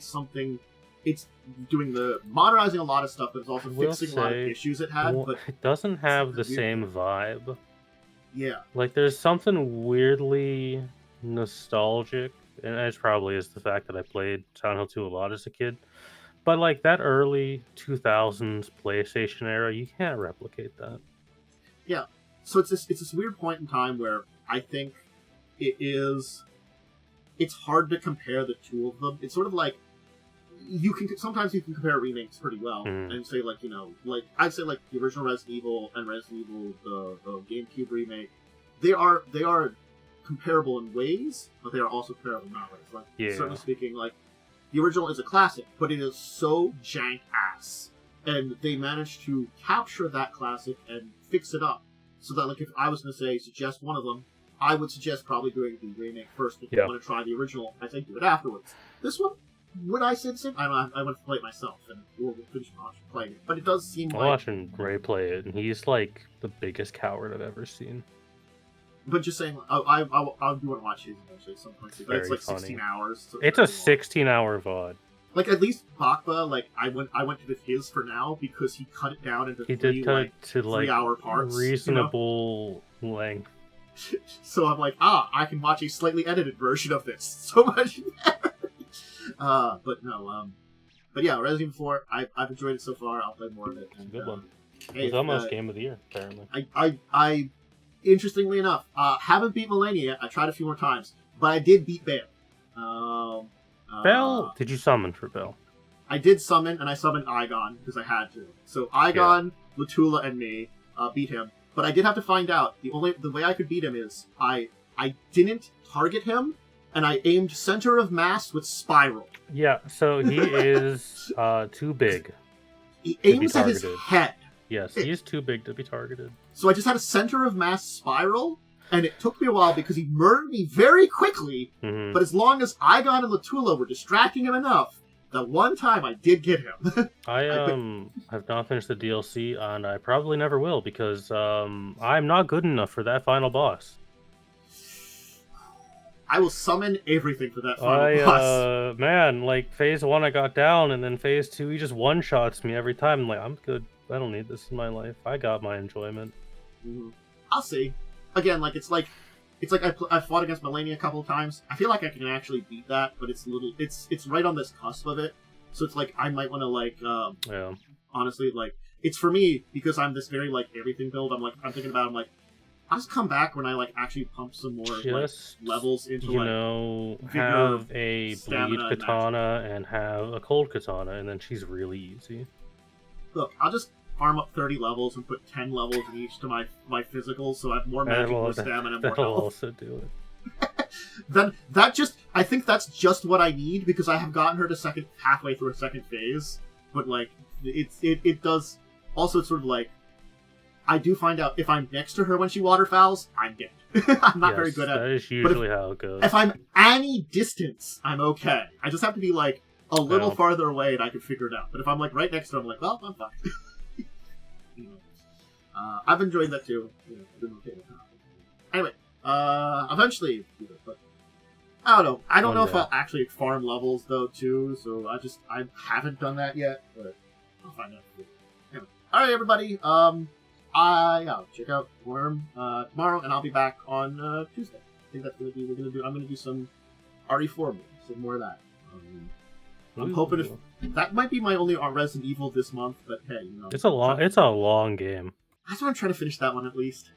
something, it's doing the modernizing a lot of stuff, but it's also fixing a lot of issues it had. But it doesn't have the same vibe. Yeah, like there's something weirdly nostalgic, and it probably is the fact that I played Silent Hill 2 a lot as a kid. But like that early 2000s PlayStation era, you can't replicate that. Yeah. So it's this weird point in time where I think it's hard to compare the two of them. It's sort of like sometimes you can compare remakes pretty well and say like, like I'd say like the original Resident Evil and Resident Evil the GameCube remake, they are comparable in ways, but they are also comparable in not ways. Like certainly speaking, like the original is a classic, but it is so jank ass, and they managed to capture that classic and fix it up so that like if I was going to suggest one of them, I would suggest probably doing the remake first. If you want to try the original, I think do it afterwards. This one, would I say the same? I don't know, I went to play it myself, and we'll finish playing it. But it does seem I'm like... watching Gray play it, and he's like the biggest coward I've ever seen. But just saying, I do want to watch his eventually at some point. But it's like funny. 16 hours. So it's a 16-hour VOD. Like at least Bakba, like I went to his for now because he cut it down into three-hour parts. Reasonable length. So I'm like, I can watch a slightly edited version of this. So much better. But no, but yeah, Resident Evil 4, I've enjoyed it so far. I'll play more of it. It's a good one. It's almost Game of the Year, apparently. I interestingly enough, haven't beat Melania yet. I tried a few more times, but I did beat Bale. Bell? Did you summon for Bell? I did summon, and I summoned Igon because I had to. So Igon, Latula, and me beat him. But I did have to find out the way I could beat him is I didn't target him, and I aimed center of mass with Spiral. Yeah, so he is too big. He aims at his head. Yes, he is too big to be targeted. So I just had a center of mass Spiral, and it took me a while because he murdered me very quickly. Mm-hmm. But as long as Igon and Latula were distracting him enough, that one time I did get him. I have not finished the DLC, and I probably never will because I'm not good enough for that final boss. I will summon everything for that final boss. Man, like phase 1 I got down, and then phase 2 he just one-shots me every time. I'm like, I'm good. I don't need this in my life. I got my enjoyment. Mm-hmm. I'll see. Again, like it's like I fought against Melania a couple of times. I feel like I can actually beat that, but it's right on this cusp of it. So it's like I might want to honestly, like it's for me because I'm this very like everything build. I'm thinking about I'll just come back when I like actually pump some more levels into have a bleed katana and have a cold katana, and then she's really easy. Look, I'll just farm up 30 levels and put 10 levels in each to my physical, so I have more magic, more stamina, and more health. That'll also do it. Then I think that's just what I need because I have gotten her to halfway through a second phase. But like it does also sort of like I do find out if I'm next to her when she waterfowls, I'm dead. I'm not very good at it. That is usually how it goes. If I'm any distance, I'm okay. I just have to be like a little farther away and I can figure it out. But if I'm like right next to her, I'm like, well, I'm fine. I've enjoyed that too. Anyway, eventually, but I don't know. I don't know if I'll actually farm levels though too. So I haven't done that yet, but I'll find out. Anyway, all right, everybody. I'll check out Worm tomorrow, and I'll be back on Tuesday. I think that's gonna be I'm gonna do some RE4 some more of that. I'm hoping that might be my only Resident Evil this month, but hey, it's a long game. That's why I'm trying to finish that one at least.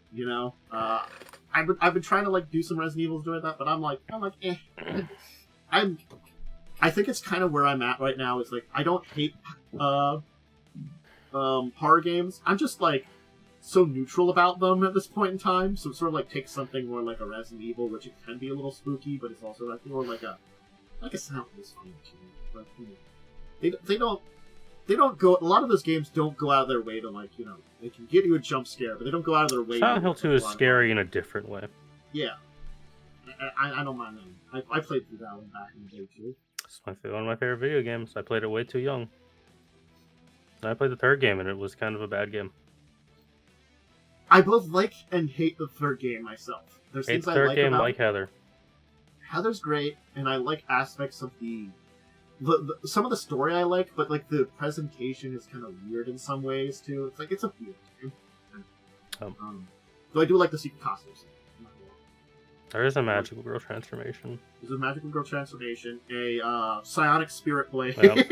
I've been trying to like do some Resident Evils doing that, but I'm like eh. I think it's kind of where I'm at right now. Is like I don't hate horror games. I'm just like so neutral about them at this point in time. So it sort of like takes something more like a Resident Evil, which it can be a little spooky, but it's also like more like a Silent Hill fun too. But they don't go. A lot of those games don't go out of their way to they can get you a jump scare, but they don't go out of their way. Silent Hill 2 is scary in a different way. Yeah, I don't mind them. I played through that one back in the day too. It's one of my favorite video games. I played it way too young. I played the third game, and it was kind of a bad game. I both like and hate the third game myself. There's Hate things the I third like game, about like Heather. Heather's great, and I like aspects of the some of the story I like, but like the presentation is kind of weird in some ways too. It's like it's a weird game. Though I do like the secret costumes. There is a magical girl transformation. There's a magical girl transformation, a psionic spirit blade, Yep.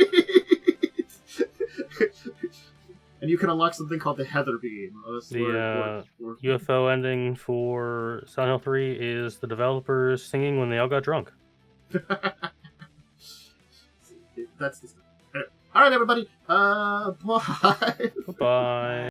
and you can unlock something called the Heather Beam. The UFO ending for Silent Hill 3 is the developers singing when they all got drunk. That's the stuff. All right, everybody. Bye. Goodbye.